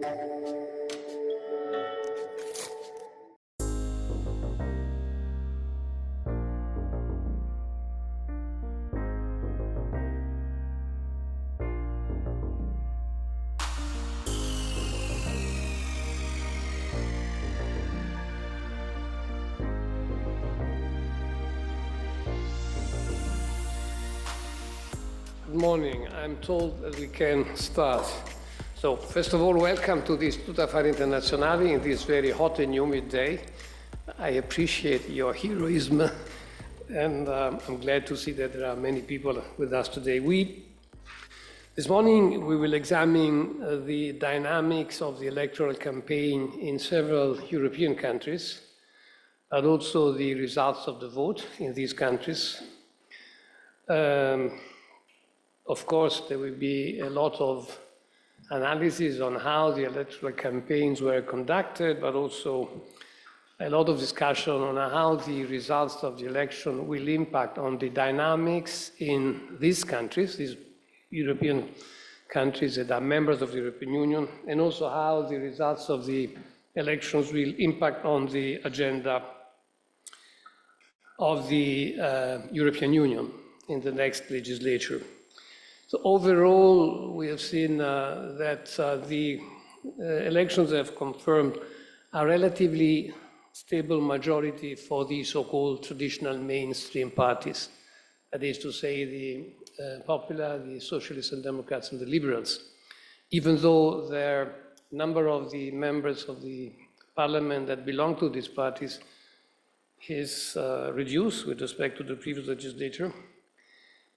Good morning. I'm told that we can start. So, first of all, welcome to this Istituto Affari Internazionali in this very hot and humid day. I appreciate your heroism, and I'm glad to see that there are many people with us today. This morning, we will examine the dynamics of the electoral campaign in several European countries, but also the results of the vote in these countries. Of course, there will be a lot of analysis on how the electoral campaigns were conducted, but also a lot of discussion on how the results of the election will impact on the dynamics in these countries, these European countries that are members of the European Union, and also how the results of the elections will impact on the agenda of the European Union in the next legislature. So overall, we have seen that the elections have confirmed a relatively stable majority for the so-called traditional mainstream parties. That is to say, the Popular, the Socialists and Democrats, and the Liberals. Even though the number of the members of the parliament that belong to these parties is reduced with respect to the previous legislature.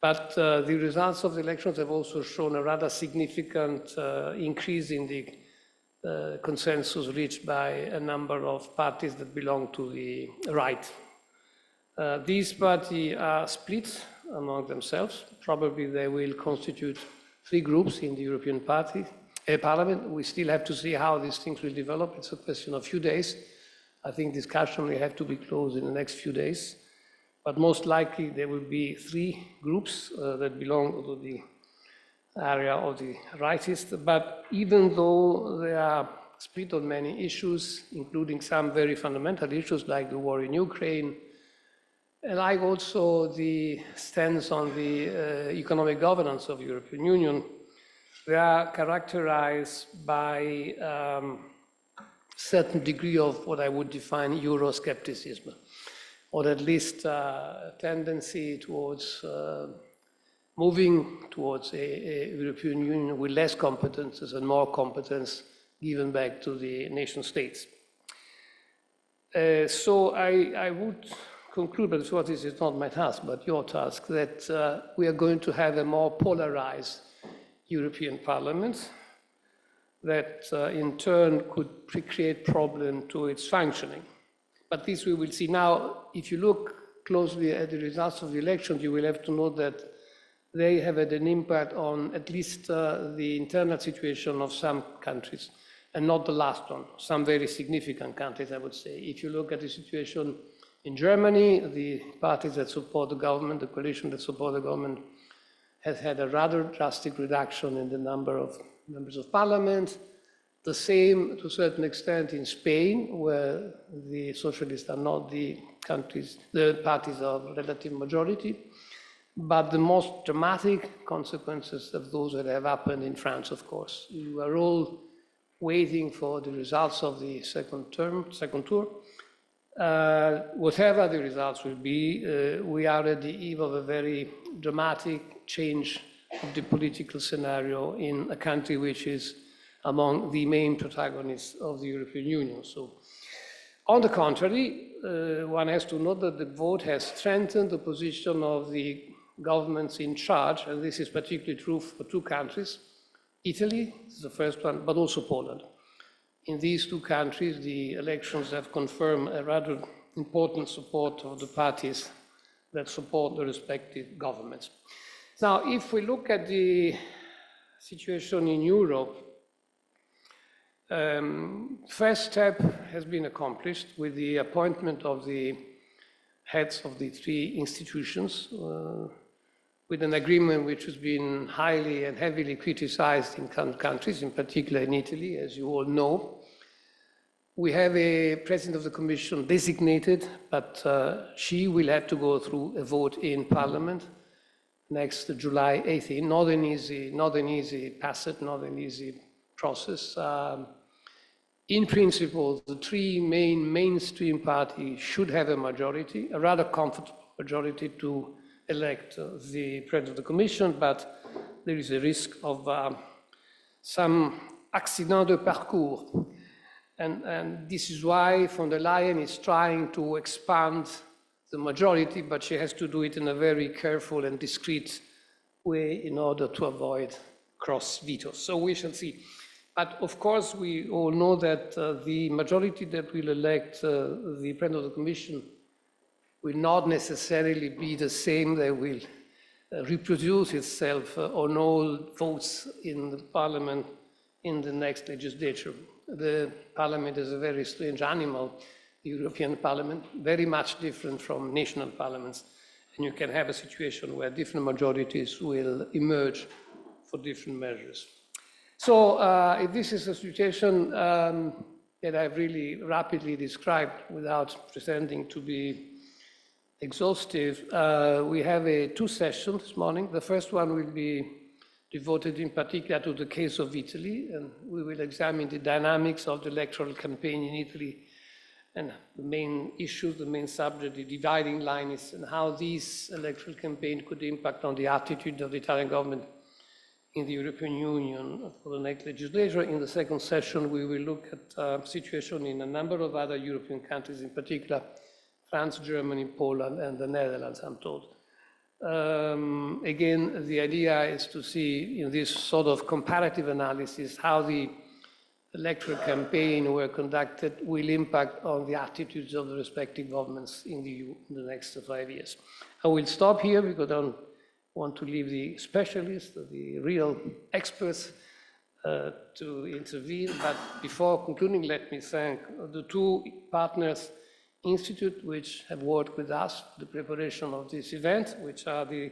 But the results of the elections have also shown a rather significant increase in the consensus reached by a number of parties that belong to the right. These parties are split among themselves. Probably they will constitute three groups in the European Parliament. We still have to see how these things will develop. It's a question of a few days. I think discussion will have to be closed in the next few days. But most likely there will be three groups that belong to the area of the rightists. But even though they are split on many issues, including some very fundamental issues like the war in Ukraine, and like also the stance on the economic governance of the European Union, they are characterized by a certain degree of what I would define Euroscepticism, or at least a tendency towards moving towards a European Union with less competences and more competence given back to the nation states. So I would conclude, but what is not my task, but your task, that we are going to have a more polarized European Parliament that in turn could create problem to its functioning. But this we will see. Now, if you look closely at the results of the elections, you will have to note that they have had an impact on at least the internal situation of some countries, and not the last one, some very significant countries, I would say. If you look at the situation in Germany, the parties that support the government, the coalition that support the government, has had a rather drastic reduction in the number of members of parliament. The same, to a certain extent, in Spain, where the socialists are not the parties of relative majority. But the most dramatic consequences of those that have happened in France, of course. You are all waiting for the results of the second tour. Whatever the results will be, we are at the eve of a very dramatic change of the political scenario in a country which is among the main protagonists of the European Union. So, on the contrary, one has to note that the vote has strengthened the position of the governments in charge, and this is particularly true for two countries. Italy is the first one, but also Poland. In these two countries, the elections have confirmed a rather important support of the parties that support the respective governments. Now, if we look at the situation in Europe, first step has been accomplished with the appointment of the heads of the three institutions, with an agreement which has been highly and heavily criticized in countries, in particular in Italy, as you all know. We have a president of the Commission designated, but she will have to go through a vote in Parliament next July 18. Not an easy passage, not an easy process. In principle, the three mainstream parties should have a majority, a rather comfortable majority to elect the president of the Commission, but there is a risk of some accident de parcours. And this is why von der Leyen is trying to expand the majority, but she has to do it in a very careful and discreet way in order to avoid cross vetoes. So we shall see. But of course, we all know that the majority that will elect the President of the Commission will not necessarily be the same. They will reproduce itself on all votes in the Parliament in the next legislature. The Parliament is a very strange animal, the European Parliament, very much different from national parliaments. And you can have a situation where different majorities will emerge for different measures. So if this is a situation that I've really rapidly described without pretending to be exhaustive, we have two sessions this morning. The first one will be devoted in particular to the case of Italy, and we will examine the dynamics of the electoral campaign in Italy and the main issues, the main subject, the dividing line is, and how this electoral campaign could impact on the attitude of the Italian government in the European Union for the next legislature. In the second session, we will look at the situation in a number of other European countries, in particular France, Germany, Poland, and the Netherlands, I'm told. Again, the idea is to see in this sort of comparative analysis how the electoral campaign were conducted will impact on the attitudes of the respective governments in the EU in the next 5 years. I will stop here because I don't want to leave the specialists, the real experts, to intervene. But before concluding, let me thank the two partners institute which have worked with us for the preparation of this event, which are the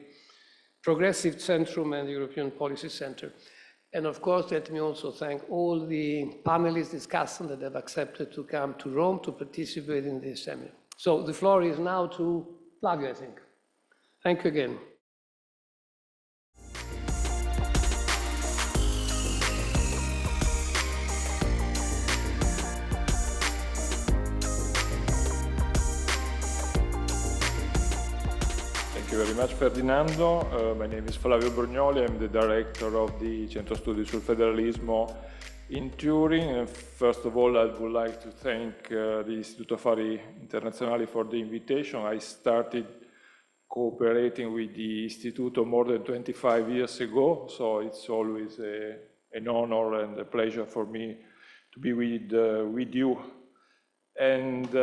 Progressive Centrum and the European Policy Center. And of course, let me also thank all the panelists, discussants that have accepted to come to Rome to participate in this seminar. So the floor is now to Flavio, I think. Thank you again. Thank you very much, Ferdinando. My name is Flavio Borgnoli. I'm the director of the Centro Studi sul Federalismo in Turin. And first of all, I would like to thank the Istituto Affari Internazionali for the invitation. I started cooperating with the Istituto more than 25 years ago, so it's always an honor and a pleasure for me to be with you. And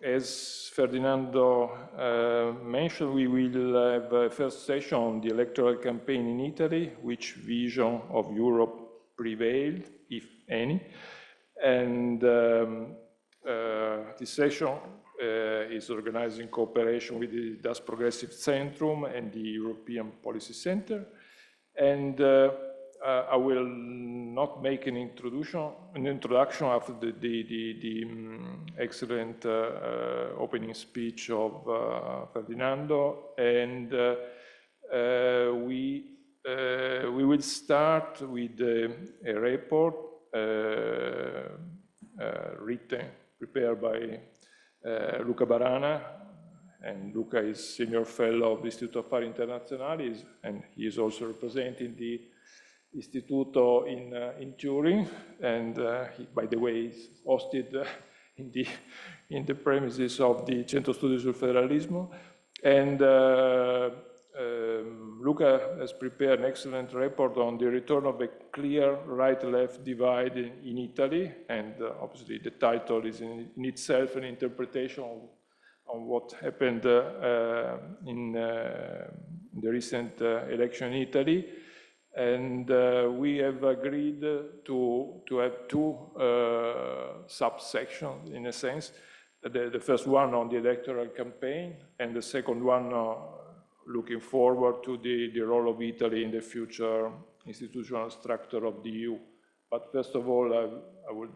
as Ferdinando mentioned, we will have a first session on the electoral campaign in Italy, which vision of Europe prevailed, if any. And this session is organized in cooperation with the Das Progressive Centrum and the European Policy Center. And I will not make an introduction after the excellent opening speech of Ferdinando, and we will start with a report prepared by Luca Barana, and Luca is senior fellow of the Istituto Affari Internazionali, and he is also representing the Istituto in Turin, and he, by the way, is hosted in the premises of the Centro Studi sul Federalismo. And Luca has prepared an excellent report on the return of a clear right-left divide in Italy, and obviously the title is in itself an interpretation on what happened in the recent election in Italy. And we have agreed to have two subsections, in a sense. The first one on the electoral campaign, and the second one looking forward to the role of Italy in the future institutional structure of the EU. But first of all, I would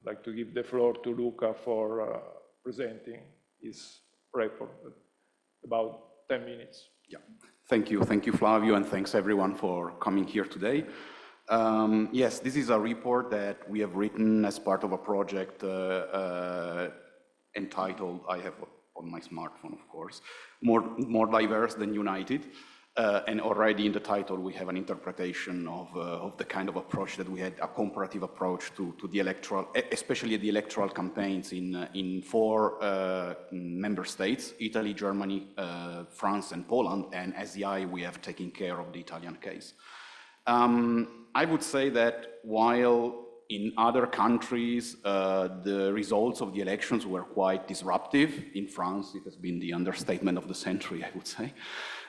like to give the floor to Luca for presenting his report, about 10 minutes. Yeah, thank you, Flavio, and thanks everyone for coming here today. Yes, this is a report that we have written as part of a project entitled, I have on my smartphone, of course, more diverse than united. And already in the title, we have an interpretation of the kind of approach that we had, a comparative approach to the electoral, especially the electoral campaigns in 4 member states, Italy, Germany, France, and Poland. And as the eye, we have taken care of the Italian case. I would say that while in other countries, the results of the elections were quite disruptive. In France, it has been the understatement of the century, I would say.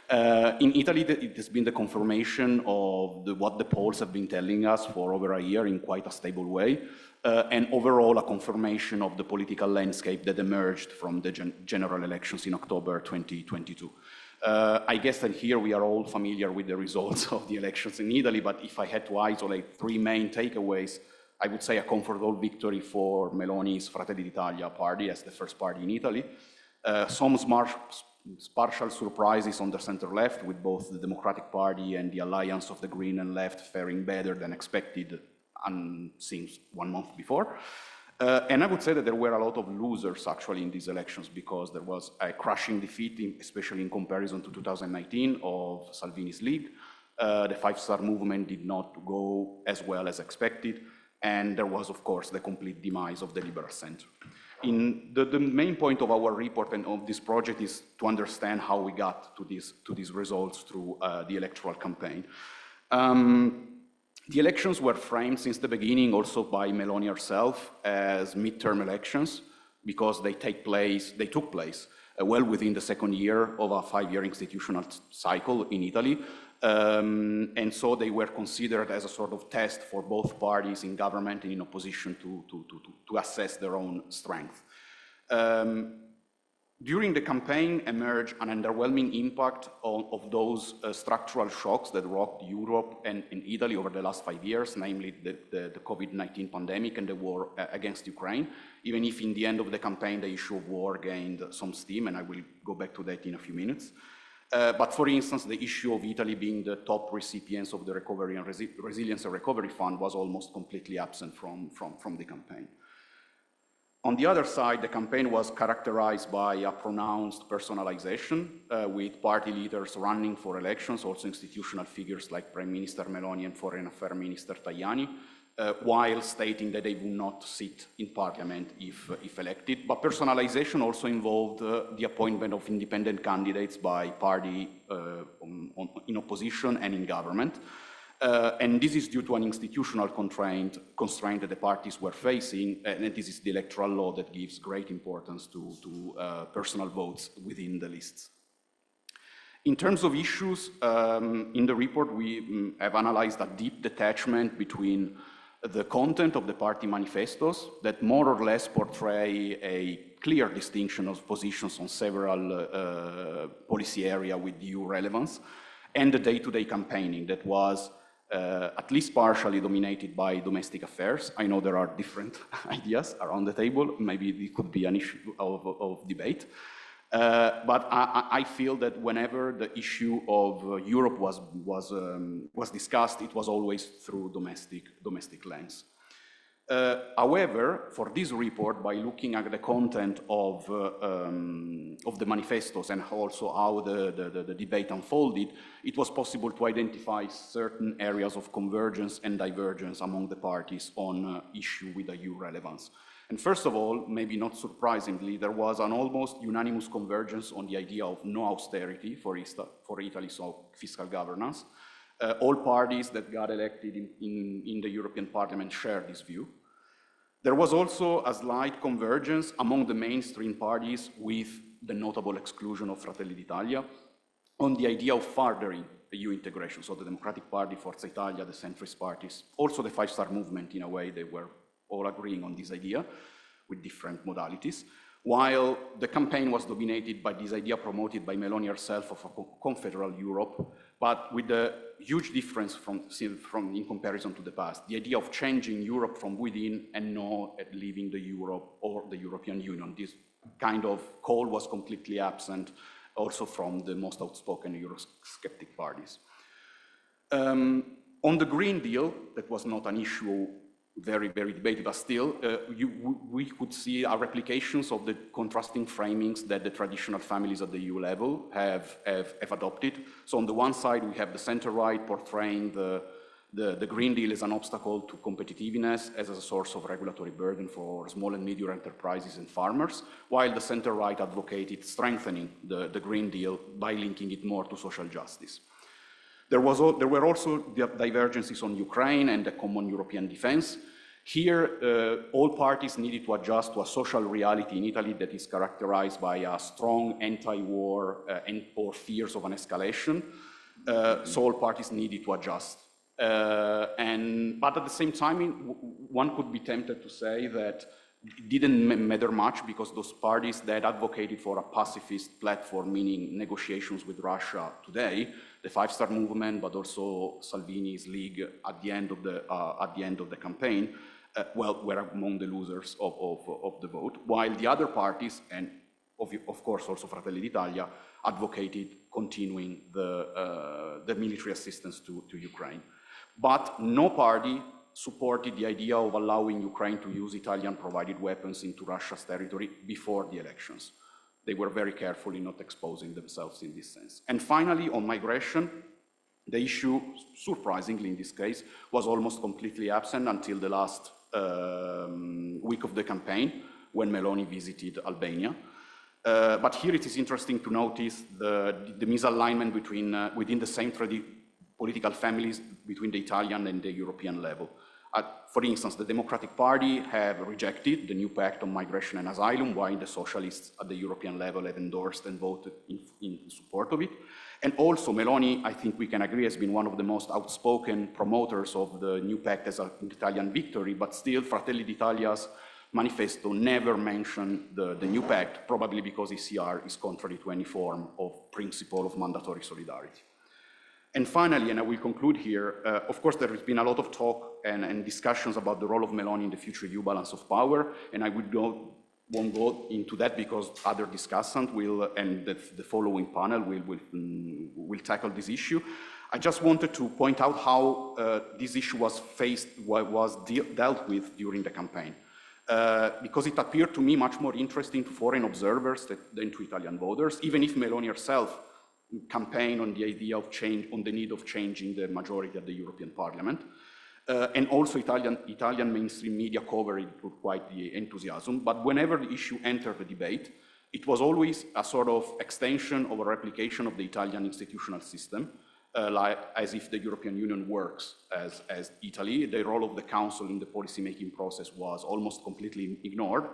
In Italy, it has been the confirmation of what the polls have been telling us for over a year in quite a stable way, and overall a confirmation of the political landscape that emerged from the general elections in October 2022. I guess that here we are all familiar with the results of the elections in Italy, but if I had to isolate 3 main takeaways, I would say a comfortable victory for Meloni's Fratelli d'Italia party as the first party in Italy, some partial surprises on the center-left, with both the Democratic Party and the alliance of the Green and Left faring better than expected since 1 month before. And I would say that there were a lot of losers actually in these elections, because there was a crushing defeat, especially in comparison to 2019, of Salvini's League. The Five-Star Movement did not go as well as expected, and there was, of course, the complete demise of the Liberal Center. The main point of our report and of this project is to understand how we got to these results through the electoral campaign. The elections were framed since the beginning also by Meloni herself as midterm elections, because they took place well within the second year of a 5-year institutional cycle in Italy. And so they were considered as a sort of test for both parties in government and in opposition to assess their own strength. During the campaign emerged an underwhelming impact of those structural shocks that rocked Europe and Italy over the last 5 years, namely the COVID-19 pandemic and the war against Ukraine, even if in the end of the campaign the issue of war gained some steam, and I will go back to that in a few minutes. But for instance, the issue of Italy being the top recipients of the Recovery and Resilience and Recovery Fund was almost completely absent from the campaign. On the other side, the campaign was characterized by a pronounced personalization, with party leaders running for elections, also institutional figures like Prime Minister Meloni and Foreign Affairs Minister Tajani, while stating that they would not sit in parliament if elected. But personalization also involved the appointment of independent candidates by party in opposition and in government. And this is due to an institutional constraint that the parties were facing, and this is the electoral law that gives great importance to personal votes within the lists. In terms of issues, in the report we have analyzed a deep detachment between the content of the party manifestos that more or less portray a clear distinction of positions on several policy areas with EU relevance, and the day-to-day campaigning that was at least partially dominated by domestic affairs. I know there are different ideas around the table. Maybe it could be an issue of debate. But I feel that whenever the issue of Europe was discussed, it was always through domestic lens. However, for this report, by looking at the content of the manifestos and also how the debate unfolded, it was possible to identify certain areas of convergence and divergence among the parties on issue with EU relevance. And first of all, maybe not surprisingly, there was an almost unanimous convergence on the idea of no austerity for Italy, so fiscal governance. All parties that got elected in the European Parliament share this view. There was also a slight convergence among the mainstream parties, with the notable exclusion of Fratelli d'Italia, on the idea of furthering EU integration. So the Democratic Party, Forza Italia, the centrist parties, also the Five-Star Movement, in a way, they were all agreeing on this idea with different modalities. while the campaign was dominated by this idea promoted by Meloni herself of a confederal Europe, but with a huge difference in comparison to the past, the idea of changing Europe from within and not leaving the Europe or the European Union. This kind of call was completely absent also from the most outspoken Eurosceptic parties. On the Green Deal, that was not an issue very debated, but still, we could see replications of the contrasting framings that the traditional families at the EU level have adopted. So on the one side, we have the center-right portraying the Green Deal as an obstacle to competitiveness, as a source of regulatory burden for small and medium enterprises and farmers, while the center-right advocated strengthening the Green Deal by linking it more to social justice. There were also divergences on Ukraine and the common European defense. Here, all parties needed to adjust to a social reality in Italy that is characterized by a strong anti-war or fears of an escalation. So all parties needed to adjust. But at the same time, one could be tempted to say that it didn't matter much because those parties that advocated for a pacifist platform, meaning negotiations with Russia today, the Five Star Movement, but also Salvini's League at the end of the campaign, were among the losers of the vote, while the other parties, and of course also Fratelli d'Italia, advocated continuing the military assistance to Ukraine. But no party supported the idea of allowing Ukraine to use Italian-provided weapons into Russia's territory before the elections. They were very careful in not exposing themselves in this sense. And finally, on migration, the issue, surprisingly in this case, was almost completely absent until the last week of the campaign, when Meloni visited Albania. But here it is interesting to notice the misalignment within the same political families between the Italian and the European level. For instance, the Democratic Party have rejected the new pact on migration and asylum, while the socialists at the European level have endorsed and voted in support of it. And also Meloni, I think we can agree, has been one of the most outspoken promoters of the new pact as an Italian victory, but still Fratelli d'Italia's manifesto never mentioned the new pact, probably because ECR is contrary to any form of principle of mandatory solidarity. And finally, and I will conclude here, of course, there has been a lot of talk and discussions about the role of Meloni in the future EU balance of power, and I won't go into that because other discussants will, and the following panel will tackle this issue. I just wanted to point out how this issue was dealt with during the campaign, because it appeared to me much more interesting to foreign observers than to Italian voters, even if Meloni herself campaigned on the idea of on the need of changing the majority of the European Parliament. And also Italian mainstream media covered it with quite the enthusiasm, but whenever the issue entered the debate, it was always a sort of extension or a replication of the Italian institutional system, as if the European Union works as Italy. The role of the Council in the policy-making process was almost completely ignored,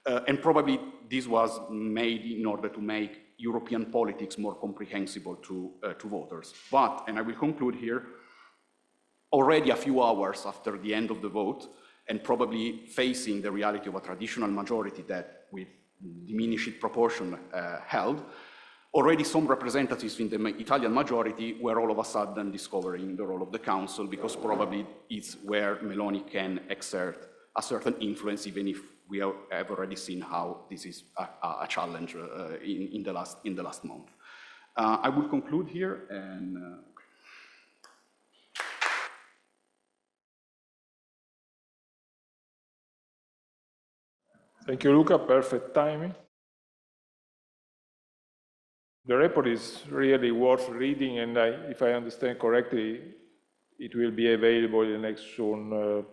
and probably this was made in order to make European politics more comprehensible to voters. But, and I will conclude here, already a few hours after the end of the vote, and probably facing the reality of a traditional majority that with diminished proportion held, already some representatives in the Italian majority were all of a sudden discovering the role of the Council, because probably it's where Meloni can exert a certain influence, even if we have already seen how this is a challenge in the last month. I will conclude here and. Thank you, Luca. Perfect timing. The report is really worth reading, and if I understand correctly, it will be available in the next soon.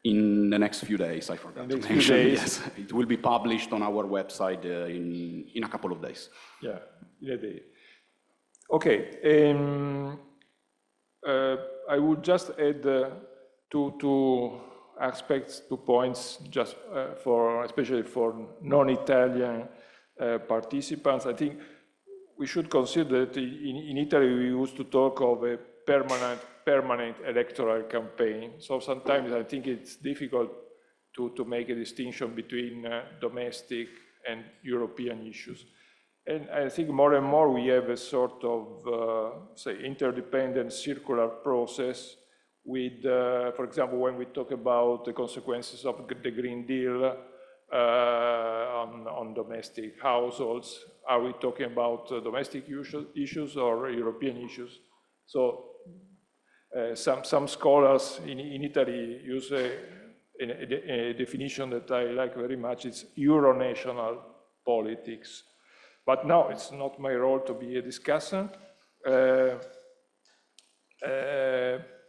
In the next few days, I forgot to mention. Yes, it will be published on our website in a couple of days. Yeah, in a day. Okay, I would just add two aspects, 2 points, just especially for non-Italian participants. I think we should consider that in Italy we used to talk of a permanent electoral campaign. So sometimes I think it's difficult to make a distinction between domestic and European issues. And I think more and more we have a sort of, say, interdependent circular process with, for example, when we talk about the consequences of the Green Deal on domestic households, are we talking about domestic issues or European issues? So some scholars in Italy use a definition that I like very much. It's Euro-national politics. But now it's not my role to be a discussant.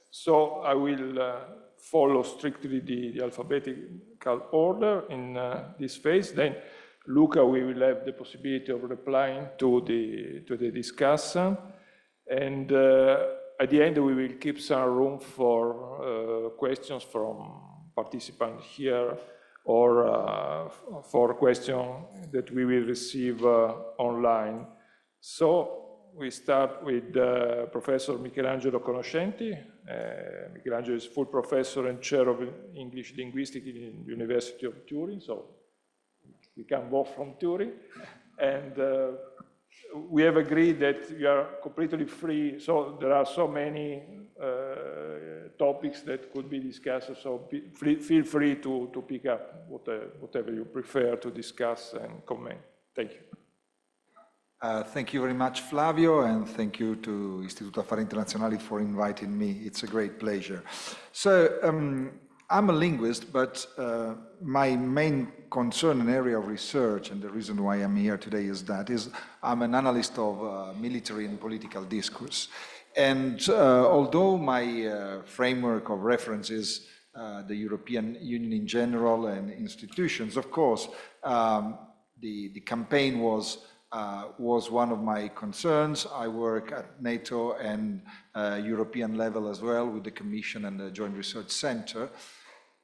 So I will follow strictly the alphabetical order in this phase. Then Luca, we will have the possibility of replying to the discussion. And at the end, we will keep some room for questions from participants here or for questions that we will receive online. So we start with Professor Michelangelo Conoscenti. Michelangelo is full professor and chair of English linguistics in the University of Turin, so we come both from Turin. And we have agreed that we are completely free, so there are so many topics that could be discussed, so feel free to pick up whatever you prefer to discuss and comment. Thank you. Thank you very much, Flavio, and thank you to Istituto Affari Internazionali for inviting me. It's a great pleasure. So I'm a linguist, but my main concern and area of research, and the reason why I'm here today is I'm an analyst of military and political discourse. And although my framework of reference is the European Union in general and institutions, of course, the campaign was one of my concerns. I work at NATO and European level as well with the Commission and the Joint Research Center.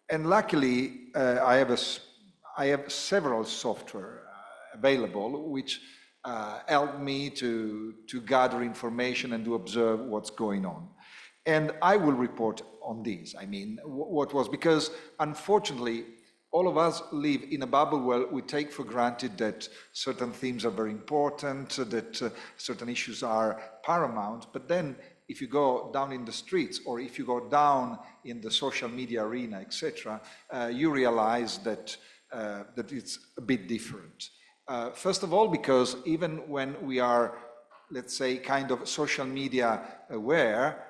And luckily, I have several software available which help me to gather information and to observe what's going on. And I will report on these. I mean, what was, because unfortunately, all of us live in a bubble where we take for granted that certain themes are very important, that certain issues are paramount, but then if you go down in the streets or if you go down in the social media arena, etc., you realize that it's a bit different. First of all, because even when we are, let's say, kind of social media aware,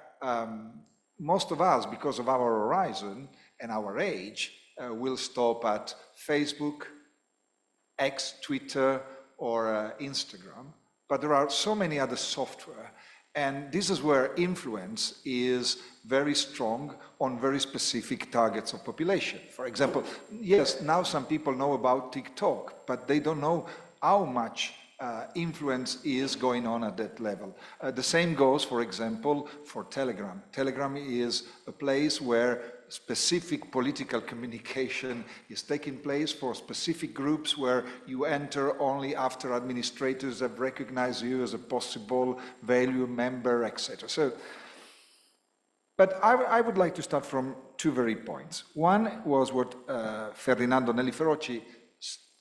most of us, because of our horizon and our age, will stop at Facebook, X, Twitter, or Instagram. But there are so many other software. And this is where influence is very strong on very specific targets of population. For example, yes, now some people know about TikTok, but they don't know how much influence is going on at that level. The same goes, for example, for Telegram. Telegram is a place where specific political communication is taking place for specific groups where you enter only after administrators have recognized you as a possible value member, etc. So, but I would like to start from two very points. One was what Ferdinando Nelli Feroci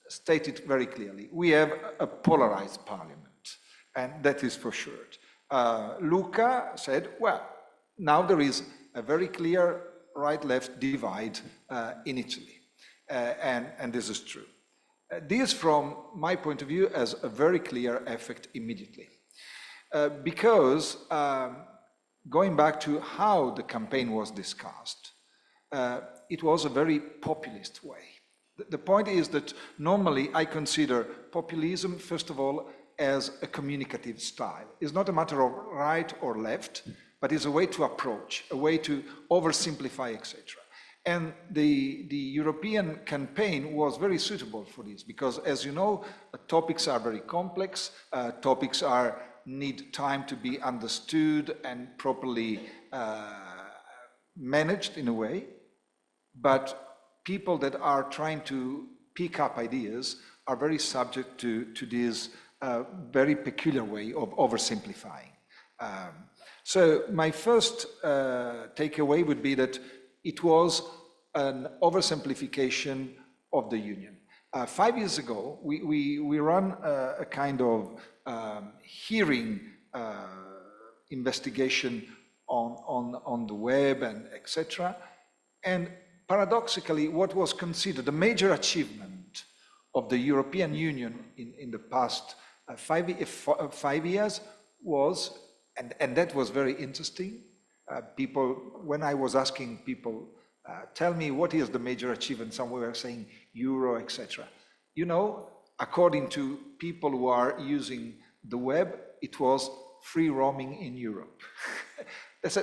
stated very clearly. We have a polarized parliament, and that is for sure. Luca said, well, now there is a very clear right-left divide in Italy, and this is true. This, from my point of view, has a very clear effect immediately. Because, going back to how the campaign was discussed, it was a very populist way. The point is that normally I consider populism, first of all, as a communicative style. It's not a matter of right or left, but it's a way to approach, a way to oversimplify, etc. And the European campaign was very suitable for this, because as you know, topics are very complex, topics need time to be understood and properly managed in a way, but people that are trying to pick up ideas are very subject to this very peculiar way of oversimplifying. So my first takeaway would be that it was an oversimplification of the Union. 5 years ago, we ran a kind of hearing investigation on the web and etc. And paradoxically, what was considered a major achievement of the European Union in the past 5 years was, and that was very interesting, when I was asking people, tell me what is the major achievement, some were saying Euro, etc. You know, according to people who are using the web, it was free roaming in Europe.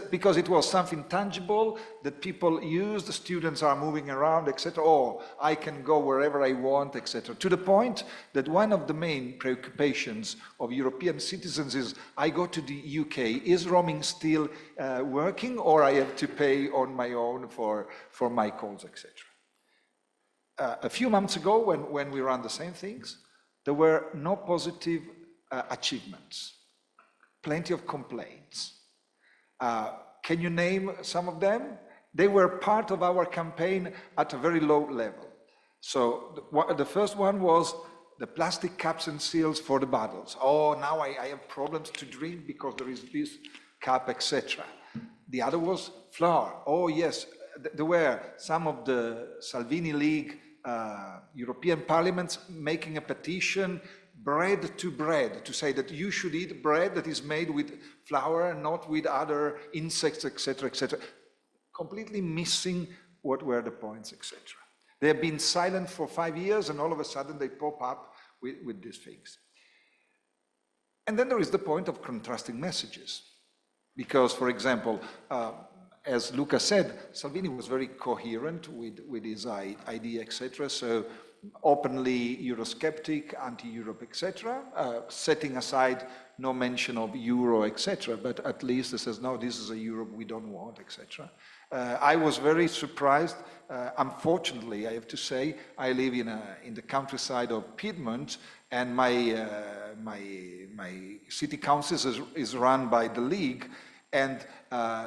Because it was something tangible that people use, the students are moving around, etc. Or I can go wherever I want, etc. To the point that one of the main preoccupations of European citizens is, I go to the UK, is roaming still working, or I have to pay on my own for my calls, etc. A few months ago, when we ran the same things, there were no positive achievements, plenty of complaints. Can you name some of them? They were part of our campaign at a very low level. So the first one was the plastic caps and seals for the bottles. Oh, now I have problems to drink because there is this cap, etc. The other was flour. Oh yes, there were some of the Salvini League European parliaments making a petition, bread to bread, to say that you should eat bread that is made with flour and not with other insects, etc., etc. Completely missing what were the points, etc. They have been silent for 5 years, and all of a sudden they pop up with these things. And then there is the point of contrasting messages. Because, for example, as Luca said, Salvini was very coherent with his idea, etc. So openly Eurosceptic, anti-Europe, etc., setting aside no mention of Euro, etc., but at least he says, no, this is a Europe we don't want, etc. I was very surprised. Unfortunately, I have to say, I live in the countryside of Piedmont, and my city council is run by the League, and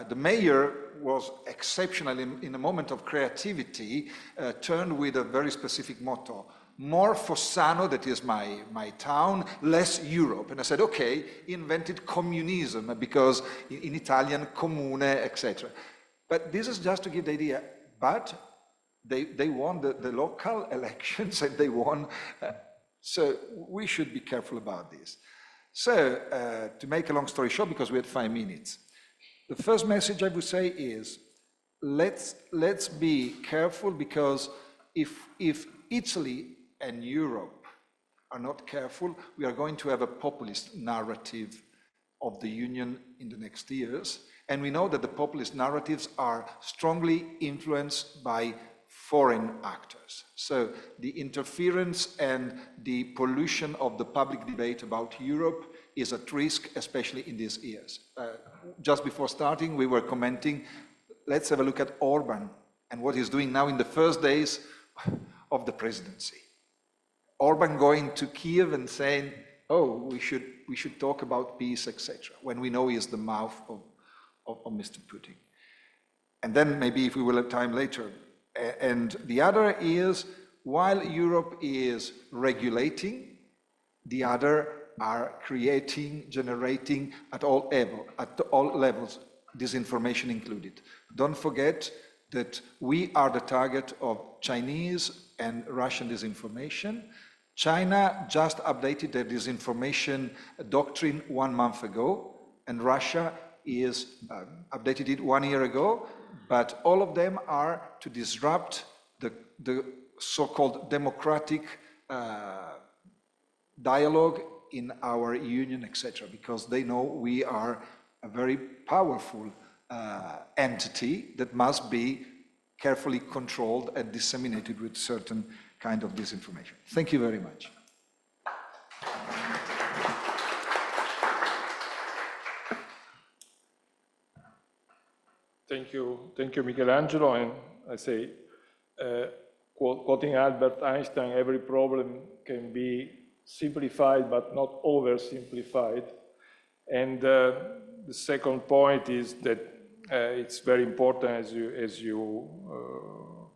the mayor was exceptional in a moment of creativity, turned with a very specific motto: more Fossano, that is my town, less Europe. And I said, okay, he invented communism, because in Italian, comune, etc. But this is just to give the idea. But they won the local elections, and they won. So we should be careful about this. So to make a long story short, because we had 5 minutes, the first message I would say is, let's be careful, because if Italy and Europe are not careful, we are going to have a populist narrative of the Union in the next years. And we know that the populist narratives are strongly influenced by foreign actors. So the interference and the pollution of the public debate about Europe is at risk, especially in these years. Just before starting, we were commenting, let's have a look at Orban and what he's doing now in the first days of the presidency. Orban going to Kiev and saying, oh, we should talk about peace, etc., when we know he is the mouth of Mr. Putin. And then maybe, if we will have time later. And the other is, while Europe is regulating, the other are creating, generating at all levels, disinformation included. Don't forget that we are the target of Chinese and Russian disinformation. China just updated their disinformation doctrine 1 month ago, and Russia is updated it 1 year ago, but all of them are to disrupt the so-called democratic dialogue in our union, etc., because they know we are a very powerful entity that must be carefully controlled and disseminated with certain kind of disinformation. Thank you very much. Thank you, Michelangelo. And I say, quoting Albert Einstein, every problem can be simplified but not oversimplified. And the second point is that it's very important, as you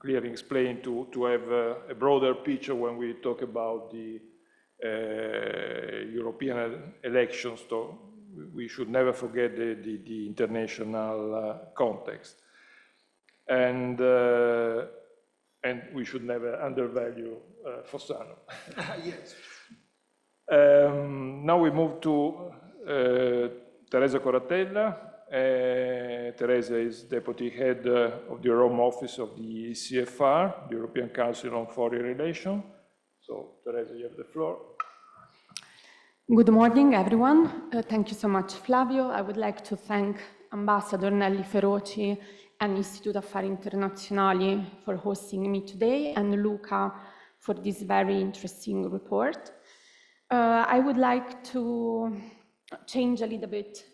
clearly explained, to have a broader picture when we talk about the European elections. So we should never forget the international context. And we should never undervalue Fossano. Yes. Now we move to Teresa Coratella. Teresa is Deputy Head of the Rome Office of the CFR, the European Council on Foreign Relations. So, Teresa, you have the floor. Good morning, everyone. Thank you so much, Flavio. I would like to thank Ambassador Nelly Feroci and Istituto Affari Internazionali for hosting me today, and Luca for this very interesting report. I would like to change a little bit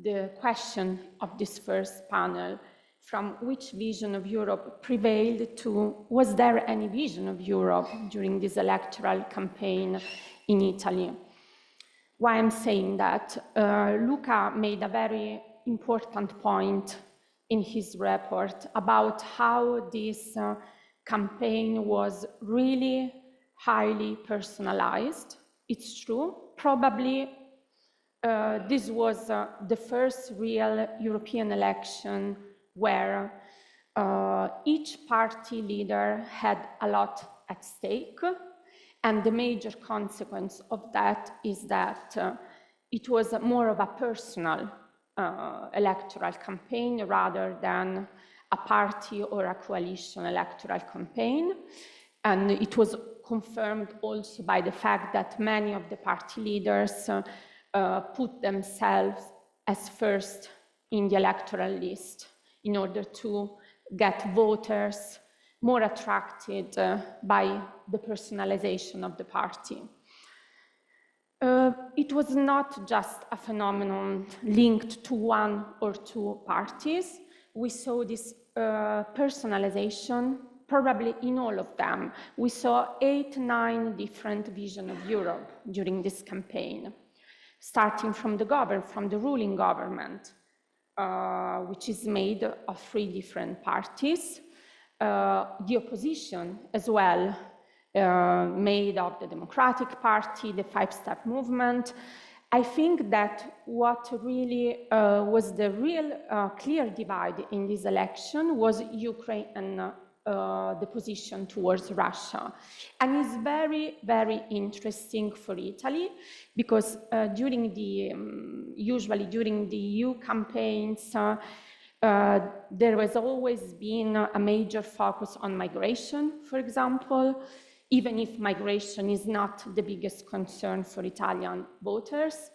the question of this first panel from which vision of Europe prevailed to was there any vision of Europe during this electoral campaign in Italy. Why I'm saying that? Luca made a very important point in his report about how this campaign was really highly personalized. It's true. Probably this was the first real European election where each party leader had a lot at stake. And the major consequence of that is that it was more of a personal electoral campaign rather than a party or a coalition electoral campaign. And it was confirmed also by the fact that many of the party leaders put themselves as first in the electoral list in order to get voters more attracted by the personalization of the party. It was not just a phenomenon linked to one or two parties. We saw this personalization probably in all of them. We saw 8, 9 different visions of Europe during this campaign, starting from the ruling government, which is made of 3 different parties. The opposition as well, made of the Democratic Party, the Five-Step Movement. I think that what really was the real clear divide in this election was Ukraine and the position towards Russia. And it's very, very interesting for Italy because usually during the EU campaigns, there has always been a major focus on migration, for example, even if migration is not the biggest concern for Italian voters.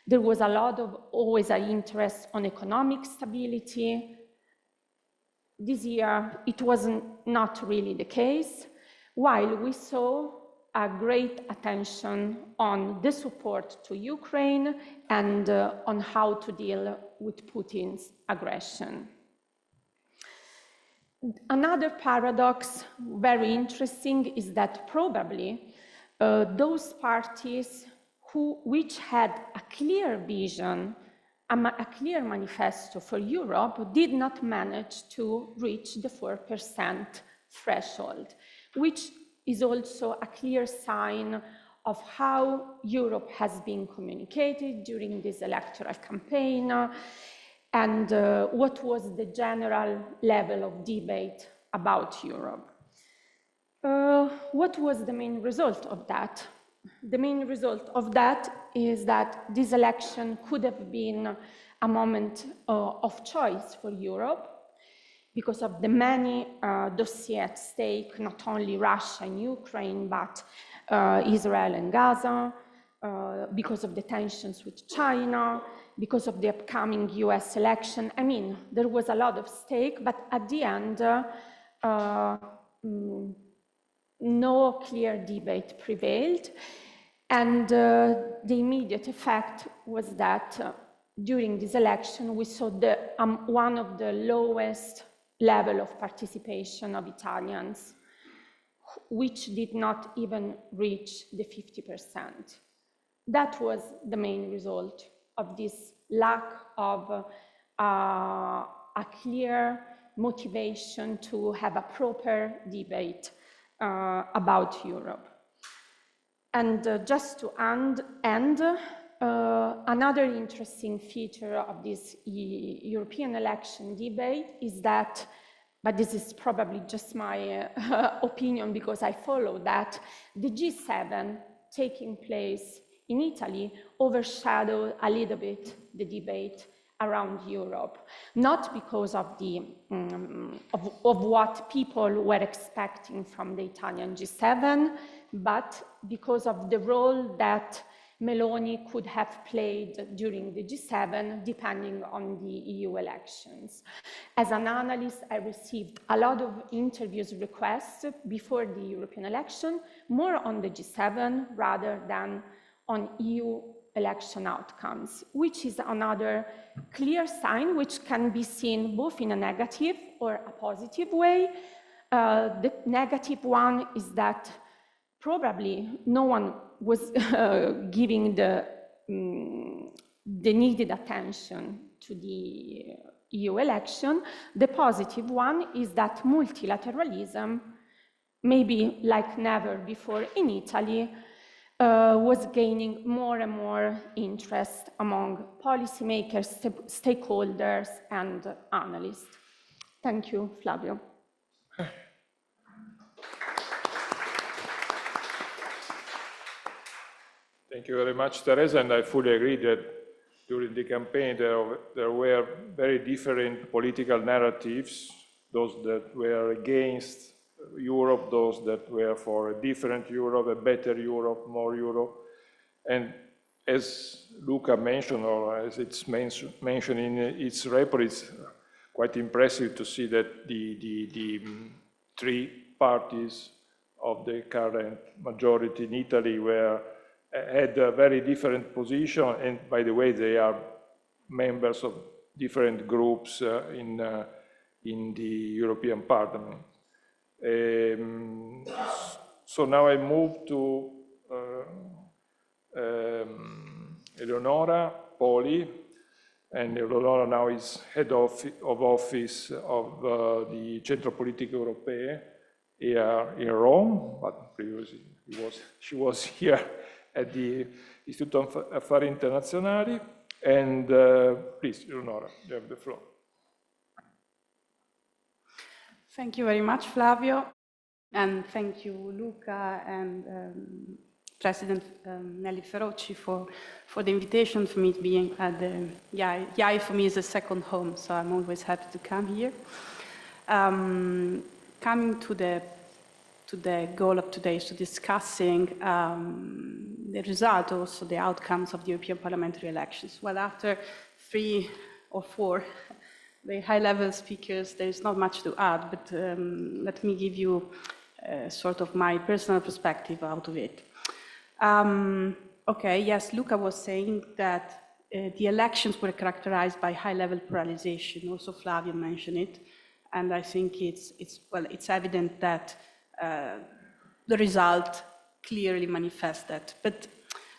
There was always an interest on economic stability. This year, it wasn't not really the case, while we saw a great attention on the support to Ukraine and on how to deal with Putin's aggression. Another paradox, very interesting, is that probably those parties which had a clear vision, a clear manifesto for Europe, did not manage to reach the 4% threshold, which is also a clear sign of how Europe has been communicated during this electoral campaign and what was the general level of debate about Europe. What was the main result of that? The main result of that is that this election could have been a moment of choice for Europe because of the many dossiers at stake, not only Russia and Ukraine, but Israel and Gaza, because of the tensions with China, because of the upcoming US election. I mean, there was a lot of stake, but at the end, no clear debate prevailed. And the immediate effect was that during this election, we saw one of the lowest level of participation of Italians, which did not even reach the 50%. That was the main result of this lack of a clear motivation to have a proper debate about Europe. And just to end, another interesting feature of this European election debate is that, but this is probably just my opinion because I follow that, the G7 taking place in Italy overshadowed a little bit the debate around Europe, not because of the of what people were expecting from the Italian G7, but because of the role that Meloni could have played during the G7, depending on the EU elections. As an analyst, I received a lot of interviews requests before the European election, more on the G7 rather than on EU election outcomes, which is another clear sign which can be seen both in a negative or a positive way. The negative one is that probably no one was giving the needed attention to the EU election. The positive one is that multilateralism, maybe like never before in Italy, was gaining more and more interest among policymakers, stakeholders, and analysts. Thank you, Flavio. Thank you very much, Teresa, and I fully agree that during the campaign there were very different political narratives, those that were against Europe, those that were for a different Europe, a better Europe, more Europe. And as Luca mentioned, or as it's mentioned in its report, it's quite impressive to see that the three parties of the current majority in Italy had a very different position, and by the way, they are members of different groups in the European Parliament. So now I move to Eleonora Poli, and Eleonora now is head of office of the Centro Politiche Europee here in Rome, but previously she was here at the Istituto Affari Internazionali. And please, Eleonora, you have the floor. Thank you very much, Flavio, and thank you, Luca and President Nelly Feroci for the invitation for me to be at the YAI. For me is a second home, so I'm always happy to come here. Coming to the goal of today, so discussing the result, also the outcomes of the European parliamentary elections. Well, after 3 or 4 very high-level speakers, there is not much to add, but let me give you sort of my personal perspective out of it. Okay, yes, Luca was saying that the elections were characterized by high-level polarization. Also, Flavio mentioned it, and I think it's evident that the result clearly manifests that. But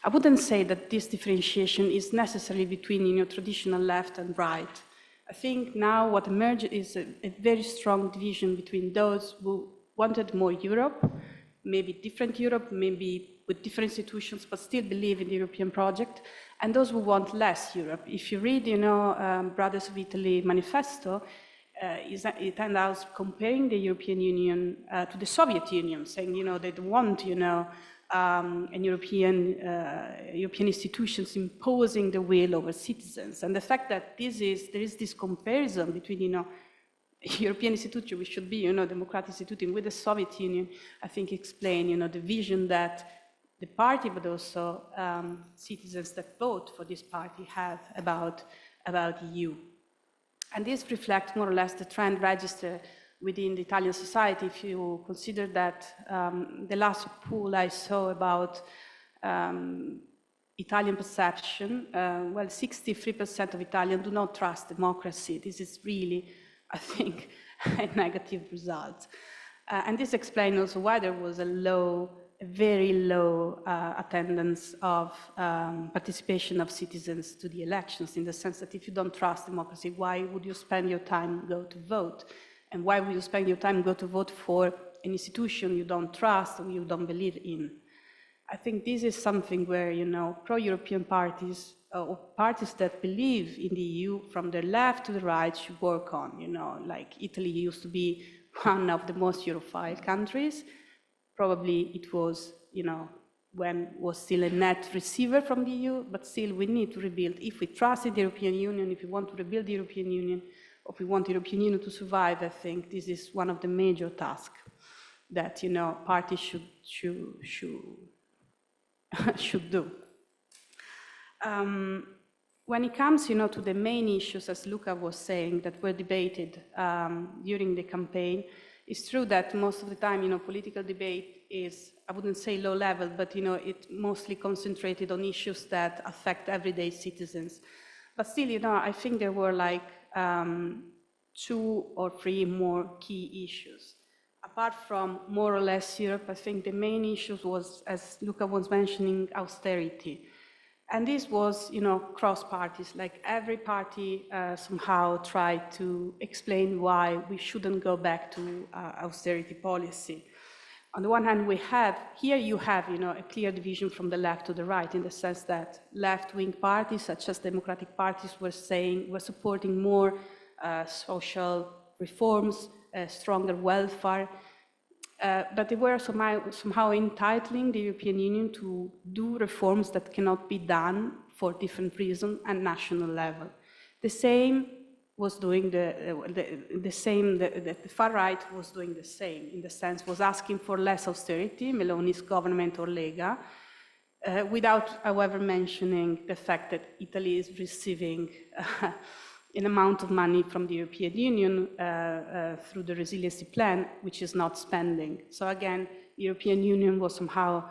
I wouldn't say that this differentiation is necessarily between traditional left and right. I think now what emerged is a very strong division between those who wanted more Europe, maybe different Europe, maybe with different institutions, but still believe in the European project, and those who want less Europe. If you read, Brothers of Italy manifesto, it turned out comparing the European Union to the Soviet Union, saying, they don't want, and European institutions imposing the will over citizens. And the fact that there is this comparison between, European institution, which should be, democratic institution, with the Soviet Union, I think explain, the vision that the party, but also citizens that vote for this party have about EU. And this reflects more or less the trend registered within the Italian society. If you consider that the last poll I saw about Italian perception, 63% of Italians do not trust democracy. This is really, I think, a negative result. And this explains also why there was a very low attendance of participation of citizens to the elections, in the sense that if you don't trust democracy, why would you spend your time go to vote? And why would you spend your time go to vote for an institution you don't trust or you don't believe in? I think this is something where, you know, pro-European parties or parties that believe in the EU from the left to the right should work on, you know, like Italy used to be one of the most Europhile countries. Probably it was, you know, when was still a net receiver from the EU, but still we need to rebuild. If we trust in the European Union, if we want to rebuild the European Union, or if we want the European Union to survive, I think this is one of the major tasks that, you know, parties should do. When it comes, you know, to the main issues, as Luca was saying, that were debated during the campaign, it's true that most of the time, you know, political debate is, I wouldn't say low level, but, you know, it mostly concentrated on issues that affect everyday citizens. But still, you know, I think there were like 2 or 3 more key issues. Apart from more or less Europe, I think the main issues was, as Luca was mentioning, austerity. And this was, you know, cross parties, like every party somehow tried to explain why we shouldn't go back to austerity policy. On the one hand, here you have, you know, a clear division from the left to the right, in the sense that left-wing parties, such as democratic parties, were supporting more social reforms, stronger welfare, but they were somehow entitling the European Union to do reforms that cannot be done for different reasons at national level. The same was doing the far right was doing the same, in the sense was asking for less austerity, Meloni's government or Lega, without, however, mentioning the fact that Italy is receiving an amount of money from the European Union through the resiliency plan, which is not spending. So again, the European Union was somehow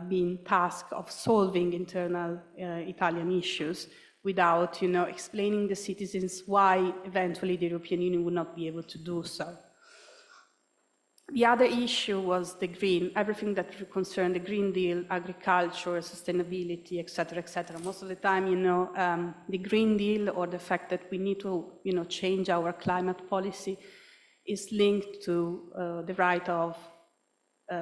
being tasked of solving internal Italian issues without, you know, explaining to citizens why eventually the European Union would not be able to do so. The other issue was the everything that concerned the Green Deal, agriculture, sustainability, et cetera, Most of the time, you know, the Green Deal or the fact that we need to, you know, change our climate policy is linked to the right of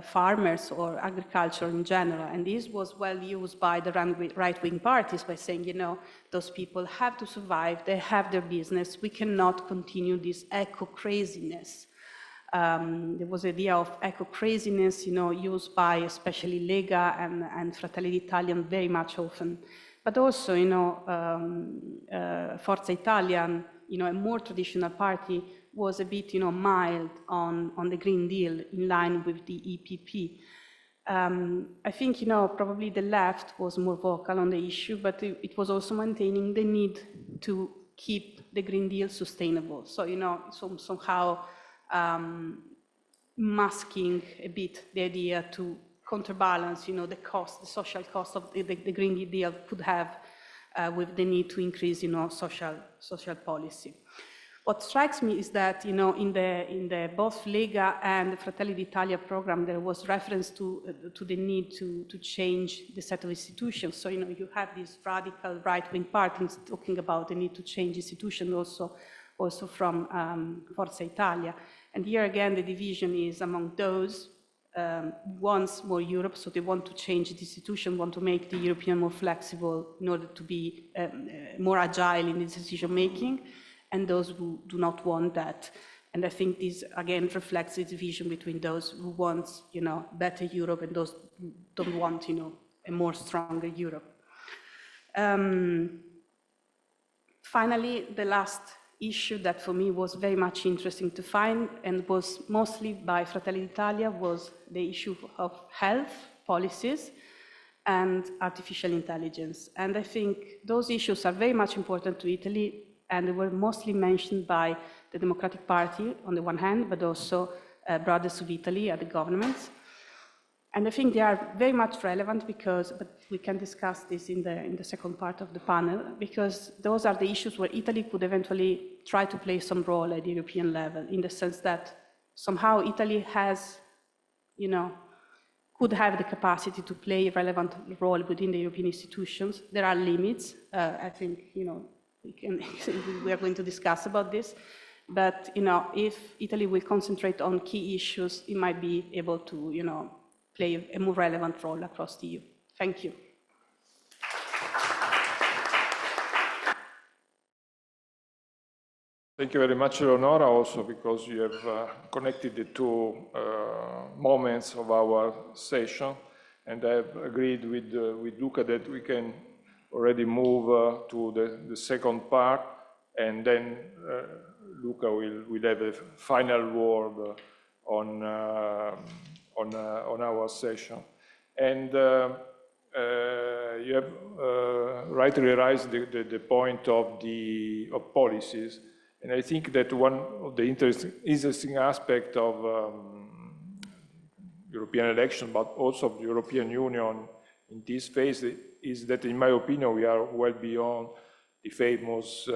farmers or agriculture in general. And this was well used by the right-wing parties by saying, you know, those people have to survive, they have their business, we cannot continue this eco-craziness. There was the idea of eco-craziness, you know, used by especially Lega and Fratelli d'Italia very much often. But also, you know, Forza Italia, you know, a more traditional party, was a bit, you know, mild on the Green Deal in line with the EPP. I think, you know, probably the left was more vocal on the issue, but it was also maintaining the need to keep the Green Deal sustainable. So, you know, somehow masking a bit the idea to counterbalance, you know, the cost, the social cost of the Green Deal could have with the need to increase, you know, social policy. What strikes me is that, you know, in the both Lega and the Fratelli d'Italia program, there was reference to the need to change the set of institutions. So, you know, you have these radical right-wing parties talking about the need to change institutions also from Forza Italia. And here again, the division is among those wants more Europe, so they want to change the institution, want to make the European more flexible in order to be more agile in its decision-making, and those who do not want that. And I think this, again, reflects the division between those who want, you know, better Europe and those who don't want, you know, a more stronger Europe. Finally, the last issue that for me was very much interesting to find and was mostly by Fratelli d'Italia was the issue of health policies and artificial intelligence. And I think those issues are very much important to Italy, and they were mostly mentioned by the Democratic Party on the one hand, but also Brothers of Italy at the governments. And I think they are very much relevant because, but we can discuss this in the second part of the panel, because those are the issues where Italy could eventually try to play some role at the European level, in the sense that somehow Italy has, you know, could have the capacity to play a relevant role within the European institutions. There are limits. I think, you know, we are going to discuss about this. But, if Italy will concentrate on key issues, it might be able to, play a more relevant role across the EU. Thank you. Thank you very much, Eleonora, also because you have connected the two moments of our session, and I have agreed with Luca that we can already move to the second part, and then Luca will have a final word on our session. And you have rightly raised the point of policies. And I think that one of the interesting aspects of European election, but also of the European Union in this phase, is that, in my opinion, we are well beyond the famous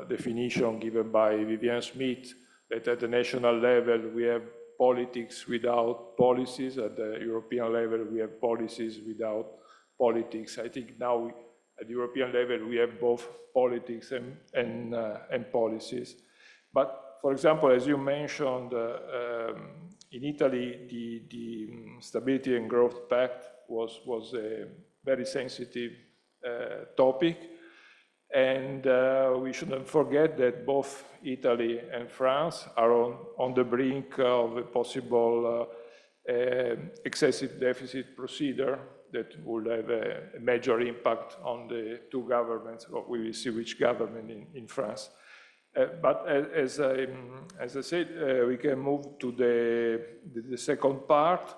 definition given by Vivian Smith, that at the national level we have politics without policies, at the European level we have policies without politics. I think now at the European level we have both politics and policies. But, for example, as you mentioned, in Italy the Stability and Growth Pact was a very sensitive topic. And we shouldn't forget that both Italy and France are on the brink of a possible excessive deficit procedure that will have a major impact on the two governments. We will see which government in France. But as I said, we can move to the second part,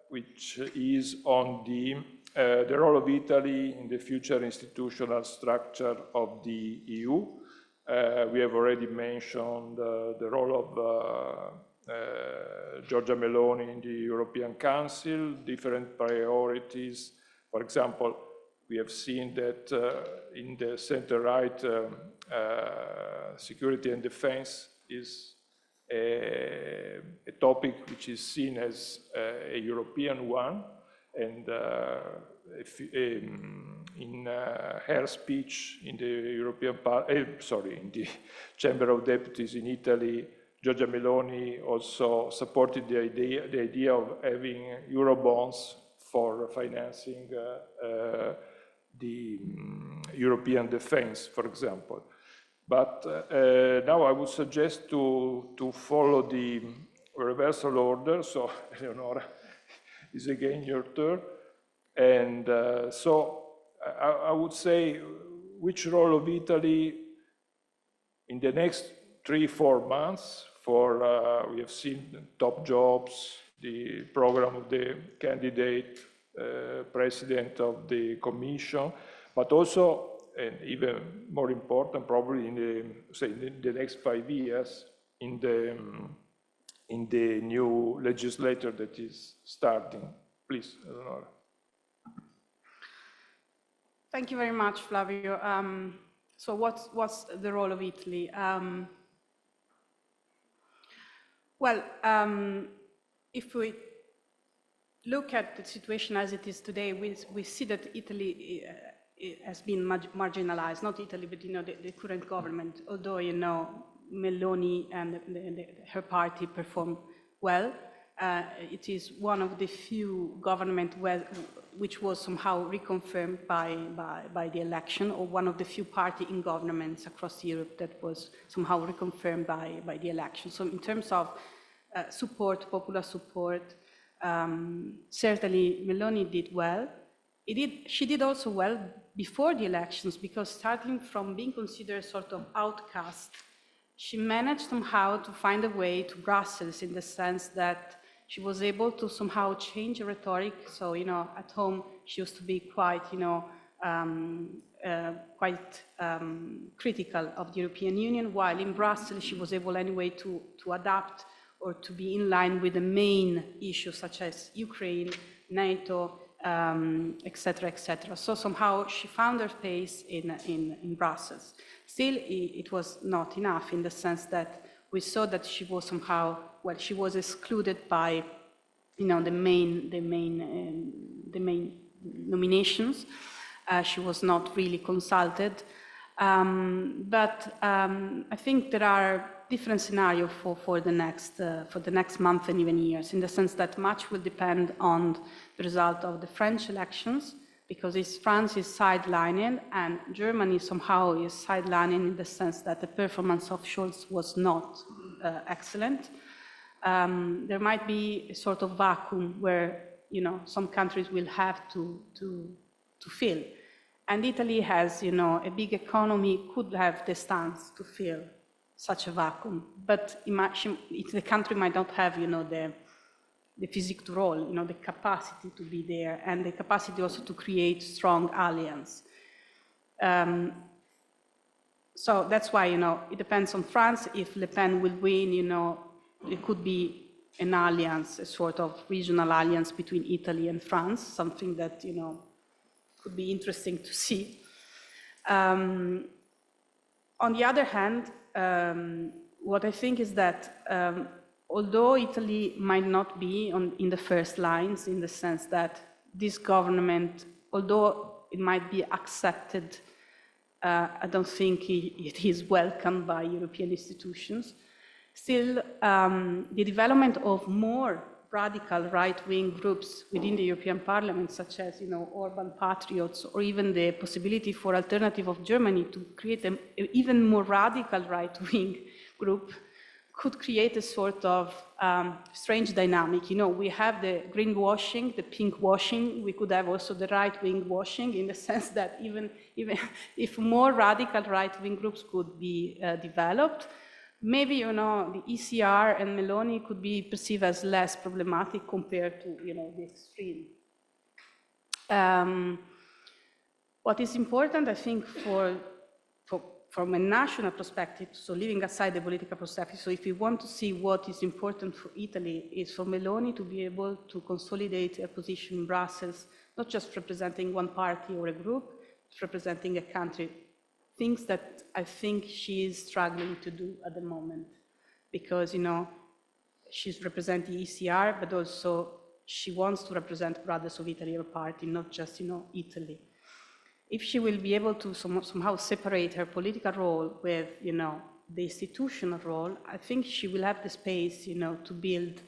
which is on the role of Italy in the future institutional structure of the EU. We have already mentioned the role of Giorgia Meloni in the European Council, different priorities. For example, we have seen that in the center-right, security and defense is a topic which is seen as a European one. And in her speech in the in the Chamber of Deputies in Italy, Giorgia Meloni also supported the idea of having Eurobonds for financing the European defense, for example. But now I would suggest to follow the reversal order. So, Eleonora, is again your turn. And so I would say, which role of Italy in the next 3-4 months for, we have seen top jobs, the program of the candidate president of the Commission, but also, and even more important, probably in the next 5 years, in the new legislature that is starting. Please, Eleonora. Thank you very much, Flavio. So what's the role of Italy? If we look at the situation as it is today, we see that Italy has been marginalized, not Italy, but the current government, although Meloni and her party perform well. It is one of the few governments which was somehow reconfirmed by the election, or one of the few parties in governments across Europe that was somehow reconfirmed by the election. So in terms of support, popular support, certainly Meloni did well. She did also well before the elections, because starting from being considered sort of outcast, she managed somehow to find a way to Brussels, in the sense that she was able to somehow change the rhetoric. So, at home, she used to be quite, critical of the European Union, while in Brussels, she was able anyway to adapt or to be in line with the main issues, such as Ukraine, NATO, etc., etc. So somehow she found her place in Brussels. Still, it was not enough, in the sense that we saw that she was somehow, she was excluded by, the main nominations. She was not really consulted. I think there are different scenarios for the next month and even years, in the sense that much will depend on the result of the French elections, because France is sidelining and Germany somehow is sidelining in the sense that the performance of Scholz was not excellent. There might be a sort of vacuum where some countries will have to fill. And Italy has, a big economy, could have the stance to fill such a vacuum. But imagine the country might not have, the physical role, the capacity to be there, and the capacity also to create strong alliance. So that's why, it depends on France. If Le Pen will win, it could be an alliance, a sort of regional alliance between Italy and France, something that, could be interesting to see. On the other hand, what I think is that although Italy might not be in the first lines, in the sense that this government, although it might be accepted, I don't think it is welcomed by European institutions. Still, the development of more radical right-wing groups within the European Parliament, such as Orban patriots, or even the possibility for Alternative of Germany to create an even more radical right-wing group, could create a sort of strange dynamic. We have the greenwashing, the pink washing. We could have also the right-wing washing, in the sense that even if more radical right-wing groups could be developed, maybe the ECR and Meloni could be perceived as less problematic compared to the extreme. What is important, I think, from a national perspective, so leaving aside the political perspective, so if we want to see what is important for Italy, is for Meloni to be able to consolidate a position in Brussels, not just representing one party or a group, but representing a country. Things that I think she is struggling to do at the moment, because she's representing ECR, but also she wants to represent Brothers of Italy, her party, not just Italy. If she will be able to somehow separate her political role with the institutional role, I think she will have the space to build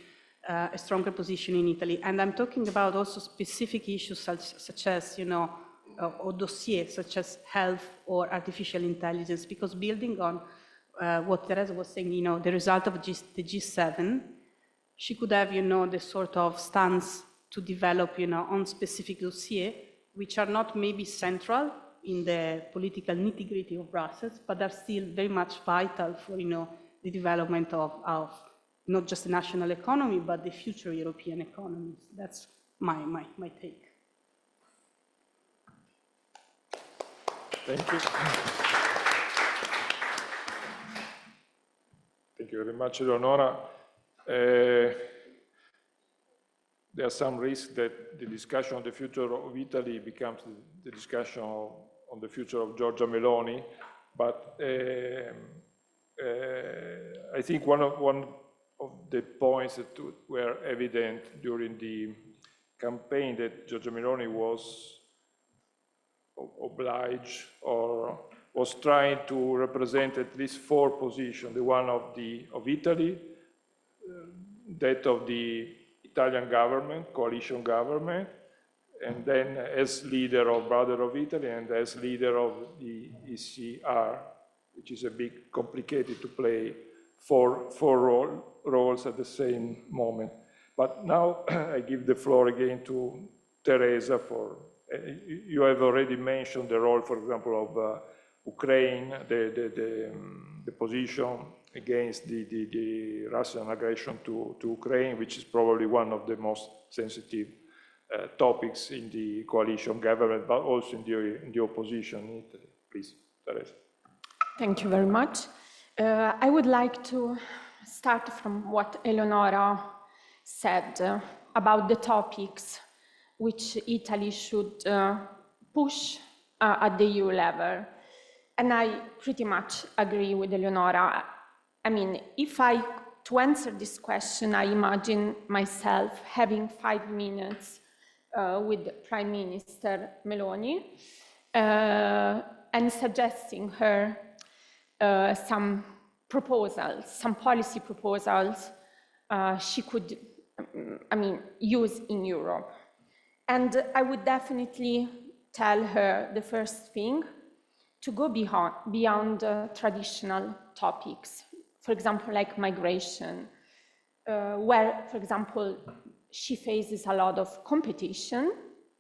a stronger position in Italy. And I'm talking about also specific issues such as or dossiers such as health or artificial intelligence, because building on what Teresa was saying, the result of the G7, she could have, the sort of stance to develop, on specific dossiers, which are not maybe central in the political nitty-gritty of Brussels, but are still very much vital for, the development of not just the national economy, but the future European economies. That's my take. Thank you. Thank you very much, Eleonora. There are some risks that the discussion on the future of Italy becomes the discussion on the future of Giorgia Meloni, but I think one of the points that were evident during the campaign, that Giorgia Meloni was obliged or was trying to represent at least four positions: the one of Italy, that of the Italian government, coalition government, and then as leader of Brother of Italy and as leader of the ECR, which is a bit complicated to play four roles at the same moment. But now I give the floor again to Teresa for, you have already mentioned the role, for example, of Ukraine, the position against the Russian aggression to Ukraine, which is probably one of the most sensitive topics in the coalition government, but also in the opposition in Italy. Please, Teresa. Thank you very much. I would like to start from what Eleonora said about the topics which Italy should push at the EU level. And I pretty much agree with Eleonora. I mean, to answer this question, I imagine myself having 5 minutes with Prime Minister Meloni, and suggesting her some proposals, some policy proposals she could, use in Europe. And I would definitely tell her the first thing, to go beyond traditional topics, for example, like migration, where, for example, she faces a lot of competition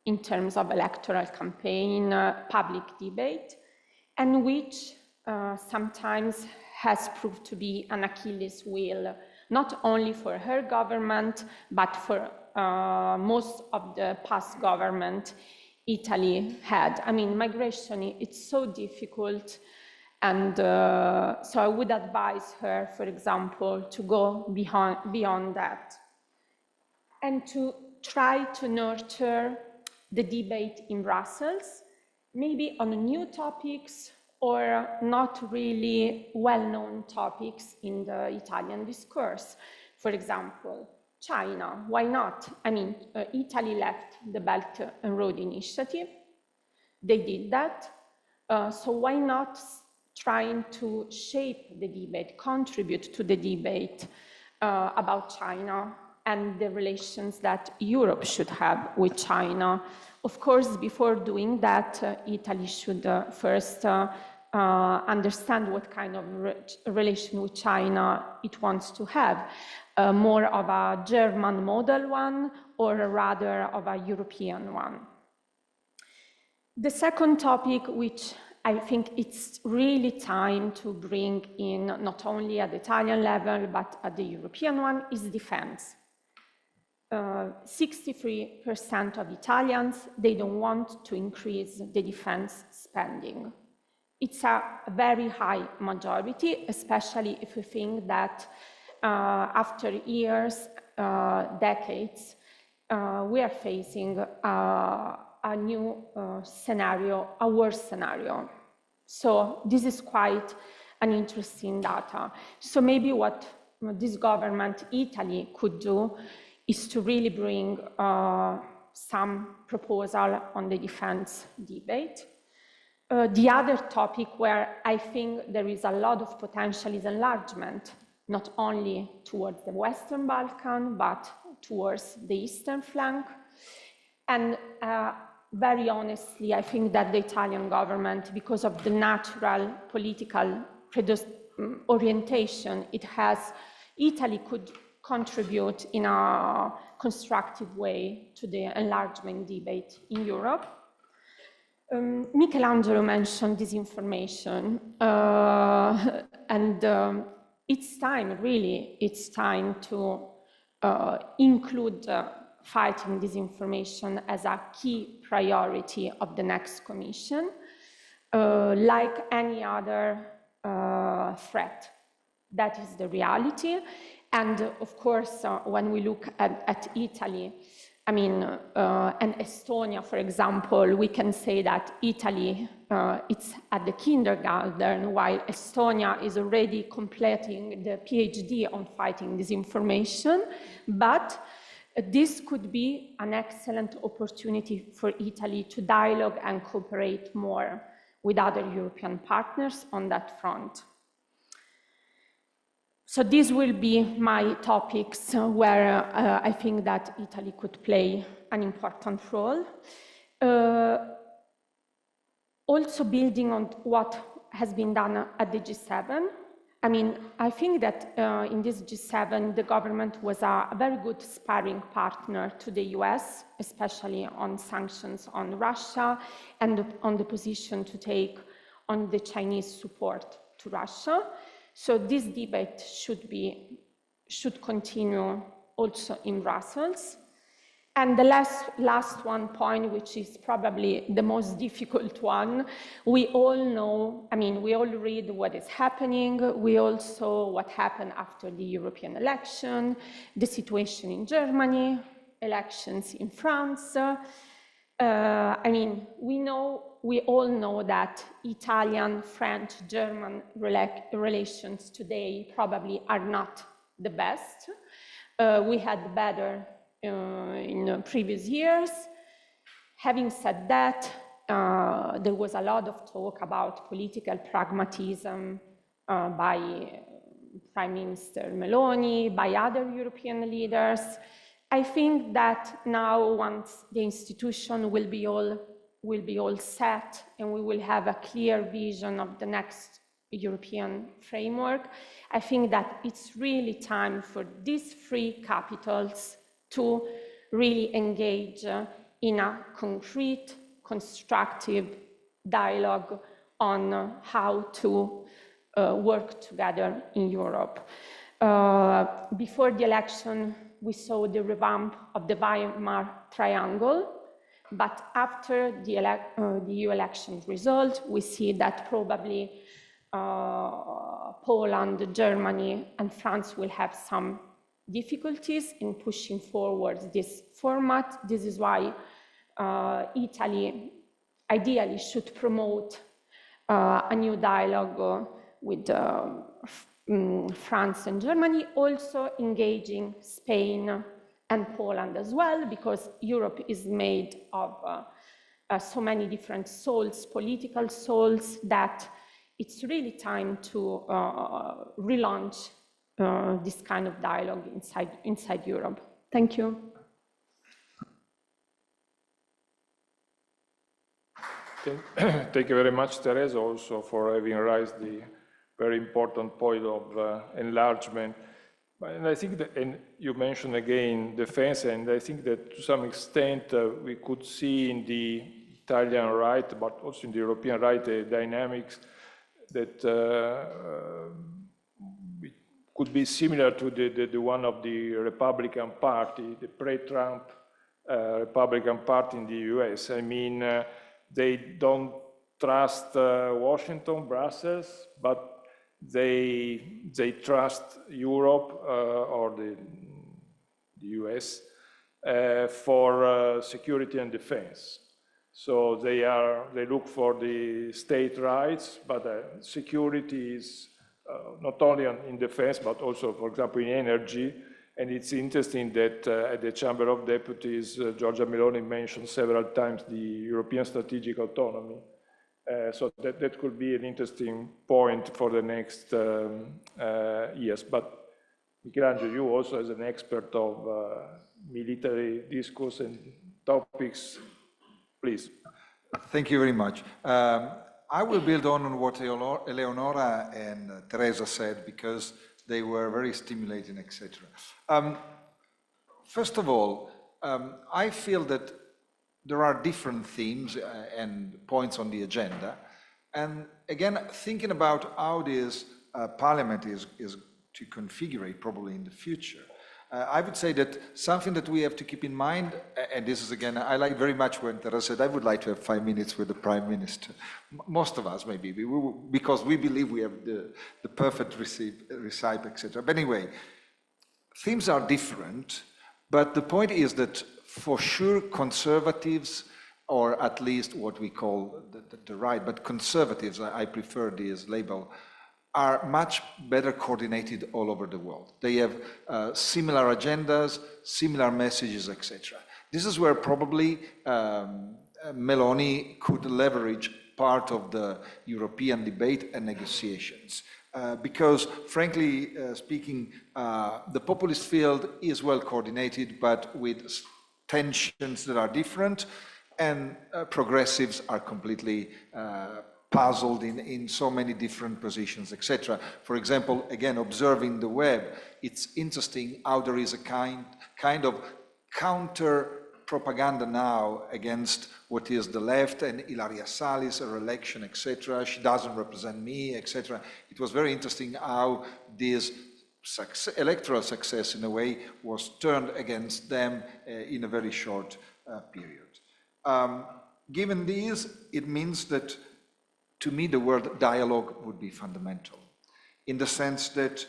in terms of electoral campaign, public debate, and which sometimes has proved to be an Achilles heel, not only for her government, but for most of the past government Italy had. I mean, migration, it's so difficult, and so I would advise her, for example, to go beyond that, and to try to nurture the debate in Brussels, maybe on new topics or not really well-known topics in the Italian discourse. For example, China, why not? I mean, Italy left the Belt and Road Initiative. They did that. So why not trying to shape the debate, contribute to the debate about China and the relations that Europe should have with China? Of course, before doing that, Italy should first understand what kind of relation with China it wants to have, more of a German model one or rather of a European one. The second topic, which I think it's really time to bring in, not only at the Italian level, but at the European one, is defense. 63% of Italians, they don't want to increase the defense spending. It's a very high majority, especially if we think that after years, decades, we are facing a new scenario, a worse scenario. So this is quite an interesting data. So maybe what this government, Italy, could do is to really bring some proposal on the defense debate. The other topic where I think there is a lot of potential is enlargement, not only towards the Western Balkan, but towards the eastern flank. And very honestly, I think that the Italian government, because of the natural political orientation it has, Italy could contribute in a constructive way to the enlargement debate in Europe. Michelangelo mentioned disinformation, and it's time, really, it's time to include fighting disinformation as a key priority of the next Commission, like any other threat. That is the reality. And of course, when we look at Italy, I mean, and Estonia, for example, we can say that Italy, it's at the kindergarten, while Estonia is already completing the PhD on fighting disinformation. But this could be an excellent opportunity for Italy to dialogue and cooperate more with other European partners on that front. So these will be my topics where I think that Italy could play an important role. Also building on what has been done at the G7. I mean, I think that in this G7, the government was a very good sparring partner to the US, especially on sanctions on Russia and on the position to take on the Chinese support to Russia. So this debate should continue also in Brussels. And the last one point, which is probably the most difficult one, we all know, I mean, we all read what is happening. We all saw what happened after the European election, the situation in Germany, elections in France. I mean, we all know that Italian, French, German relations today probably are not the best. We had better in previous years. Having said that, there was a lot of talk about political pragmatism by Prime Minister Meloni, by other European leaders. I think that now, once the institution will be all set and we will have a clear vision of the next European framework, I think that it's really time for these three capitals to really engage in a concrete, constructive dialogue on how to work together in Europe. Before the election, we saw the revamp of the Weimar Triangle, but after the EU election result, we see that probably Poland, Germany, and France will have some difficulties in pushing forward this format. This is why Italy ideally should promote a new dialogue with France and Germany, also engaging Spain and Poland as well, because Europe is made of so many different souls, political souls, that it's really time to relaunch this kind of dialogue inside Europe. Thank you. Thank you very much, Teresa, also for having raised the very important point of enlargement. And I think that, and you mentioned again defense, and I think that to some extent we could see in the Italian right, but also in the European right, dynamics that could be similar to the one of the Republican Party, the pre-Trump Republican Party in the US. I mean, they don't trust Washington, Brussels, but they trust Europe or the US for security and defense. So they look for the state rights, but security is not only in defense, but also, for example, in energy. And it's interesting that at the Chamber of Deputies, Giorgia Meloni mentioned several times the European strategic autonomy. So that could be an interesting point for the next years. But Michelangelo, you also as an expert of military discourse and topics, please. Thank you very much. I will build on what Eleonora and Teresa said, because they were very stimulating, etc. First of all, I feel that there are different themes and points on the agenda. And again, thinking about how this parliament is to configure probably in the future, I would say that something that we have to keep in mind, and this is again, I like very much when Teresa said, I would like to have 5 minutes with the Prime Minister. Most of us maybe, because we believe we have the perfect recipe, etc. But anyway, themes are different, but the point is that for sure conservatives, or at least what we call the right, but conservatives, I prefer this label, are much better coordinated all over the world. They have similar agendas, similar messages, etc. This is where probably Meloni could leverage part of the European debate and negotiations. Because frankly speaking, the populist field is well coordinated, but with tensions that are different, and progressives are completely puzzled in so many different positions, etc. For example, again, observing the web, it's interesting how there is a kind of counter propaganda now against what is the left and Ilaria Salis, her election, etc. She doesn't represent me, etc. It was very interesting how this electoral success, in a way, was turned against them in a very short period. Given these, it means that, to me, the word dialogue would be fundamental, in the sense that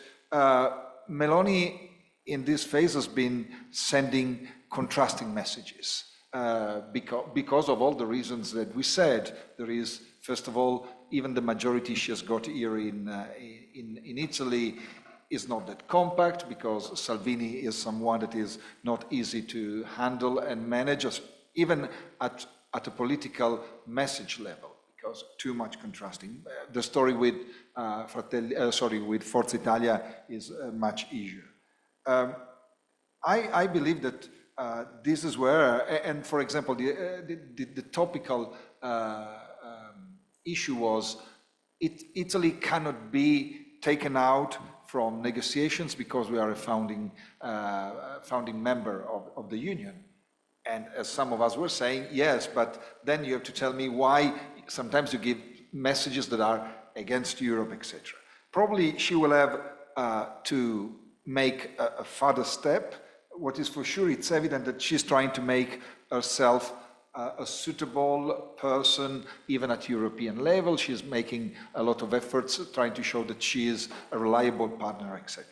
Meloni in this phase has been sending contrasting messages because of all the reasons that we said. There is, first of all, even the majority she has got here in Italy is not that compact, because Salvini is someone that is not easy to handle and manage, even at at a political message level, because too much contrasting. The story with with Forza Italia is much easier. I believe that this is where, and for example, the topical issue was Italy cannot be taken out from negotiations because we are a founding member of the Union. And as some of us were saying, yes, but then you have to tell me why sometimes you give messages that are against Europe, etc. Probably she will have to make a further step. What is for sure, it's evident that she's trying to make herself a suitable person, even at European level. She's making a lot of efforts trying to show that she is a reliable partner, etc.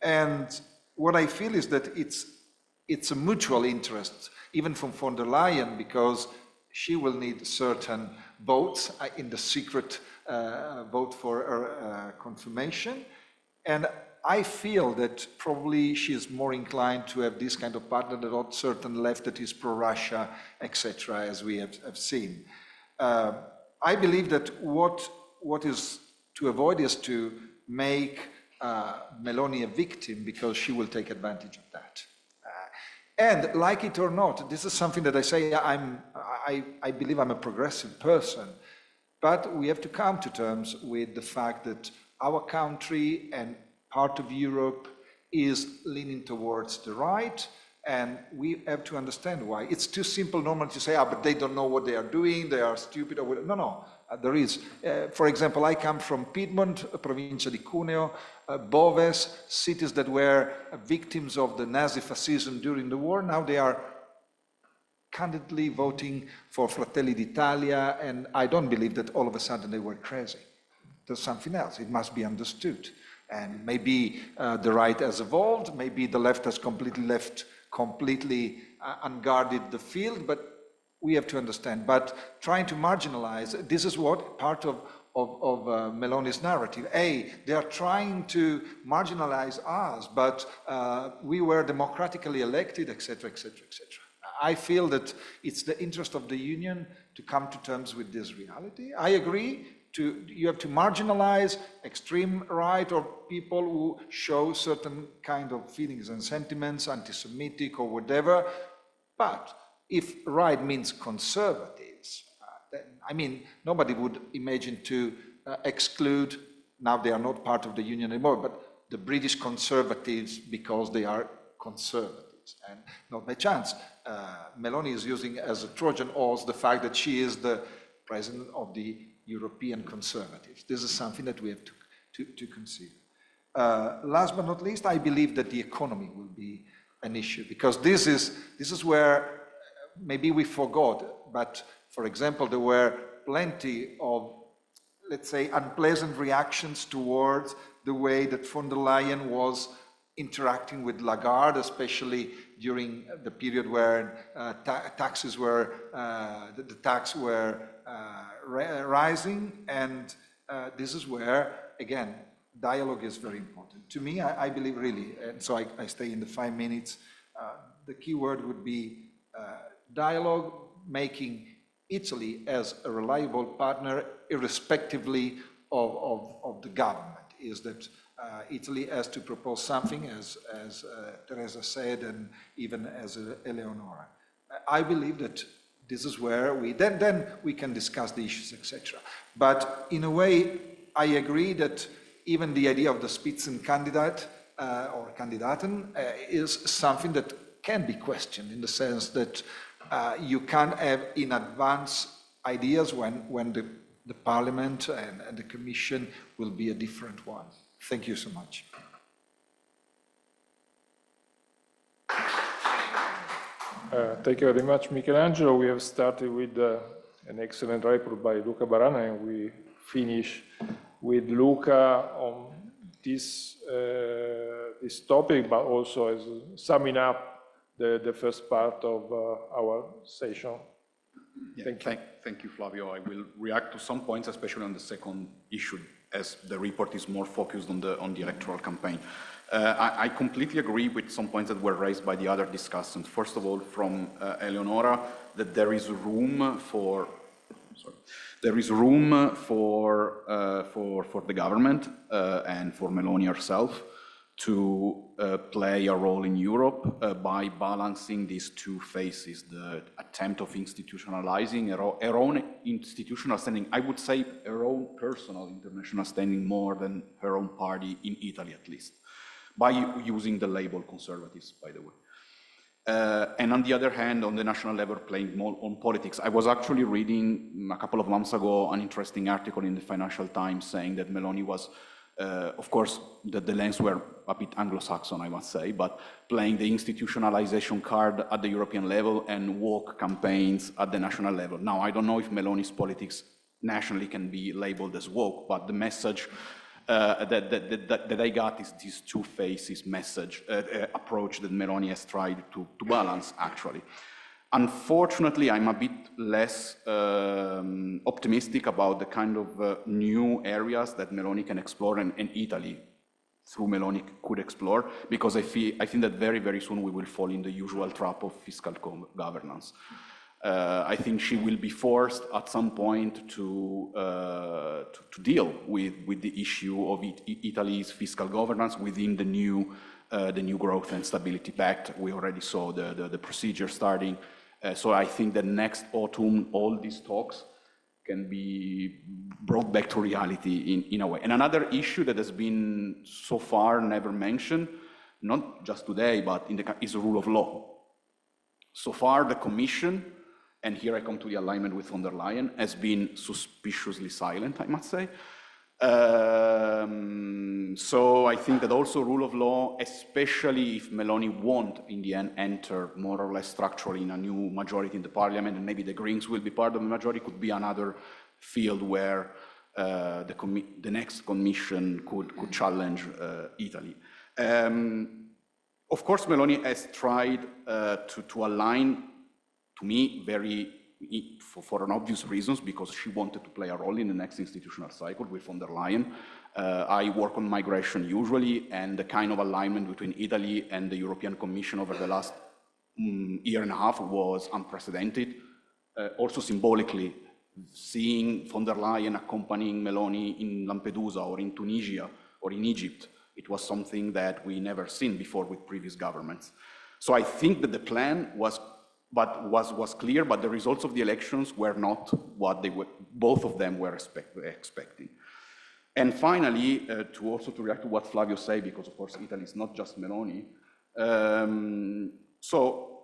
And what I feel is that it's a mutual interest, even from von der Leyen, because she will need certain votes in the secret vote for her confirmation. And I feel that probably she is more inclined to have this kind of partner than not certain left that is pro-Russia, etc., as we have seen. I believe that what is to avoid is to make Meloni a victim, because she will take advantage of that. And like it or not, this is something that I say, I believe I'm a progressive person, but we have to come to terms with the fact that our country and part of Europe is leaning towards the right, and we have to understand why. It's too simple normally to say, but they don't know what they are doing, they are stupid, or whatever. No, there is. For example, I come from Piedmont, provincia di Cuneo, Boves, cities that were victims of the Nazi fascism during the war. Now they are candidly voting for Fratelli d'Italia, and I don't believe that all of a sudden they were crazy. There's something else. It must be understood. And maybe the right has evolved, maybe the left has completely unguarded the field, but we have to understand. But trying to marginalize, this is what part of Meloni's narrative. They are trying to marginalize us, but we were democratically elected, etc., etc., etc. I feel that it's the interest of the Union to come to terms with this reality. I agree. You have to marginalize extreme right or people who show certain kind of feelings and sentiments, anti-Semitic or whatever. But if right means conservatives, then, I mean, nobody would imagine to exclude, now they are not part of the Union anymore, but the British conservatives because they are conservatives. And not by chance, Meloni is using as a Trojan horse the fact that she is the president of the European conservatives. This is something that we have to consider. Last but not least, I believe that the economy will be an issue, because this is where maybe we forgot, but for example, there were plenty of, let's say, unpleasant reactions towards the way that von der Leyen was interacting with Lagarde, especially during the period where taxes were, the tax were rising, and this is where, again, dialogue is very important. To me, I believe really, and so I stay in the 5 minutes, the key word would be dialogue, making Italy as a reliable partner, irrespectively of the government, is that Italy has to propose something, as Teresa said, and even as Eleonora. I believe that this is where then we can discuss the issues, etc. But in a way, I agree that even the idea of the Spitzenkandidat or Kandidaten is something that can be questioned, in the sense that you can't have in advance ideas when the Parliament and the Commission will be a different one. Thank you so much. Thank you very much, Michelangelo. We have started with an excellent report by Luca Barana, and we finish with Luca on this topic, but also as summing up the first part of our session. Yeah, thank you, Flavio. I will react to some points, especially on the second issue, as the report is more focused on the electoral campaign. I completely agree with some points that were raised by the other discussants. First of all, from Eleonora, that there is room for the government and for Meloni herself to play a role in Europe by balancing these two phases, the attempt of institutionalizing her own institutional standing, I would say her own personal international standing more than her own party in Italy at least, by using the label conservatives, by the way. And on the other hand, on the national level, playing more on politics. I was actually reading a couple of months ago an interesting article in the Financial Times saying that Meloni was, of course, the lens were a bit Anglo-Saxon, I must say, but playing the institutionalization card at the European level and woke campaigns at the national level. Now, I don't know if Meloni's politics nationally can be labeled as woke, but the message that I got is this two phases message approach that Meloni has tried to balance, actually. Unfortunately, I'm a bit less optimistic about the kind of new areas that Meloni can explore and Italy through Meloni could explore, because I think that very, very soon we will fall in the usual trap of fiscal governance. I think she will be forced at some point to deal with the issue of Italy's fiscal governance within the new Growth and Stability Pact. We already saw the procedure starting. So I think that next autumn, all these talks can be brought back to reality in a way. And another issue that has been so far never mentioned, not just today, but is the rule of law. So far, the Commission, and here I come to the alignment with von der Leyen, has been suspiciously silent, I must say. So I think that also rule of law, especially if Meloni won't in the end enter more or less structurally in a new majority in the parliament, and maybe the Greens will be part of the majority, could be another field where the next commission could challenge Italy. Of course, Meloni has tried to align, to me, for an obvious reasons, because she wanted to play a role in the next institutional cycle with von der Leyen. I work on migration usually, and the kind of alignment between Italy and the European Commission over the last year and a half was unprecedented. Also symbolically, seeing von der Leyen accompanying Meloni in Lampedusa or in Tunisia or in Egypt, it was something that we never seen before with previous governments. So I think that the plan was clear, but the results of the elections were not what both of them were expecting. And finally, to react to what Flavio said, because of course Italy is not just Meloni, so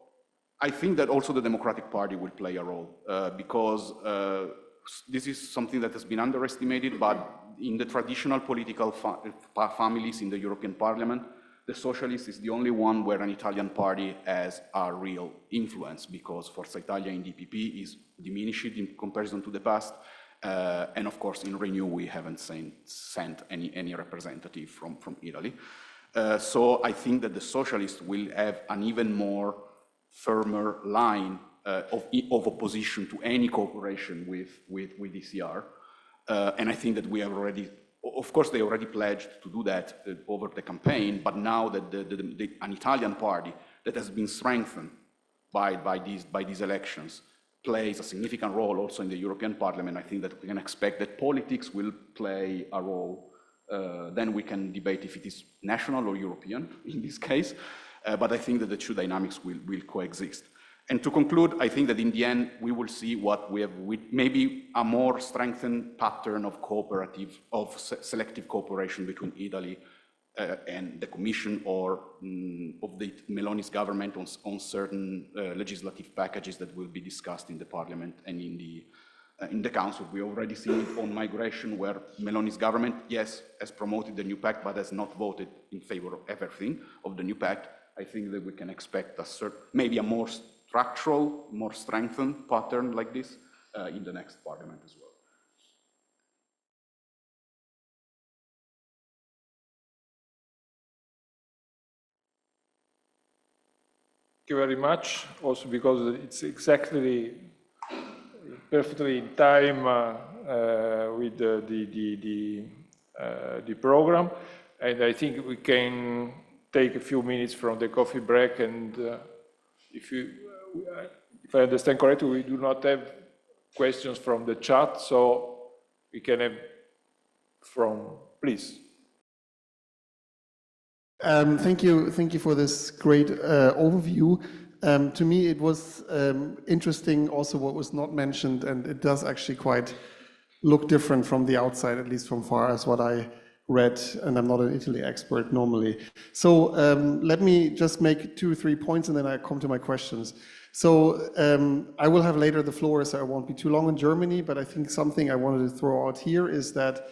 I think that also the Democratic Party will play a role, because this is something that has been underestimated, but in the traditional political families in the European Parliament, the Socialist is the only one where an Italian party has a real influence, because Forza Italia in DPP is diminished in comparison to the past. And of course, in Renew, we haven't sent any representative from Italy. So I think that the Socialists will have an even more firmer line of opposition to any cooperation with ECR. And I think that we have already, of course, they already pledged to do that over the campaign, but now that an Italian party that has been strengthened by these elections plays a significant role also in the European Parliament, I think that we can expect that politics will play a role. Then we can debate if it is national or European in this case, but I think that the two dynamics will coexist. And to conclude, I think that in the end, we will see what we have with maybe a more strengthened pattern of selective cooperation between Italy and the Commission, or of the Meloni's government on certain legislative packages that will be discussed in the Parliament and in the Council. We already see it on migration, where Meloni's government, yes, has promoted the new pact, but has not voted in favor of everything of the new pact. I think that we can expect maybe a more structural, more strengthened pattern like this in the next Parliament as well. Thank you very much, also because it's exactly perfectly in time with the program. And I think we can take a few minutes from the coffee break, and if I understand correctly, we do not have questions from the chat, so we can have please. Thank you for this great overview. To me, it was interesting also what was not mentioned, and it does actually quite look different from the outside, at least from far as what I read, and I'm not an Italy expert normally. So let me just make 2 or 3 points, and then I come to my questions. So I will have later the floor, so I won't be too long in Germany, but I think something I wanted to throw out here is that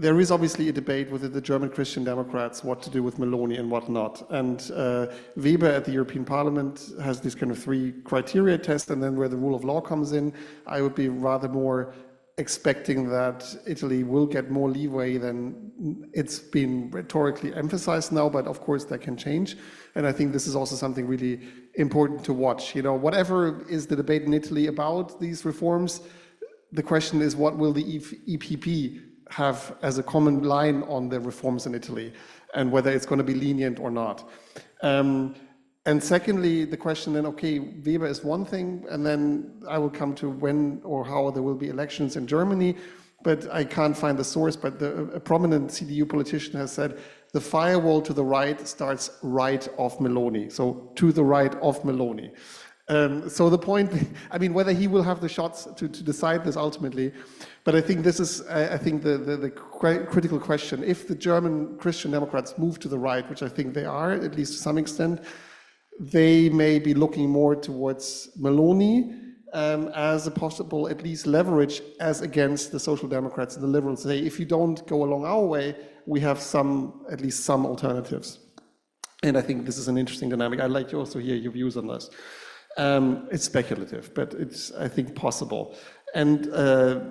there is obviously a debate within the German Christian Democrats what to do with Meloni and what not. And Weber at the European Parliament has this kind of 3 criteria test, and then where the rule of law comes in, I would be rather more expecting that Italy will get more leeway than it's been rhetorically emphasized now, but of course that can change. And I think this is also something really important to watch. You know, whatever is the debate in Italy about these reforms, the question is what will the EPP have as a common line on the reforms in Italy, and whether it's going to be lenient or not. And secondly, the question then, okay, Weber is one thing, and then I will come to when or how there will be elections in Germany, but I can't find the source, but a prominent CDU politician has said, the firewall to the right starts right of Meloni, so to the right of Meloni. So the point, I mean, whether he will have the shots to decide this ultimately, but I think this is, I think the critical question. If the German Christian Democrats move to the right, which I think they are, at least to some extent, they may be looking more towards Meloni as a possible, at least, leverage as against the Social Democrats and the Liberals. Say, if you don't go along our way, we have at least some alternatives. And I think this is an interesting dynamic. I'd like to also hear your views on this. It's speculative, but it's, I think, possible. And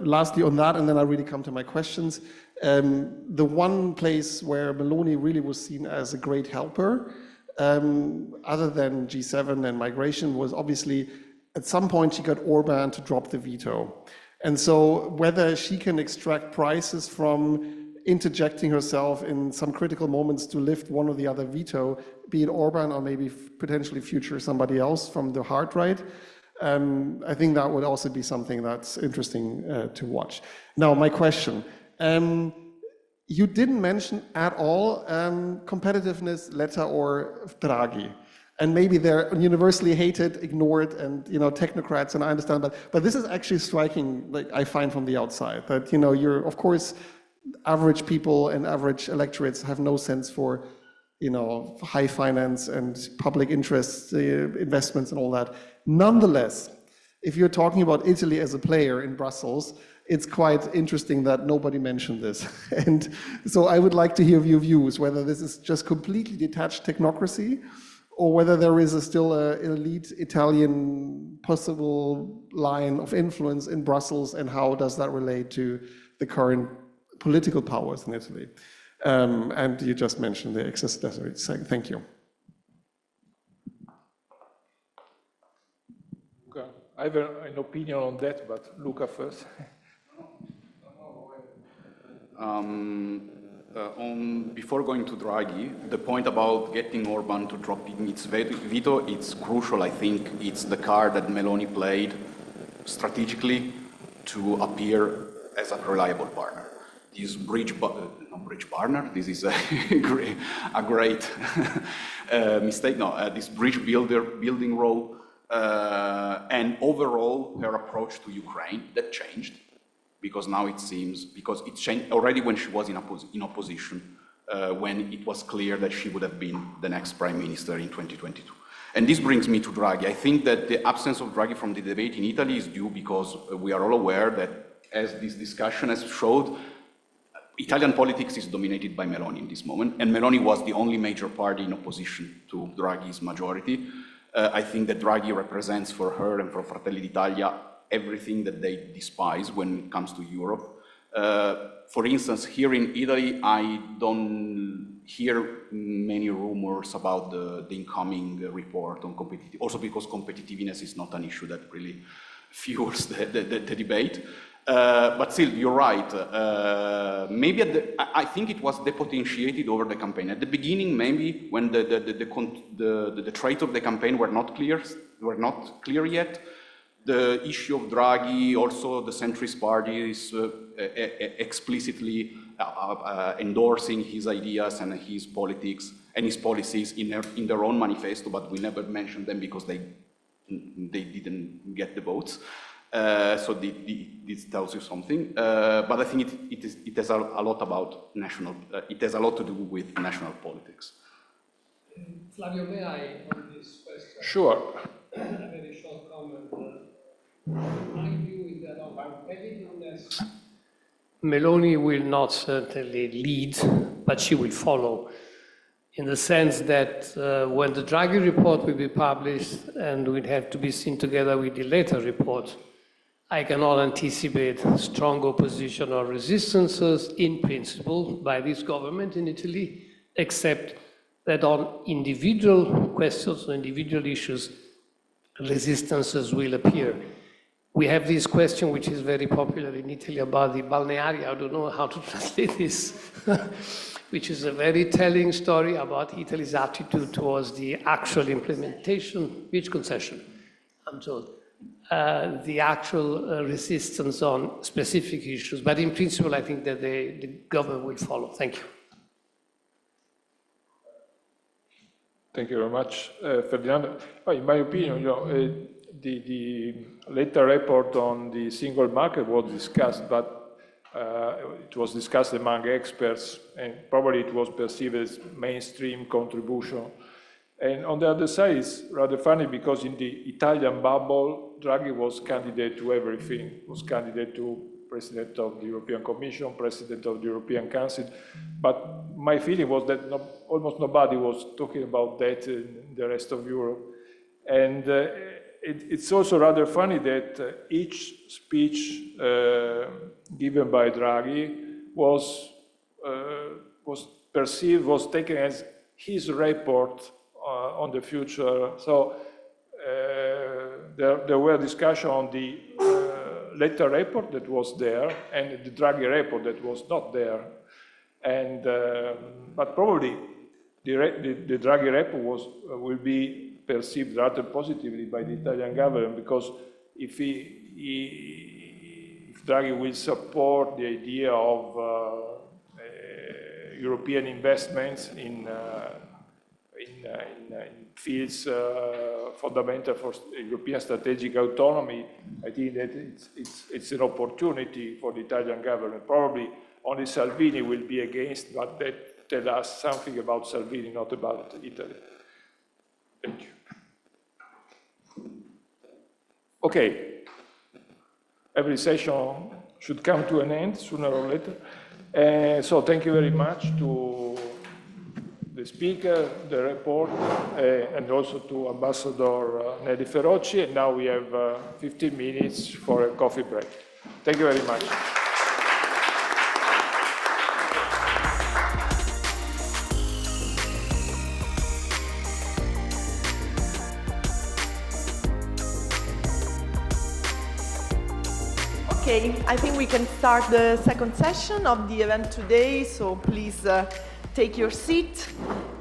lastly on that, and then I really come to my questions, the one place where Meloni really was seen as a great helper, other than G7 and migration, was obviously at some point she got Orban to drop the veto. And so whether she can extract prices from interjecting herself in some critical moments to lift one or the other veto, be it Orban or maybe potentially future somebody else from the hard right, I think that would also be something that's interesting to watch. Now, my question. You didn't mention at all competitiveness, Letta or Draghi. And maybe they're universally hated, ignored, and technocrats, and I understand, but this is actually striking, like I find from the outside, that you're, of course, average people and average electorates have no sense for high finance and public interest investments and all that. Nonetheless, if you're talking about Italy as a player in Brussels, it's quite interesting that nobody mentioned this. And so I would like to hear your views, whether this is just completely detached technocracy, or whether there is still an elite Italian possible line of influence in Brussels, and how does that relate to the current political powers in Italy? And you just mentioned the accessory. Thank you. Luca, I have an opinion on that, but Luca first. Before going to Draghi, the point about getting Orban to drop its veto, it's crucial. I think it's the card that Meloni played strategically to appear as a reliable partner. This this is a great mistake. No, this bridge building role, and overall her approach to Ukraine, that changed. Because now it seems, because it changed already when she was in opposition, when it was clear that she would have been the next prime minister in 2022. And this brings me to Draghi. I think that the absence of Draghi from the debate in Italy is due because we are all aware that, as this discussion has showed, Italian politics is dominated by Meloni in this moment, and Meloni was the only major party in opposition to Draghi's majority. I think that Draghi represents for her and for Fratelli d'Italia everything that they despise when it comes to Europe. For instance, here in Italy, I don't hear many rumors about the incoming report on competitive, also because competitiveness is not an issue that really fuels the debate. But still, you're right. Maybe I think it was depotentiated over the campaign. At the beginning, maybe when the traits of the campaign were not clear yet, the issue of Draghi, also the centrist parties explicitly endorsing his ideas and his politics and his policies in their own manifesto, but we never mentioned them because they didn't get the votes. So this tells you something. But I think it has a lot about national. It has a lot to do with national politics. Flavio, may I on this question? Sure. A very short comment. My view is that on competitiveness, Meloni will not certainly lead, but she will follow, in the sense that when the Draghi report will be published and will have to be seen together with the later report, I cannot anticipate strong opposition or resistances in principle by this government in Italy, except that on individual questions, on individual issues, resistances will appear. We have this question, which is very popular in Italy, about the balneari. I don't know how to translate this, which is a very telling story about Italy's attitude towards the actual implementation, which concession, I'm told, the actual resistance on specific issues. But in principle, I think that the government will follow. Thank you. Thank you very much, Ferdinando. In my opinion, the later report on the single market was discussed, but it was discussed among experts, and probably it was perceived as mainstream contribution. And on the other side, it's rather funny because in the Italian bubble, Draghi was candidate to everything, was candidate to President of the European Commission, President of the European Council. But my feeling was that almost nobody was talking about that in the rest of Europe. And it's also rather funny that each speech given by Draghi was perceived, was taken as his report on the future. So there were discussions on the letter report that was there and the Draghi report that was not there. And but probably the Draghi report will be perceived rather positively by the Italian government, because if Draghi will support the idea of European investments in fields fundamental for European strategic autonomy, I think that it's an opportunity for the Italian government. Probably only Salvini will be against, but that tells us something about Salvini, not about Italy. Thank you. Okay, every session should come to an end sooner or later. So thank you very much to the speaker, the report, and also to Ambassador Nelly Feroci. And now we have 15 minutes for a coffee break. Thank you very much. Okay, I think we can start the second session of the event today, so please take your seat.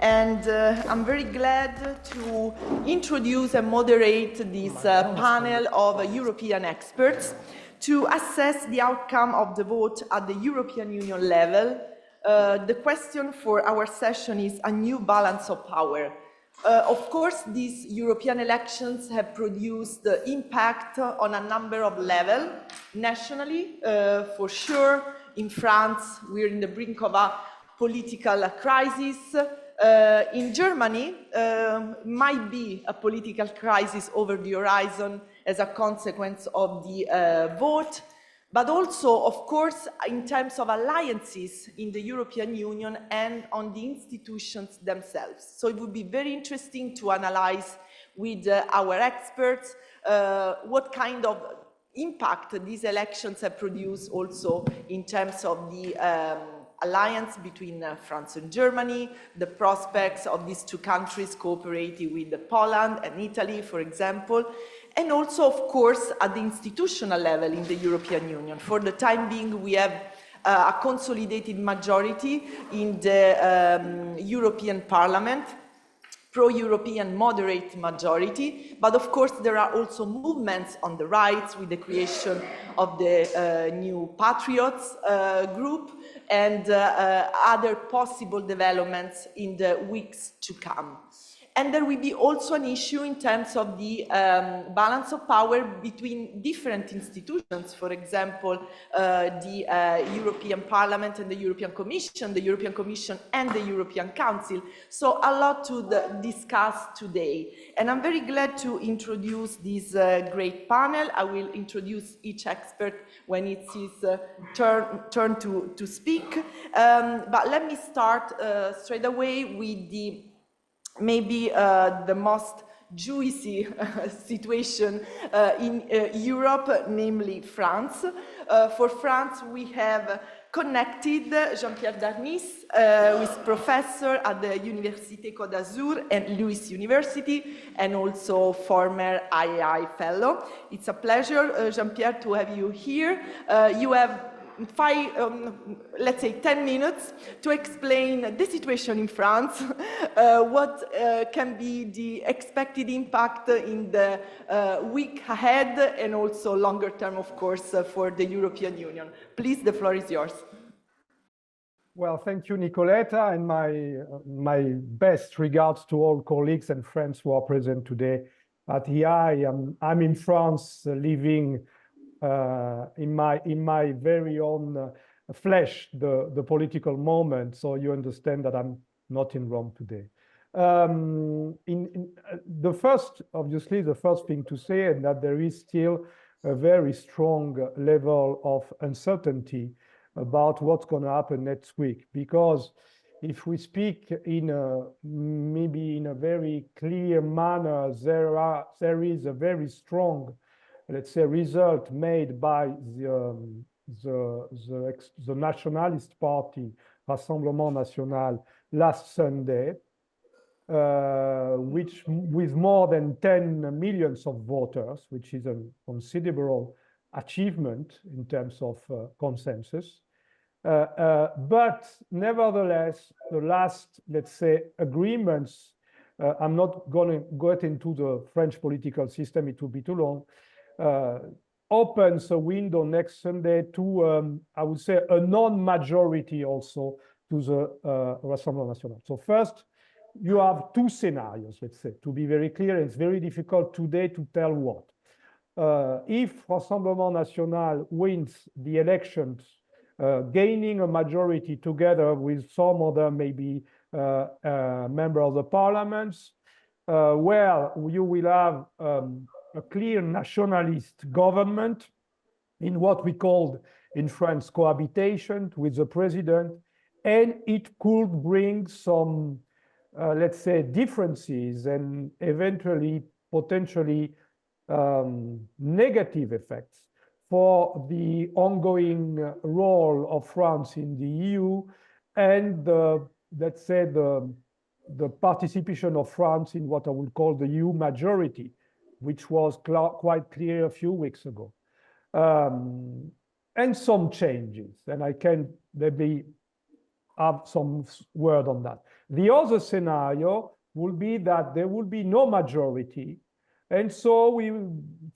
And I'm very glad to introduce and moderate this panel of European experts to assess the outcome of the vote at the European Union level. The question for our session is a new balance of power. Of course, these European elections have produced the impact on a number of levels. Nationally, for sure, in France, we're in the brink of a political crisis. In Germany, might be a political crisis over the horizon as a consequence of the vote. But also, of course, in terms of alliances in the European Union and on the institutions themselves. So it would be very interesting to analyze with our experts what kind of impact these elections have produced also in terms of the alliance between France and Germany, the prospects of these two countries cooperating with Poland and Italy, for example, and also, of course, at the institutional level in the European Union. For the time being, we have a consolidated majority in the European Parliament, pro-European moderate majority, but of course there are also movements on the right with the creation of the new Patriots group and other possible developments in the weeks to come. And there will be also an issue in terms of the balance of power between different institutions. For example, the European Parliament and the European Commission and the European Council. So a lot to discuss today. And I'm very glad to introduce this great panel. I will introduce each expert when it's his turn to speak. But let me start straight away with maybe the most juicy situation in Europe, namely France. For France, we have connected Jean-Pierre Darnis, who is professor at the Université Côte d'Azur and Lewis University, and also former IAI fellow. It's a pleasure, Jean-Pierre, to have you here. You have let's say 10 minutes to explain the situation in France, what can be the expected impact in the week ahead, and also longer term, of course, for the European Union. Please, the floor is yours. Well, thank you, Nicoletta, and my best regards to all colleagues and friends who are present today at EI. I'm in France, living in my very own flesh the political moment, so you understand that I'm not in Rome today. Obviously, the first thing to say is that there is still a very strong level of uncertainty about what's going to happen next week, because if we speak maybe in a very clear manner, there is a very strong, let's say, result made by the nationalist party, Rassemblement National, last Sunday, which with more than 10 million of voters, which is a considerable achievement in terms of consensus. But nevertheless, the last, let's say, agreements, I'm not going to get into the French political system, it would be too long, opens a window next Sunday to, I would say, a non-majority also to the Rassemblement National. So first, you have two scenarios, let's say, to be very clear. It's very difficult today to tell what. If Rassemblement National wins the elections, gaining a majority together with some other maybe member of the parliaments, well, you will have a clear nationalist government in what we called in France cohabitation with the president, and it could bring some, let's say, differences and eventually potentially negative effects for the ongoing role of France in the EU and let's say the participation of France in what I would call the EU majority, which was quite clear a few weeks ago. And some changes, and I can maybe have some word on that. The other scenario will be that there will be no majority, and so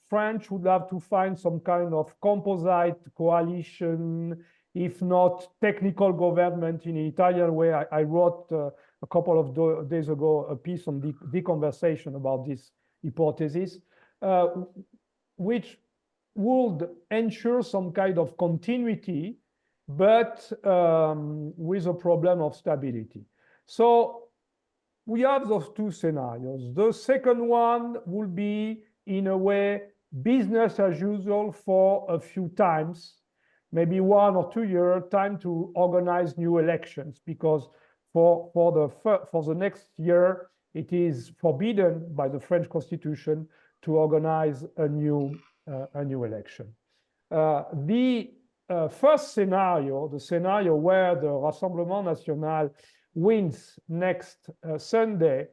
French would have to find some kind of composite coalition, if not technical government in an Italian way. I wrote a couple of days ago a piece on the conversation about this hypothesis, which would ensure some kind of continuity, but with a problem of stability. So we have those two scenarios. The second one will be, in a way, business as usual for a few times, maybe 1 or 2 years, time to organize new elections, because for the next year, it is forbidden by the French Constitution to organize a new election. The first scenario, the scenario where the Rassemblement National wins next Sunday,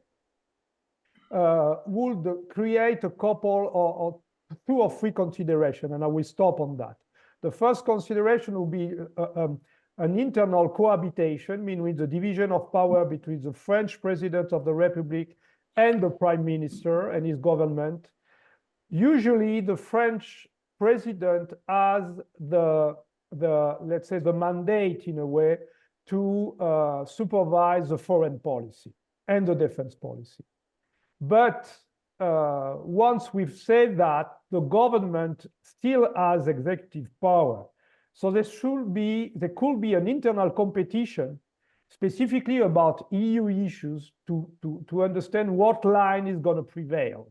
would create a couple or two or three considerations, and I will stop on that. The first consideration will be an internal cohabitation, meaning the division of power between the French president of the Republic and the prime minister and his government. Usually the French president has let's say the mandate in a way to supervise the foreign policy and the defense policy. But once we've said that, the government still has executive power. So there could be an internal competition specifically about EU issues to understand what line is going to prevail.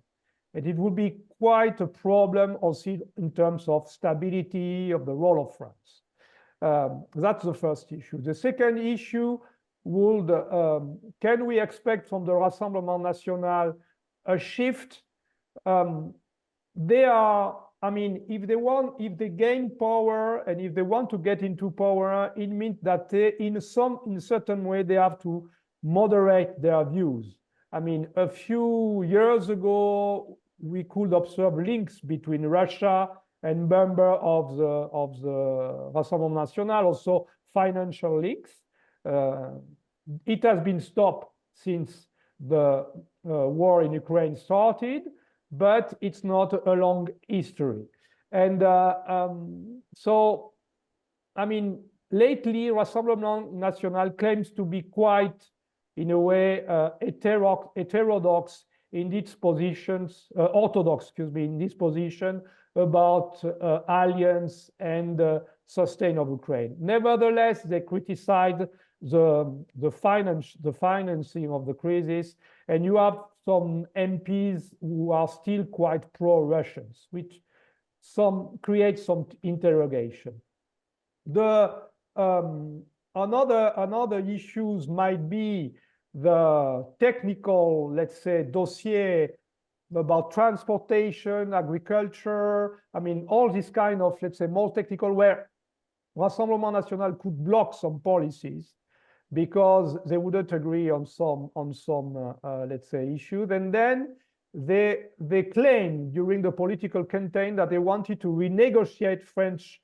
And it would be quite a problem also in terms of stability of the role of France. That's the first issue. The second issue would, can we expect from the Rassemblement National a shift? I mean, if they gain power and if they want to get into power, it means that in a certain way they have to moderate their views. I mean, a few years ago, we could observe links between Russia and members of the Rassemblement National, also financial links. It has been stopped since the war in Ukraine started, but it's not a long history. And so, I mean, lately, Rassemblement National claims to be quite, in a way, heterodox in its positions, orthodox, excuse me, in this position about alliance and sustain of Ukraine. Nevertheless, they criticize the financing of the crisis, and you have some MPs who are still quite pro-Russians, which creates some interrogation. Another issues might be the technical, let's say, dossier about transportation, agriculture. I mean, all this kind of, let's say, more technical, where Rassemblement National could block some policies because they wouldn't agree on some let's say, issues. And then they claimed during the political campaign that they wanted to renegotiate French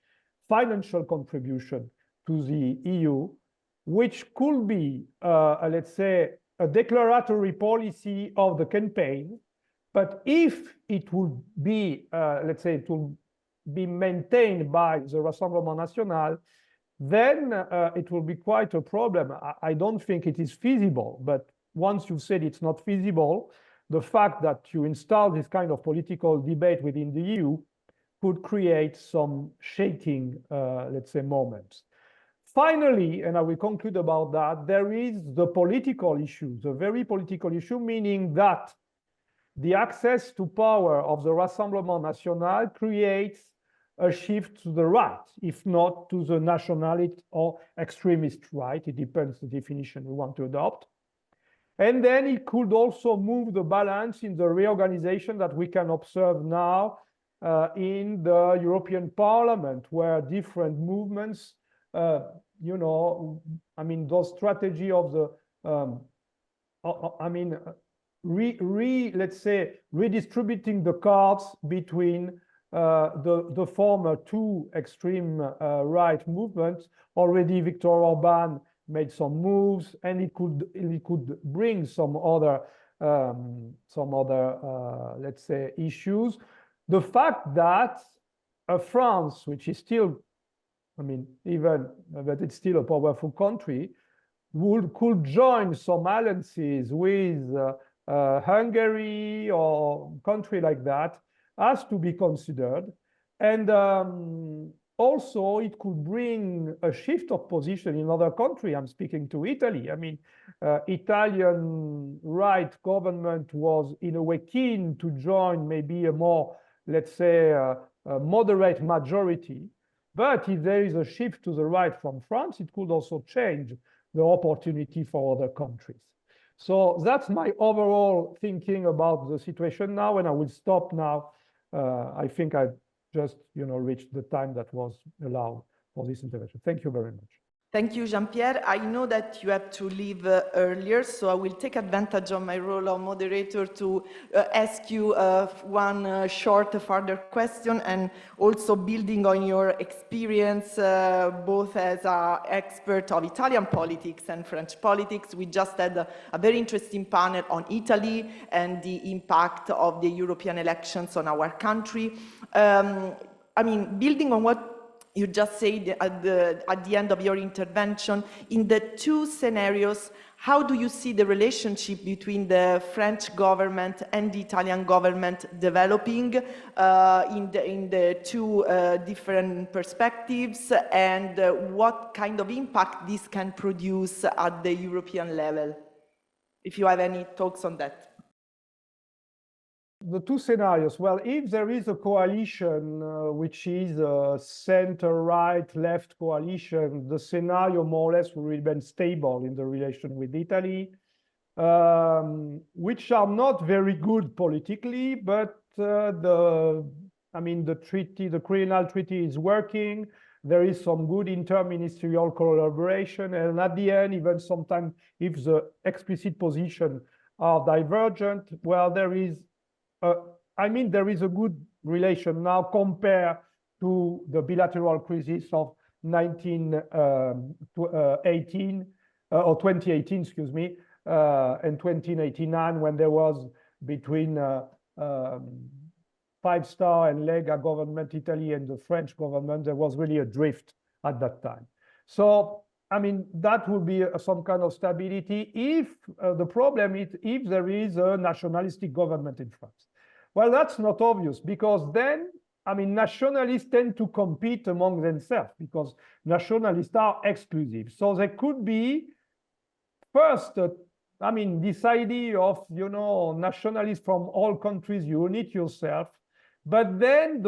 financial contribution to the EU, which could be, let's say, a declaratory policy of the campaign. But if it would be, let's say, it will be maintained by the Rassemblement National, then it will be quite a problem. I don't think it is feasible, but once you've said it's not feasible, the fact that you install this kind of political debate within the EU could create some shaking, let's say, moments. Finally, and I will conclude about that, there is the political issue, the very political issue, meaning that the access to power of the Rassemblement National creates a shift to the right, if not to the nationalist or extremist right. It depends the definition we want to adopt. And then it could also move the balance in the reorganization that we can observe now in the European Parliament, where different movements, you know, I mean, those strategy of the, I mean, let's say, redistributing the cards between the former two extreme right movements. Already Viktor Orban made some moves, and it could bring some other let's say, issues. The fact that France, which is still, I mean, even that it's still a powerful country, could join some alliances with Hungary or country like that, has to be considered. And also it could bring a shift of position in other countries. I'm speaking to Italy. I mean, Italian right government was in a way keen to join maybe a more, let's say, a moderate majority. But if there is a shift to the right from France, it could also change the opportunity for other countries. So that's my overall thinking about the situation now, and I will stop now. I think I've just, you know, reached the time that was allowed for this intervention. Thank you very much. Thank you, Jean-Pierre. I know that you have to leave earlier, so I will take advantage of my role of moderator to ask you one short further question, and also building on your experience both as an expert of Italian politics and French politics. We just had a very interesting panel on Italy and the impact of the European elections on our country. I mean, building on what you just said at the end of your intervention, in the two scenarios, how do you see the relationship between the French government and the Italian government developing in the two different perspectives, and what kind of impact this can produce at the European level? If you have any thoughts on that. The two scenarios. Well, if there is a coalition which is a center-right, left coalition, the scenario more or less will remain stable in the relation with Italy, which are not very good politically, but the treaty, the Quirinal Treaty is working. There is some good interministerial collaboration, and at the end, even sometimes if the explicit positions are divergent, well, there is there is a good relation now compared to the bilateral crisis of 2018, excuse me, and 2089, when there was between Five Star and Lega government, Italy, and the French government, there was really a drift at that time. So, I mean, that would be some kind of stability if the problem is if there is a nationalistic government in France. Well, that's not obvious, because then, I mean, nationalists tend to compete among themselves because nationalists are exclusive. So there could be first, this idea of, nationalists from all countries, you unite yourself. But then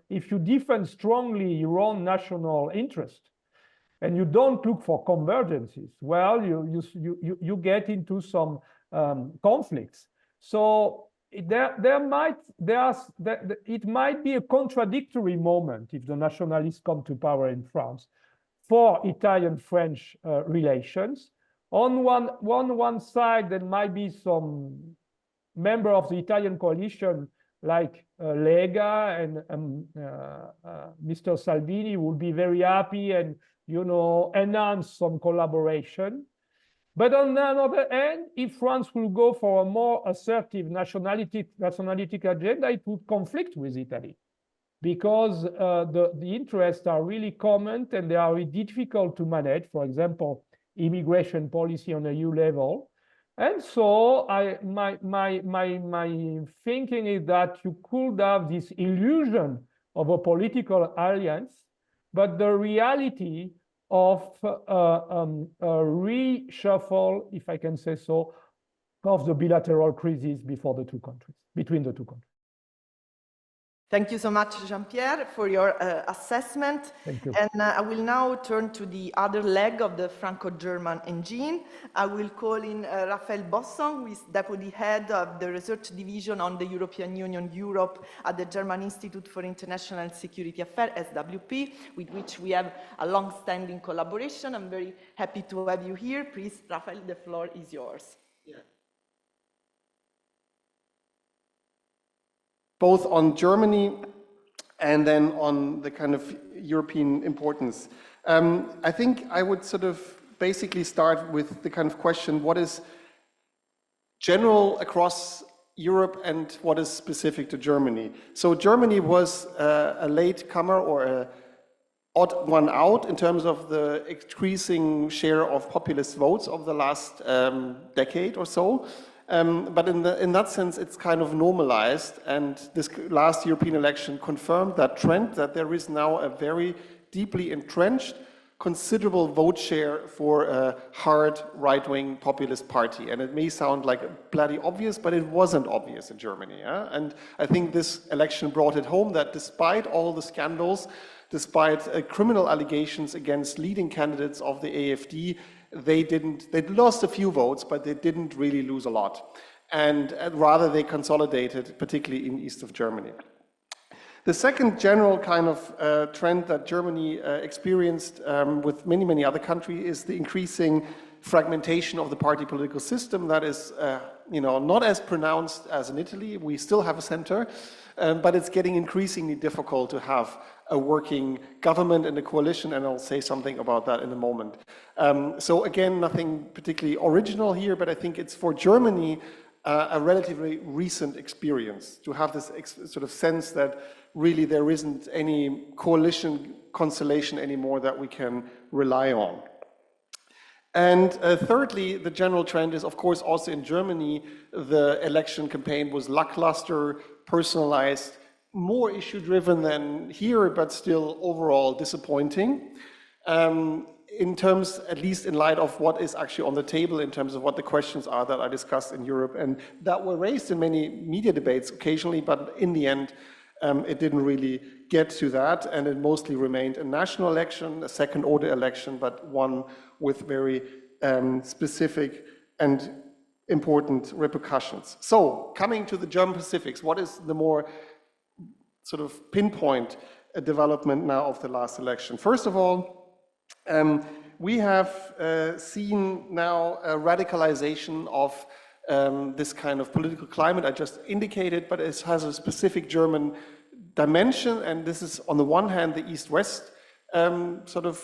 if you defend strongly your own national interest and you don't look for convergences, well, you get into some conflicts. So it might be a contradictory moment if the nationalists come to power in France for Italian-French relations. On one side, there might be some member of the Italian coalition like Lega and Mr. Salvini would be very happy and enhance some collaboration. But on the other hand, if France will go for a more assertive nationalistic agenda, it would conflict with Italy, because the interests are really common and they are really difficult to manage. For example, immigration policy on a EU level. And so my thinking is that you could have this illusion of a political alliance, but the reality of a reshuffle, if I can say so, of the bilateral crisis between the two countries. Thank you so much, Jean-Pierre, for your assessment. Thank you. And I will now turn to the other leg of the Franco-German engine. I will call in Raphael Bosson, who is Deputy Head of the Research Division on the European Union Europe at the German Institute for International Security Affairs, SWP, with which we have a long-standing collaboration. I'm very happy to have you here. Please, Raphael, the floor is yours. Yeah. Both on Germany and then on the kind of European importance. I think I would sort of basically start with the kind of question, what is general across Europe and what is specific to Germany? So Germany was a late comer or an odd one out in terms of the increasing share of populist votes of the last decade or so. But in that sense, it's kind of normalized, and this last European election confirmed that trend, that there is now a very deeply entrenched, considerable vote share for a hard right-wing populist party. And it may sound like bloody obvious, but it wasn't obvious in Germany. Yeah? And I think this election brought it home that despite all the scandals, despite criminal allegations against leading candidates of the AfD, they lost a few votes, but they didn't really lose a lot. And rather they consolidated, particularly in east of Germany. The second general kind of trend that Germany experienced with many, many other countries is the increasing fragmentation of the party political system. That is, not as pronounced as in Italy. We still have a center, but it's getting increasingly difficult to have a working government and a coalition, and I'll say something about that in a moment. So again, nothing particularly original here, but I think it's for Germany a relatively recent experience to have this sort of sense that really there isn't any coalition constellation anymore that we can rely on. And thirdly, the general trend is, of course, also in Germany, the election campaign was lackluster, personalized, more issue-driven than here, but still overall disappointing. In terms, at least in light of what is actually on the table, in terms of what the questions are that are discussed in Europe, and that were raised in many media debates occasionally, but in the end, it didn't really get to that, and it mostly remained a national election, a second-order election, but one with very specific and important repercussions. So, coming to the German specifics, what is the more sort of pinpoint development now of the last election? First of all, we have seen now a radicalization of this kind of political climate I just indicated, but it has a specific German dimension, and this is on the one hand the East-West sort of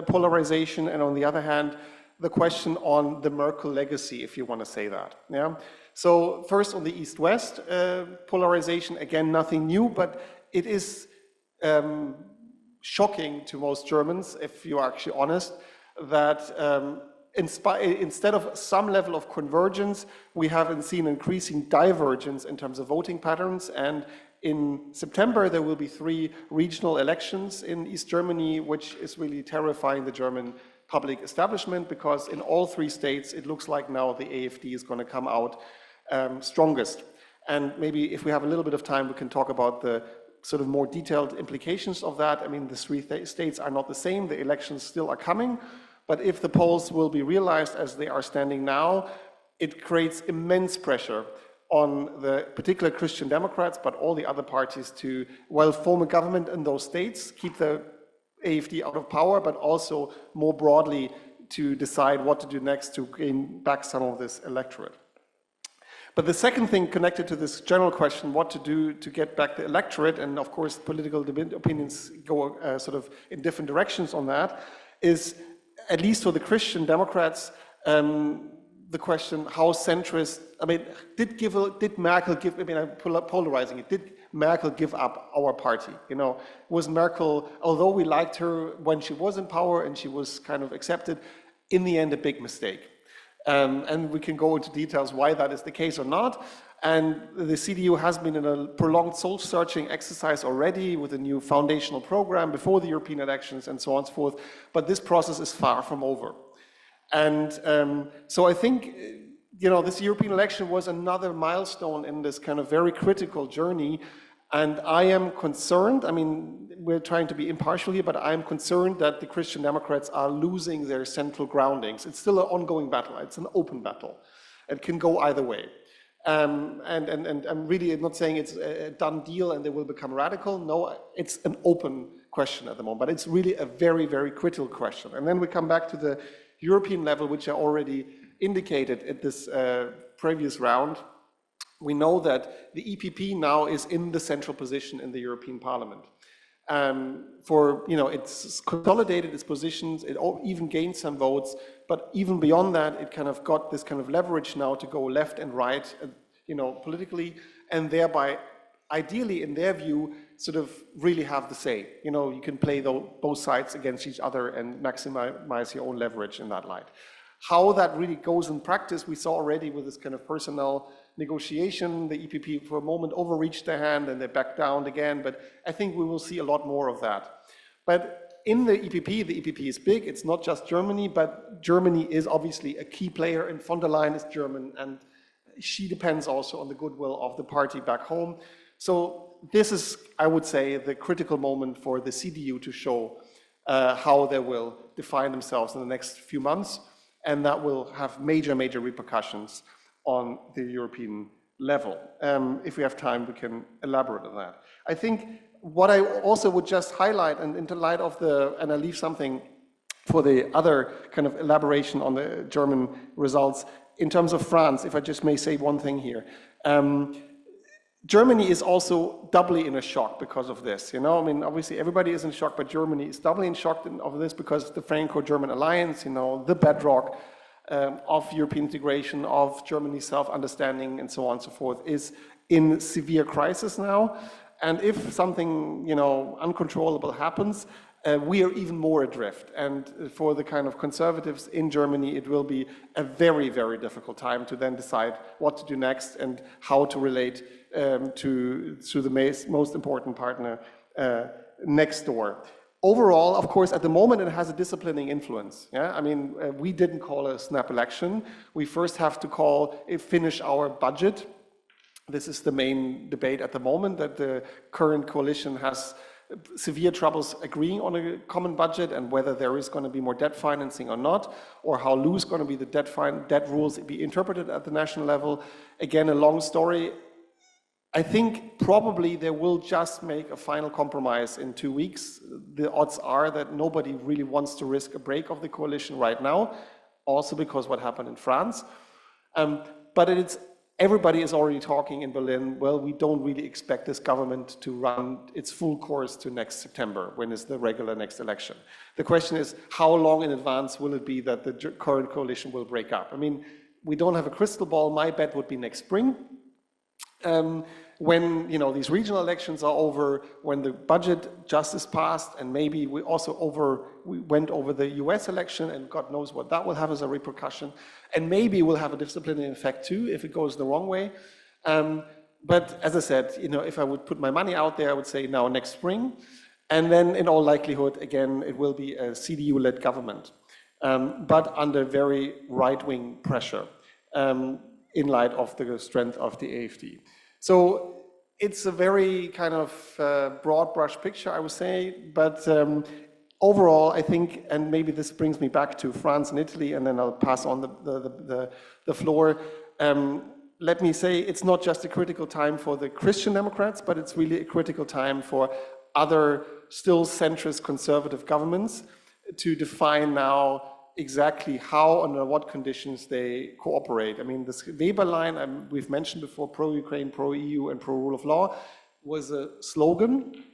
polarization, and on the other hand the question on the Merkel legacy, if you want to say that. Yeah. So first on the East-West polarization, again nothing new, but it is shocking to most Germans, if you're actually honest, that instead of some level of convergence, we haven't seen increasing divergence in terms of voting patterns. And in September, there will be 3 regional elections in East Germany, which is really terrifying the German public establishment, because in all 3 states, it looks like now the AfD is going to come out strongest. And maybe if we have a little bit of time, we can talk about the sort of more detailed implications of that. I mean, the 3 states are not the same. The elections still are coming. But if the polls will be realized as they are standing now, it creates immense pressure on the particular Christian Democrats, but all the other parties to, well, form a government in those states, keep the AfD out of power, but also more broadly to decide what to do next to gain back some of this electorate. But the second thing connected to this general question, what to do to get back the electorate, and of course political opinions go sort of in different directions on that, is, at least for the Christian Democrats, the question how centrist, I mean, did Merkel give, I mean, I'm polarizing it, did Merkel give up our party? You know, was Merkel, although we liked her when she was in power and she was kind of accepted, in the end a big mistake? And we can go into details why that is the case or not. And the CDU has been in a prolonged soul-searching exercise already with a new foundational program before the European elections and so on and so forth. But this process is far from over. And so I think, this European election was another milestone in this kind of very critical journey. And I am concerned, I mean, we're trying to be impartial here, but I'm concerned that the Christian Democrats are losing their central groundings. It's still an ongoing battle. It's an open battle. It can go either way. And I'm really not saying it's a done deal and they will become radical. No, it's an open question at the moment, but it's really a very, very critical question. And then we come back to the European level, which I already indicated at this previous round. We know that the EPP now is in the central position in the European Parliament. It's consolidated its positions, it even gained some votes, but even beyond that, it kind of got this kind of leverage now to go left and right, politically, and thereby, ideally, in their view, sort of really have the say. You can play both sides against each other and maximize your own leverage in that light. How that really goes in practice, we saw already with this kind of personnel negotiation. The EPP for a moment overreached their hand and they backed down again, but I think we will see a lot more of that. But in the EPP is big, it's not just Germany, but Germany is obviously a key player, and von der Leyen is German, and she depends also on the goodwill of the party back home. So this is, I would say, the critical moment for the CDU to show how they will define themselves in the next few months, and that will have major, major repercussions on the European level. If we have time, we can elaborate on that. I think what I also would just highlight, and in light of and I leave something for the other kind of elaboration on the German results, in terms of France, if I just may say one thing here. Germany is also doubly in a shock because of this, I mean, obviously everybody is in shock, but Germany is doubly in shock of this because the Franco-German alliance, the bedrock of European integration, of Germany's self-understanding and so on and so forth, is in severe crisis now. And if something, uncontrollable happens, we are even more adrift. And for the kind of conservatives in Germany, it will be a very, very difficult time to then decide what to do next and how to relate to the most important partner next door. Overall, of course, at the moment, it has a disciplining influence. Yeah, I mean, we didn't call a snap election. We first have to finish our budget. This is the main debate at the moment, that the current coalition has severe troubles agreeing on a common budget and whether there is going to be more debt financing or not, or how loose going to be the debt rules be interpreted at the national level. Again, a long story. I think probably they will just make a final compromise in 2 weeks. The odds are that nobody really wants to risk a break of the coalition right now, also because what happened in France. But everybody is already talking in Berlin, well, we don't really expect this government to run its full course to next September, when is the regular next election. The question is, how long in advance will it be that the current coalition will break up? I mean, we don't have a crystal ball. My bet would be next spring. When these regional elections are over, when the budget just is passed, and maybe we went over the US election, and God knows what that will have as a repercussion, and maybe we'll have a disciplinary effect too if it goes the wrong way. But as I said, if I would put my money out there, I would say now next spring, and then in all likelihood, again, it will be a CDU-led government, but under very right-wing pressure in light of the strength of the AfD. So it's a very kind of broad brush picture, I would say, but overall, I think, and maybe this brings me back to France and Italy, and then I'll pass on the floor. Let me say, it's not just a critical time for the Christian Democrats, but it's really a critical time for other still centrist conservative governments to define now exactly how and under what conditions they cooperate. I mean, this Weber line, we've mentioned before, pro-Ukraine, pro-EU, and pro-rule of law, was a slogan,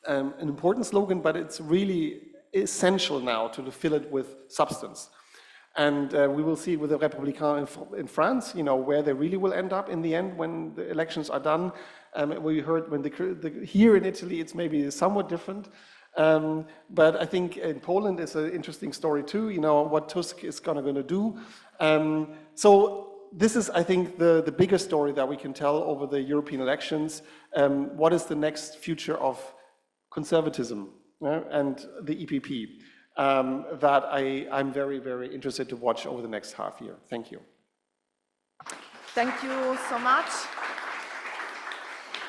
an important slogan, but it's really essential now to fill it with substance. And we will see with the Républicains in France, where they really will end up in the end when the elections are done. We heard here in Italy, it's maybe somewhat different. But I think in Poland is an interesting story too, what Tusk is going to do. So this is, I think, the biggest story that we can tell over the European elections. What is the next future of conservatism and the EPP that I'm very, very interested to watch over the next half year. Thank you. Thank you so much.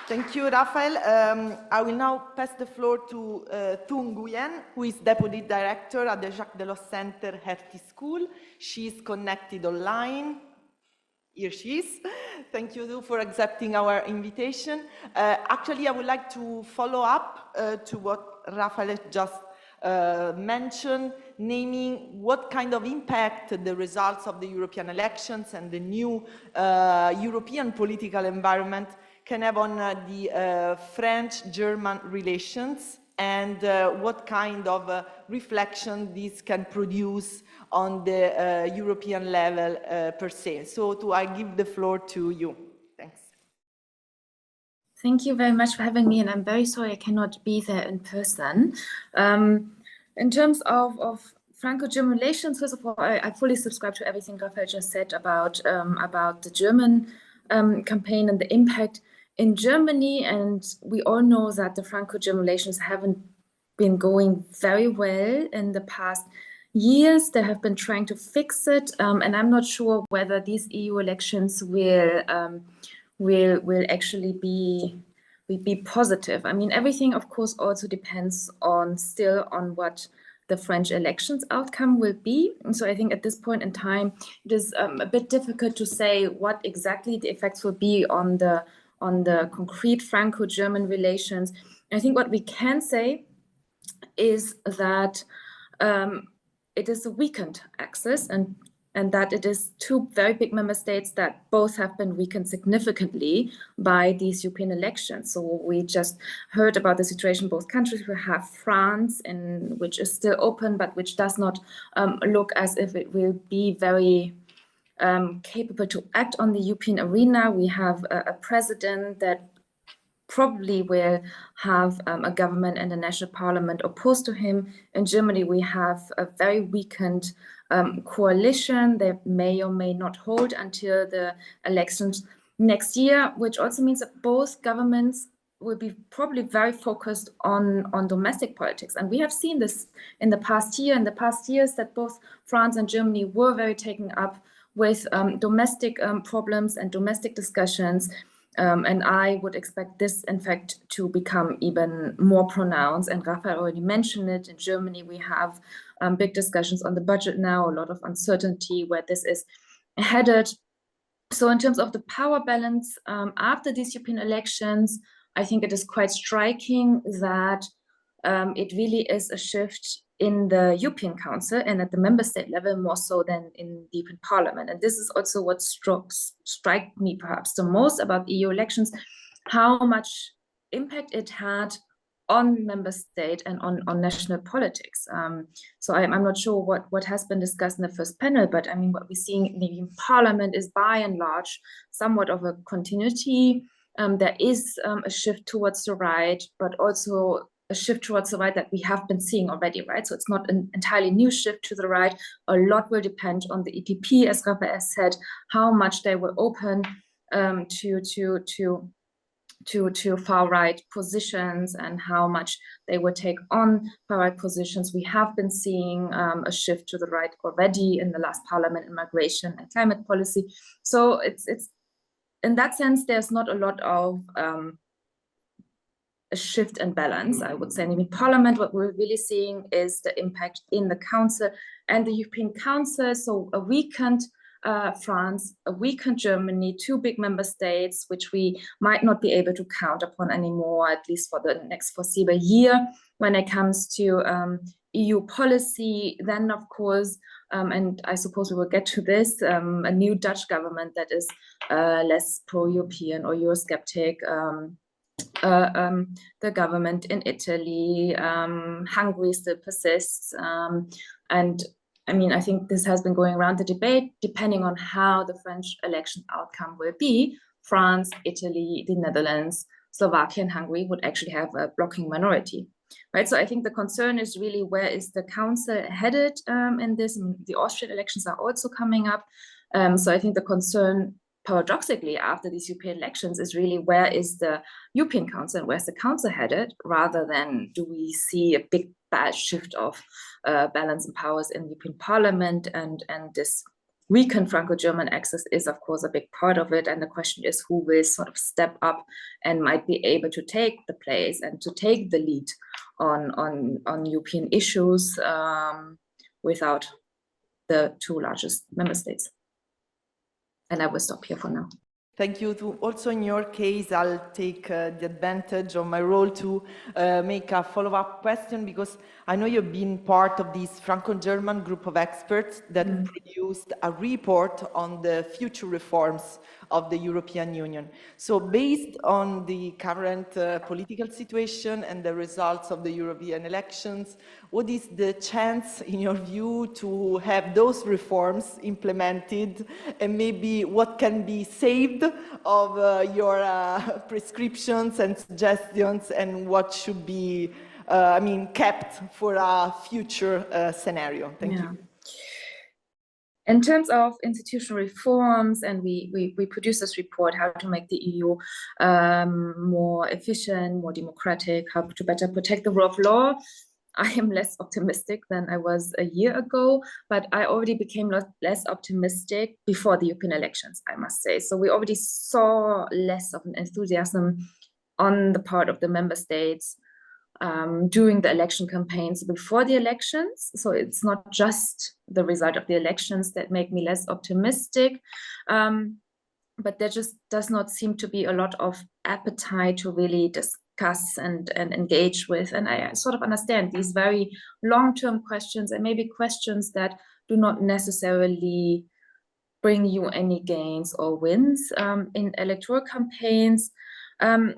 Thank you, Raphael. I will now pass the floor to Thu Nguyen, who is Deputy Director at the Jacques Delors Center Hertie School. She is connected online. Here she is. Thank you, Thu, for accepting our invitation. Actually, I would like to follow up to what Raphael just mentioned, naming what kind of impact the results of the European elections and the new European political environment can have on the French-German relations, and what kind of reflection this can produce on the European level per se. So I give the floor to you. Thanks. Thank you very much for having me, and I'm very sorry I cannot be there in person. In terms of Franco-German relations, first of all, I fully subscribe to everything Raphael just said about the German campaign and the impact in Germany, and we all know that the Franco-German relations haven't been going very well in the past years. They have been trying to fix it, and I'm not sure whether these EU elections will actually be positive. I mean, everything, of course, also depends on what the French elections outcome will be. And so I think at this point in time, it is a bit difficult to say what exactly the effects will be on the concrete Franco-German relations. I think what we can say is that it is a weakened axis, and that it is two very big member states that both have been weakened significantly by these European elections. So we just heard about the situation in both countries. We have France, which is still open, but which does not look as if it will be very capable to act on the European arena. We have a president that probably will have a government and a national parliament opposed to him. In Germany, we have a very weakened coalition that may or may not hold until the elections next year, which also means that both governments will be probably very focused on domestic politics. And we have seen this in the past years, that both France and Germany were very taken up with domestic problems and domestic discussions. And I would expect this, in fact, to become even more pronounced. And Raphael already mentioned it. In Germany, we have big discussions on the budget now, a lot of uncertainty where this is headed. So in terms of the power balance after these European elections, I think it is quite striking that it really is a shift in the European Council and at the member state level more so than in the European Parliament. And this is also what struck me perhaps the most about EU elections, how much impact it had on member state and on national politics. So I'm not sure what has been discussed in the first panel, but I mean, what we're seeing in the European Parliament is by and large somewhat of a continuity. There is a shift towards the right, but also a shift towards the right that we have been seeing already, right? So it's not an entirely new shift to the right. A lot will depend on the EPP, as Raphael said, how much they will open to far right positions and how much they will take on far right positions. We have been seeing a shift to the right already in the last parliament in migration and climate policy. So it's in that sense, there's not a lot of a shift in balance, I would say. In the Parliament, what we're really seeing is the impact in the Council and the European Council. So a weakened France, a weakened Germany, two big member states, which we might not be able to count upon anymore, at least for the next foreseeable year. When it comes to EU policy, then of course, and I suppose we will get to this, a new Dutch government that is less pro-European or Eurosceptic, the government in Italy, Hungary still persists. And I mean, I think this has been going around the debate, depending on how the French election outcome will be. France, Italy, the Netherlands, Slovakia, and Hungary would actually have a blocking minority, right? So I think the concern is really, where is the council headed in this? I mean, the Austrian elections are also coming up. So I think the concern, paradoxically, after these European elections is really, where is the European Council and where's the Council headed, rather than do we see a big bad shift of balance and powers in the European Parliament, and this weakened Franco-German axis is of course a big part of it. And the question is, who will sort of step up and might be able to take the place and to take the lead on European issues without the two largest member states. And I will stop here for now. Thank you. Also in your case, I'll take the advantage of my role to make a follow-up question, because I know you've been part of this Franco-German group of experts that produced a report on the future reforms of the European Union. So based on the current political situation and the results of the European elections, what is the chance, in your view, to have those reforms implemented, and maybe what can be saved of your prescriptions and suggestions, and what should be, kept for a future scenario? Thank you. In terms of institutional reforms, and we produced this report, how to make the EU more efficient, more democratic, how to better protect the rule of law. I am less optimistic than I was a year ago, but I already became less optimistic before the European elections, I must say. So we already saw less of an enthusiasm on the part of the member states during the election campaigns before the elections. So it's not just the result of the elections that make me less optimistic, but there just does not seem to be a lot of appetite to really discuss and engage with. And I sort of understand these very long-term questions and maybe questions that do not necessarily bring you any gains or wins in electoral campaigns.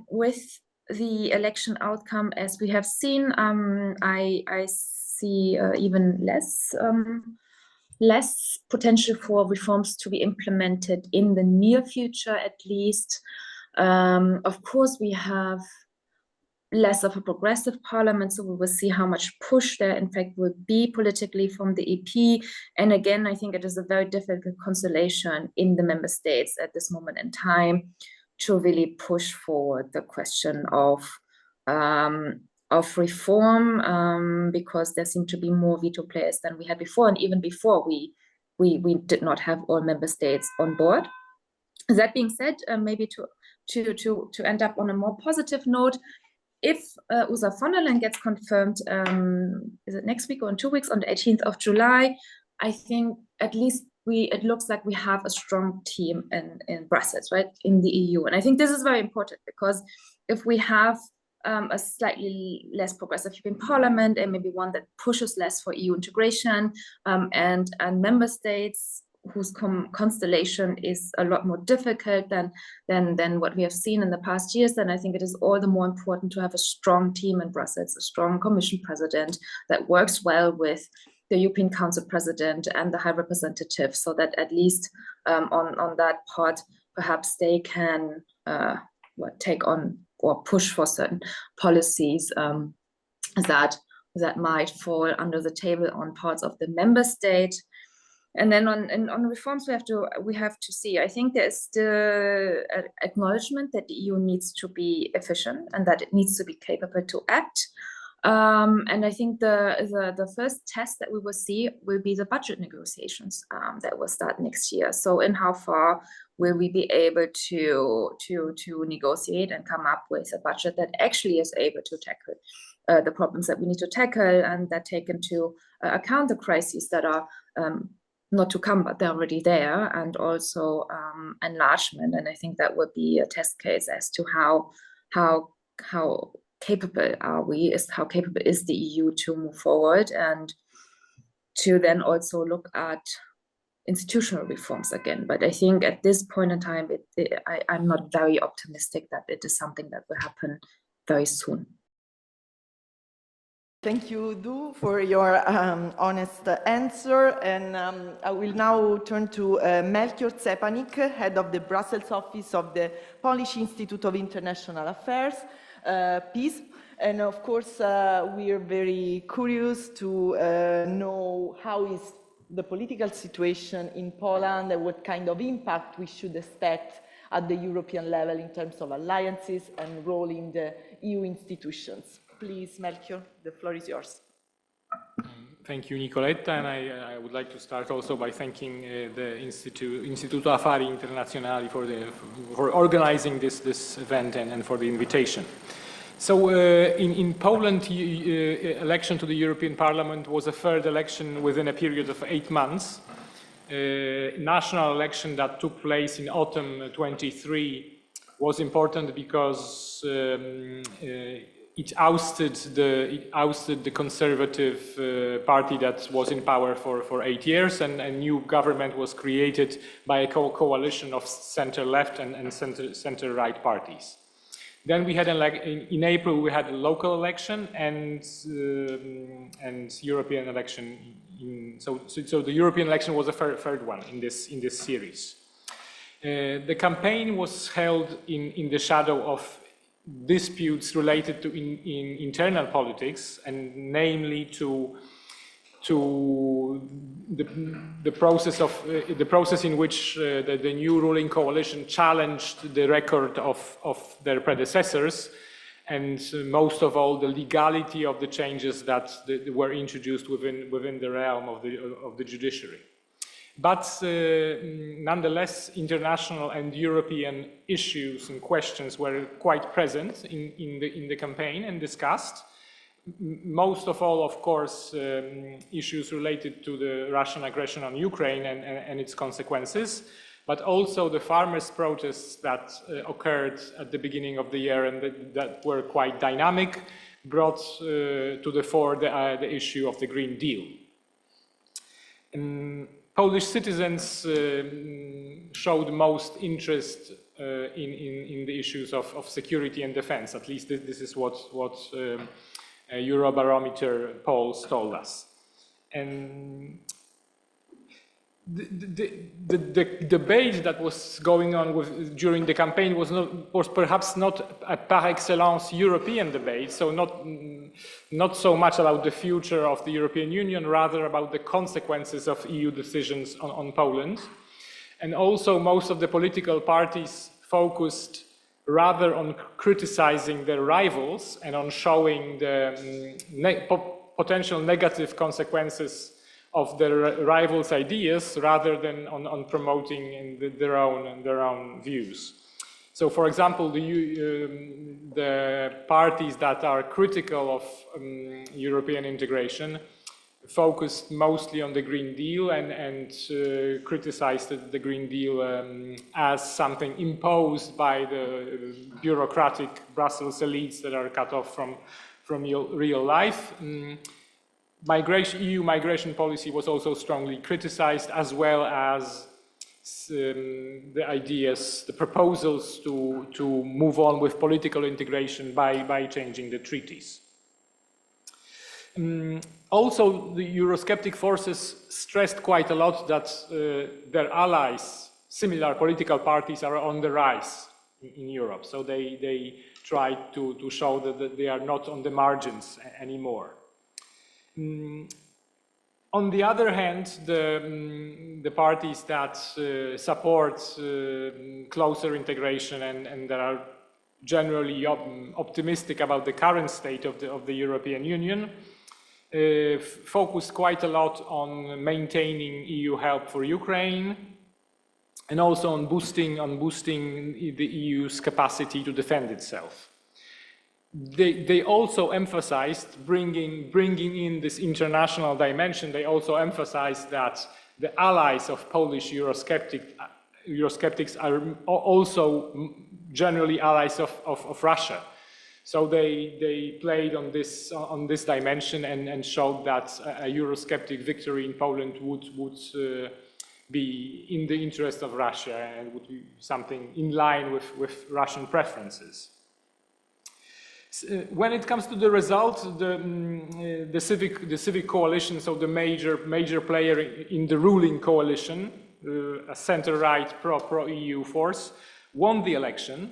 With the election outcome, as we have seen, I see even less potential for reforms to be implemented in the near future, at least. Of course, we have less of a progressive parliament, so we will see how much push there, in fact, will be politically from the EP. And again, I think it is a very difficult constellation in the member states at this moment in time to really push forward the question of reform, because there seem to be more veto players than we had before, and even before we did not have all member states on board. That being said, maybe to end up on a more positive note, if Ursula von der Leyen gets confirmed, is it next week or in 2 weeks, on the 18th of July, I think at least it looks like we have a strong team in Brussels, right, in the EU. And I think this is very important, because if we have a slightly less progressive European Parliament, and maybe one that pushes less for EU integration, and member states whose constellation is a lot more difficult than what we have seen in the past years, then I think it is all the more important to have a strong team in Brussels, a strong Commission President that works well with the European Council President and the High Representative, so that at least on that part, perhaps they can take on or push for certain policies that might fall under the table on parts of the member state. And then on reforms, we have to see. I think there's the acknowledgement that the EU needs to be efficient and that it needs to be capable to act. And I think the first test that we will see will be the budget negotiations that will start next year. So in how far will we be able to negotiate and come up with a budget that actually is able to tackle the problems that we need to tackle, and that take into account the crises that are not to come, but they're already there, and also enlargement. And I think that would be a test case as to how capable are we, how capable is the EU to move forward, and to then also look at institutional reforms again. But I think at this point in time, I'm not very optimistic that it is something that will happen very soon. Thank you, Du, for your honest answer. And I will now turn to Melchior Cepanik, head of the Brussels office of the Polish Institute of International Affairs, PIS. And of course, we are very curious to know how is the political situation in Poland and what kind of impact we should expect at the European level in terms of alliances and role in the EU institutions. Please, Melchior, the floor is yours. Thank you, Nicoletta, and I would like to start also by thanking the Istituto Affari Internazionali for organizing this event and for the invitation. So in Poland, election to the European Parliament was a third election within a period of 8 months. National election that took place in autumn 23 was important because it ousted the Conservative Party that was in power for 8 years, and a new government was created by a coalition of center-left and center-right parties. Then we had in April we had a local election and European election. So the European election was the third one in this series. The campaign was held in the shadow of disputes related to internal politics, and namely to the process in which the new ruling coalition challenged the record of their predecessors, and most of all the legality of the changes that were introduced within the realm of the judiciary. But nonetheless, international and European issues and questions were quite present in the campaign and discussed. most of all, of course, issues related to the Russian aggression on Ukraine and its consequences, but also the farmers' protests that occurred at the beginning of the year and that were quite dynamic, brought to the fore the issue of the Green Deal. Polish citizens showed most interest in the issues of security and defense. At least this is what Eurobarometer polls told us. And the debate that was going on during the campaign was perhaps not a par excellence European debate, so not so much about the future of the European Union, rather about the consequences of EU decisions on Poland. And also most of the political parties focused rather on criticizing their rivals and on showing the potential negative consequences of their rivals' ideas rather than on promoting their own views. So, for example, the parties that are critical of European integration focused mostly on the Green Deal and criticized the Green Deal as something imposed by the bureaucratic Brussels elites that are cut off from real life. EU migration policy was also strongly criticized, as well as the ideas, the proposals to move on with political integration by changing the treaties. Also, the Eurosceptic forces stressed quite a lot that their allies, similar political parties, are on the rise in Europe. So they tried to show that they are not on the margins anymore. On the other hand, the parties that support closer integration and that are generally optimistic about the current state of the European Union focused quite a lot on maintaining EU help for Ukraine and also on boosting the EU's capacity to defend itself. They also emphasized bringing in this international dimension. They also emphasized that the allies of Polish Eurosceptics are also generally allies of Russia. So they played on this dimension and showed that a Eurosceptic victory in Poland would be in the interest of Russia and would be something in line with Russian preferences. When it comes to the result, the civic coalition, so the major player in the ruling coalition, a center-right pro-EU force, won the election,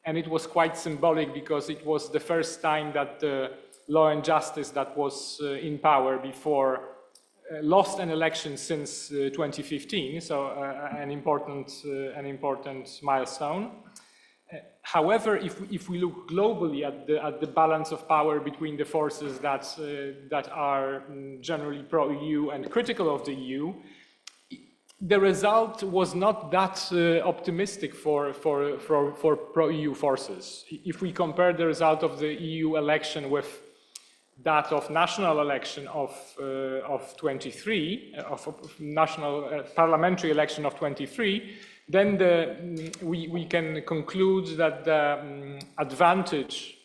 and it was quite symbolic because it was the first time that the Law and Justice that was in power before lost an election since 2015, so an important milestone. However, if we look globally at the balance of power between the forces that are generally pro-EU and critical of the EU, the result was not that optimistic for pro-EU forces. If we compare the result of the EU election with that of national election of 23, of national parliamentary election of 23, then we can conclude that the advantage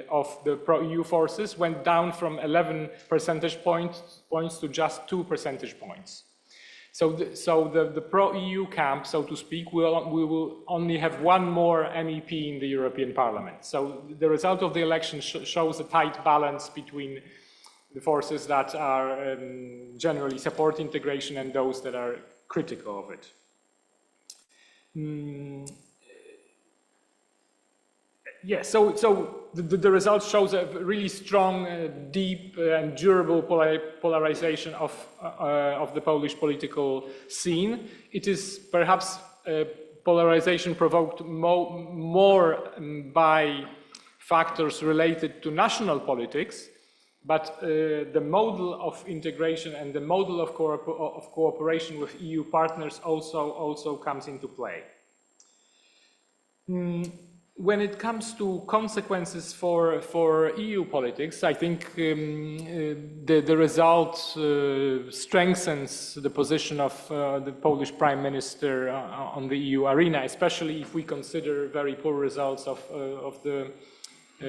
of the pro-EU forces went down from 11 percentage points to just 2 percentage points. So the pro-EU camp, so to speak, we will only have one more MEP in the European Parliament. So the result of the election shows a tight balance between the forces that are generally support integration and those that are critical of it. Yeah, so the result shows a really strong, deep and durable polarization of the Polish political scene. It is perhaps polarization provoked more by factors related to national politics, but the model of integration and the model of cooperation with EU partners also comes into play. when it comes to consequences for EU politics, I think the result strengthens the position of the Polish Prime Minister on the EU arena, especially if we consider very poor results of the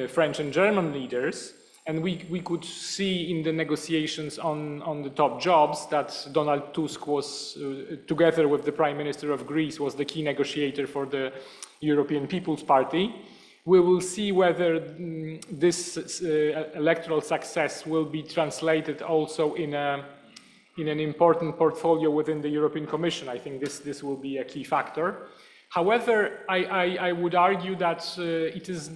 French and German leaders. And we could see in the negotiations on the top jobs that Donald Tusk was, together with the Prime Minister of Greece, was the key negotiator for the European People's Party. We will see whether this electoral success will be translated also in an important portfolio within the European Commission. I think this will be a key factor. However, I would argue that it is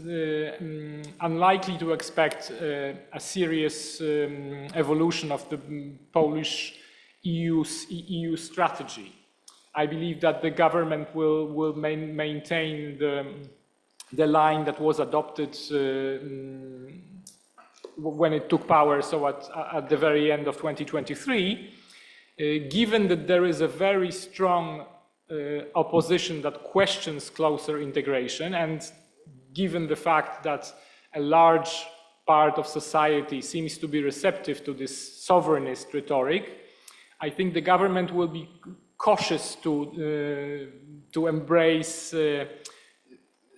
unlikely to expect a serious evolution of the Polish EU strategy. I believe that the government will maintain the line that was adopted when it took power, so at the very end of 2023, given that there is a very strong opposition that questions closer integration, and given the fact that a large part of society seems to be receptive to this sovereignist rhetoric, I think the government will be cautious to embrace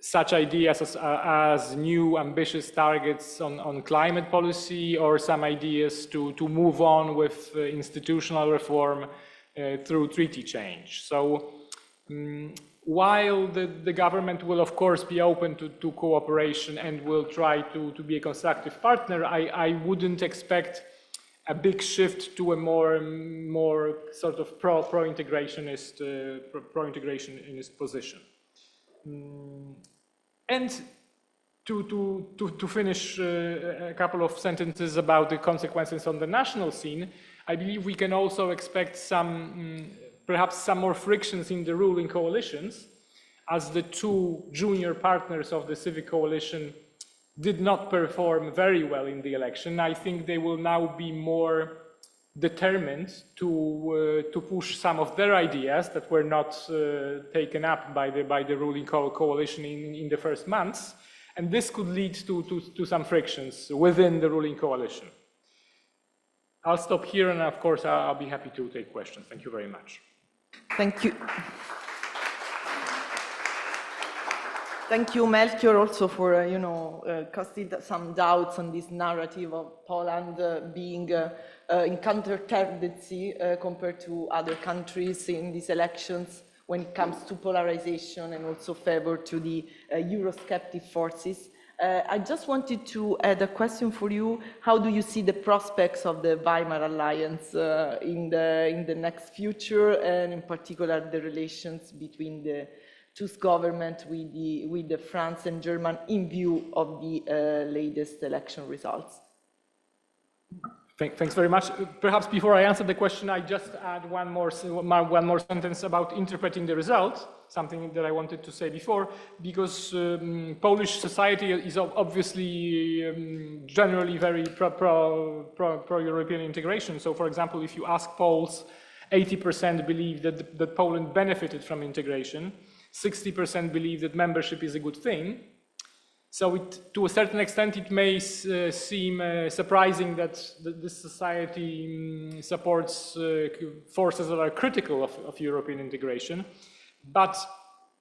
such ideas as new ambitious targets on climate policy, or some ideas to move on with institutional reform through treaty change. So while the government will of course be open to cooperation and will try to be a constructive partner, I wouldn't expect a big shift to a more sort of pro-integrationist position. And to finish a couple of sentences about the consequences on the national scene, I believe we can also expect perhaps some more frictions in the ruling coalitions, as the two junior partners of the civic coalition did not perform very well in the election. I think they will now be more determined to push some of their ideas that were not taken up by the ruling coalition in the first months, and this could lead to some frictions within the ruling coalition. I'll stop here, and of course I'll be happy to take questions. Thank you very much. Thank you. Thank you, Melchior, also for casting some doubts on this narrative of Poland being in counter-tendency compared to other countries in these elections when it comes to polarization and also favor to the Eurosceptic forces. I just wanted to add a question for you. How do you see the prospects of the Weimar Alliance in the next future, and in particular the relations between the Tusk government with the France and German in view of the latest election results? Thanks very much. Perhaps before I answer the question, I just add one more sentence about interpreting the result, something that I wanted to say before, because Polish society is obviously generally very pro-European integration. So, for example, if you ask Poles, 80% believe that Poland benefited from integration, 60% believe that membership is a good thing. So to a certain extent, it may seem surprising that this society supports forces that are critical of European integration. But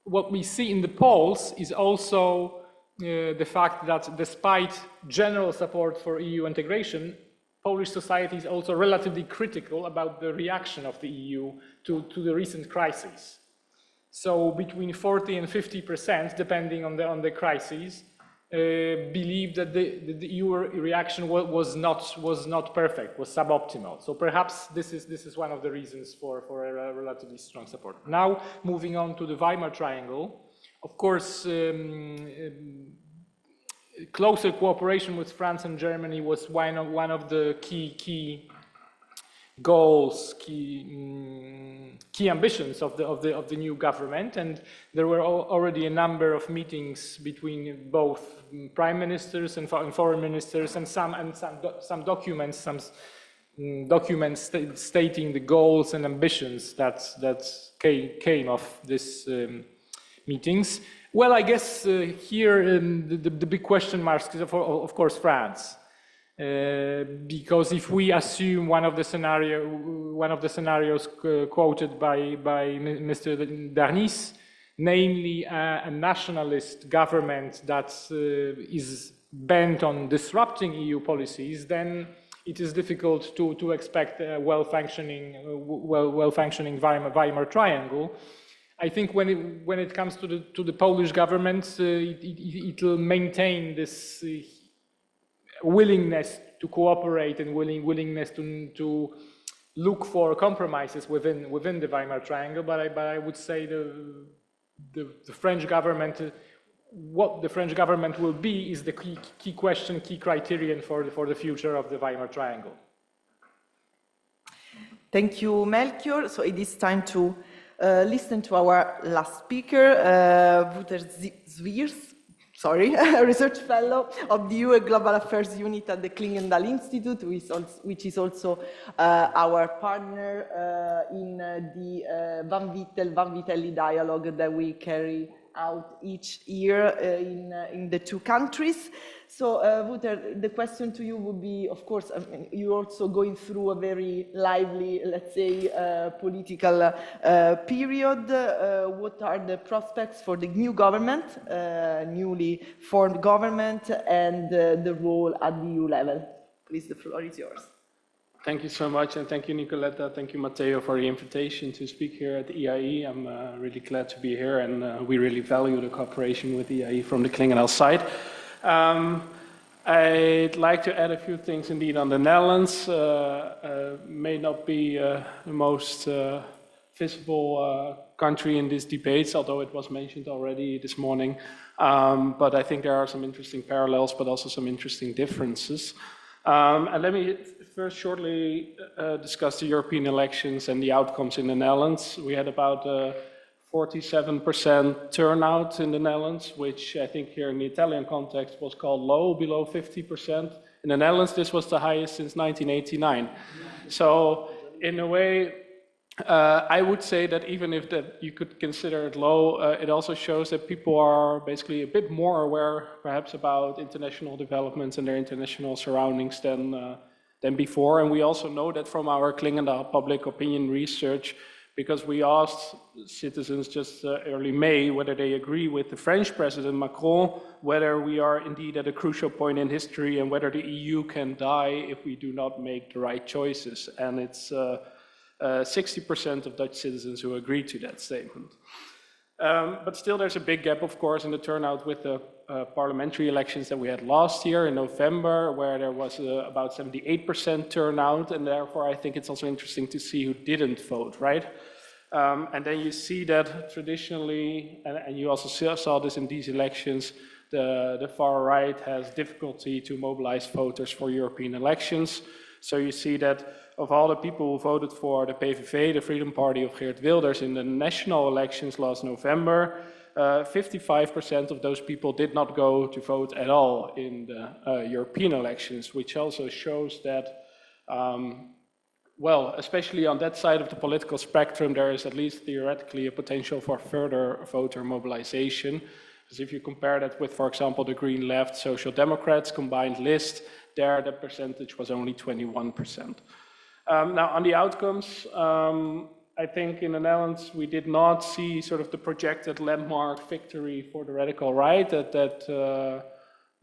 what we see in the polls is also the fact that despite general support for EU integration, Polish society is also relatively critical about the reaction of the EU to the recent crises. So between 40 and 50%, depending on the crises, believe that the EU reaction was not perfect, was suboptimal. So perhaps this is one of the reasons for a relatively strong support. Now, moving on to the Weimar Triangle, of course, closer cooperation with France and Germany was one of the key goals, key ambitions of the new government, and there were already a number of meetings between both prime ministers and foreign ministers, and some documents stating the goals and ambitions that came of these meetings. Well, I guess here the big question mark is, of course, France. Because if we assume one of the scenarios quoted by Mr. Darnis, namely a nationalist government that is bent on disrupting EU policies, then it is difficult to expect a well-functioning Weimar Triangle. I think when it comes to the Polish government, it will maintain this willingness to cooperate and willingness to look for compromises within the Weimar Triangle. But I would say the French government, what the French government will be, is the key question, key criterion for the future of the Weimar Triangle. Thank you, Melchior. So it is time to listen to our last speaker, Wouter Zwiers, a research fellow of the EU Global Affairs Unit at the Klingendahl Institute, which is also our partner in the Van Vitelli dialogue that we carry out each year in the two countries. So, Wouter, the question to you would be, of course, you're also going through a very lively, let's say, political period. What are the prospects for the new government, newly formed government, and the role at the EU level? Please, the floor is yours. Thank you so much, and thank you, Nicoletta. Thank you, Matteo, for the invitation to speak here at the EIE. I'm really glad to be here, and we really value the cooperation with the EIE from the Klingendahl side. I'd like to add a few things indeed on the Netherlands. May not be the most visible country in these debates, although it was mentioned already this morning. But I think there are some interesting parallels, but also some interesting differences. And let me first shortly discuss the European elections and the outcomes in the Netherlands. We had about 47% turnout in the Netherlands, which I think here in the Italian context was called low, below 50%. In the Netherlands, this was the highest since 1989. So in a way, I would say that even if that you could consider it low, it also shows that people are basically a bit more aware, perhaps, about international developments and their international surroundings than before. And we also know that from our Klingendahl public opinion research, because we asked citizens just early May whether they agree with the French President Macron, whether we are indeed at a crucial point in history and whether the EU can die if we do not make the right choices. And it's 60% of Dutch citizens who agree to that statement. But still there's a big gap, of course, in the turnout with the parliamentary elections that we had last year in November, where there was about 78% turnout, and therefore I think it's also interesting to see who didn't vote, right? And then you see that traditionally, and you also saw this in these elections, the far right has difficulty to mobilize voters for European elections. So you see that of all the people who voted for the PVV, the Freedom Party of Geert Wilders, in the national elections last November, 55% of those people did not go to vote at all in the European elections, which also shows that, well, especially on that side of the political spectrum, there is at least theoretically a potential for further voter mobilization. Because if you compare that with, for example, the Green Left, Social Democrats combined list, there the percentage was only 21%. Now, on the outcomes, I think in the Netherlands we did not see sort of the projected landmark victory for the radical right that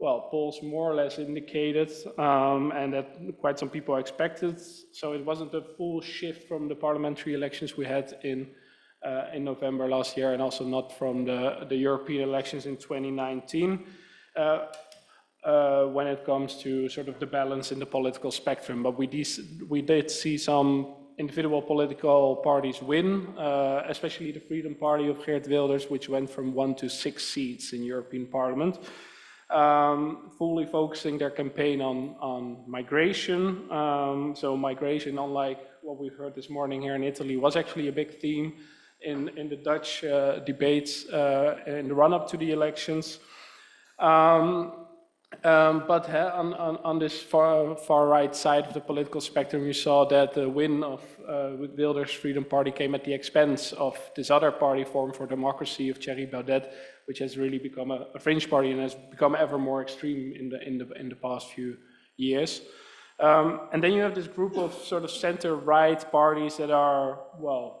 well, polls more or less indicated, and that quite some people expected. So it wasn't a full shift from the parliamentary elections we had in November last year, and also not from the European elections in 2019. When it comes to sort of the balance in the political spectrum, but we did see some individual political parties win, especially the Freedom Party of Geert Wilders, which went from 1 to 6 seats in European Parliament, fully focusing their campaign on migration. So migration, unlike what we've heard this morning here in Italy, was actually a big theme in the Dutch debates in the run-up to the elections. But on this far right side of the political spectrum, you saw that the win of Wilders' Freedom Party came at the expense of this other party, Forum for Democracy, of Thierry Baudet, which has really become a fringe party and has become ever more extreme in the past few years. And then you have this group of sort of center-right parties that are, well,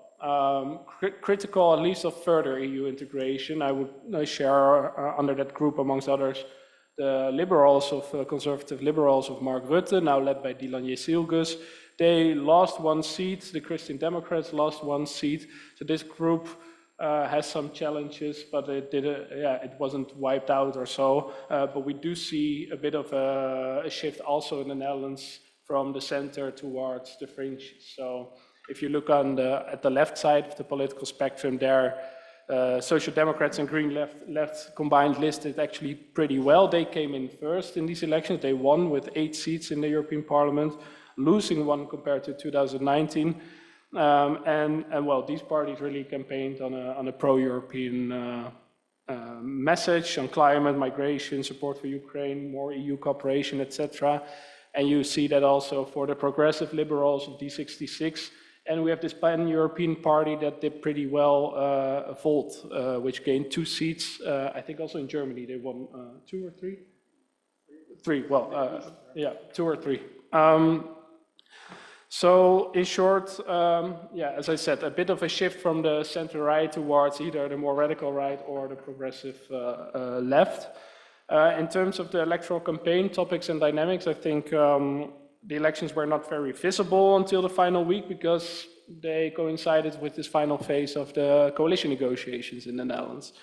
critical at least of further EU integration. I would share under that group, amongst others, the liberals of conservative liberals of Mark Rutte, now led by Dylan Jezielgus. They lost one seat. The Christian Democrats lost one seat. So this group has some challenges, but it wasn't wiped out or so. But we do see a bit of a shift also in the Netherlands from the center towards the fringe. So if you look at the left side of the political spectrum there, Social Democrats and Green left combined listed actually pretty well. They came in first in these elections. They won with 8 seats in the European Parliament, losing one compared to 2019. And well, these parties really campaigned on a pro-European message on climate, migration, support for Ukraine, more EU cooperation, etc. And you see that also for the progressive liberals of D66. And we have this pan-European party that did pretty well, Volt, which gained 2 seats. I think also in Germany they won 2 or 3? 3, well, yeah, 2 or 3. So in short, yeah, as I said, a bit of a shift from the center-right towards either the more radical right or the progressive left. In terms of the electoral campaign topics and dynamics, I think the elections were not very visible until the final week because they coincided with this final phase of the coalition negotiations in the Netherlands,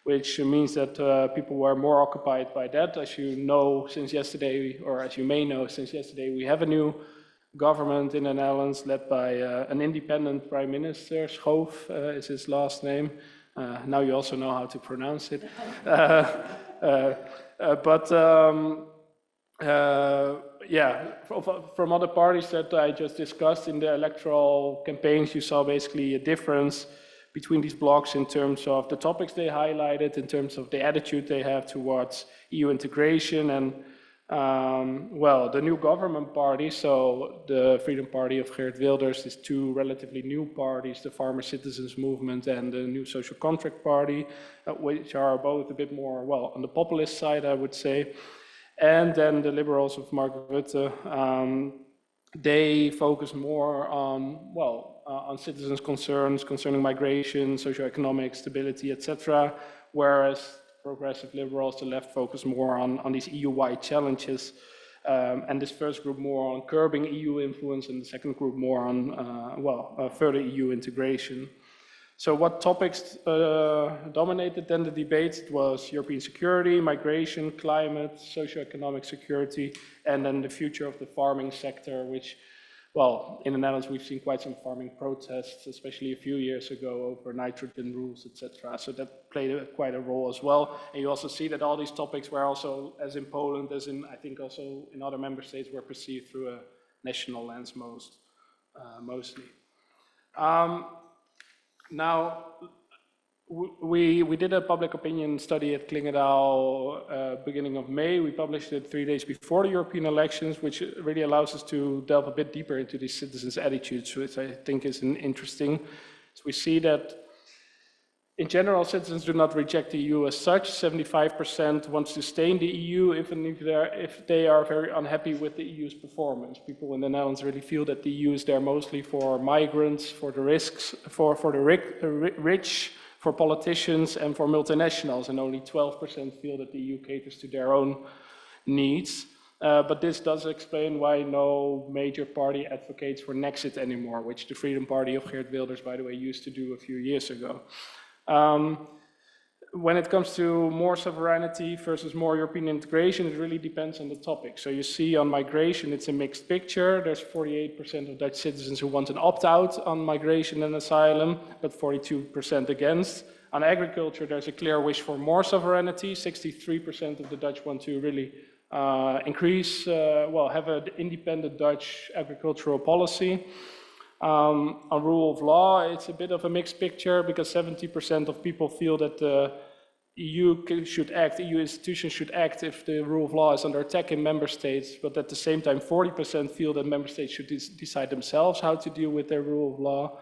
which means that people were more occupied by that. As you know, since yesterday, or as you may know, since yesterday, we have a new government in the Netherlands led by an independent prime minister. Schoof is his last name. Now you also know how to pronounce it. Yeah, from other parties that I just discussed in the electoral campaigns, you saw basically a difference between these blocs in terms of the topics they highlighted, in terms of the attitude they have towards EU integration, and well, the new government party, so the Freedom Party of Geert Wilders, these 2 relatively new parties, the Farmer Citizens Movement and the New Social Contract Party, which are both a bit more, well, on the populist side, I would say. And then the liberals of Mark Rutte, they focus more on, well, on citizens' concerns concerning migration, socioeconomic stability, etc., whereas progressive liberals, the left, focus more on these EU-wide challenges, and this first group more on curbing EU influence, and the second group more on, further EU integration. So what topics dominated then the debate? It was European security, migration, climate, socioeconomic security, and then the future of the farming sector, which, well, in the Netherlands we've seen quite some farming protests, especially a few years ago over nitrogen rules, etc. So that played quite a role as well. And you also see that all these topics were also, as in Poland, as in I think also in other member states, were perceived through a national lens mostly. Now, we did a public opinion study at Klingendahl beginning of May. We published it 3 days before the European elections, which really allows us to delve a bit deeper into these citizens' attitudes, which I think is interesting. So we see that in general, citizens do not reject the EU as such. 75% want to stay in the EU, even if they are very unhappy with the EU's performance. People in the Netherlands really feel that the EU is there mostly for migrants, for the risks, for the rich, for politicians, and for multinationals, and only 12% feel that the EU caters to their own needs. But this does explain why no major party advocates for Nexit anymore, which the Freedom Party of Geert Wilders, by the way, used to do a few years ago. When it comes to more sovereignty versus more European integration, it really depends on the topic. So you see on migration, it's a mixed picture. There's 48% of Dutch citizens who want an opt-out on migration and asylum, but 42% against. On agriculture, there's a clear wish for more sovereignty. 63% of the Dutch want to really increase, have an independent Dutch agricultural policy. On rule of law, it's a bit of a mixed picture because 70% of people feel that the EU should act, EU institutions should act if the rule of law is under attack in member states, but at the same time 40% feel that member states should decide themselves how to deal with their rule of law.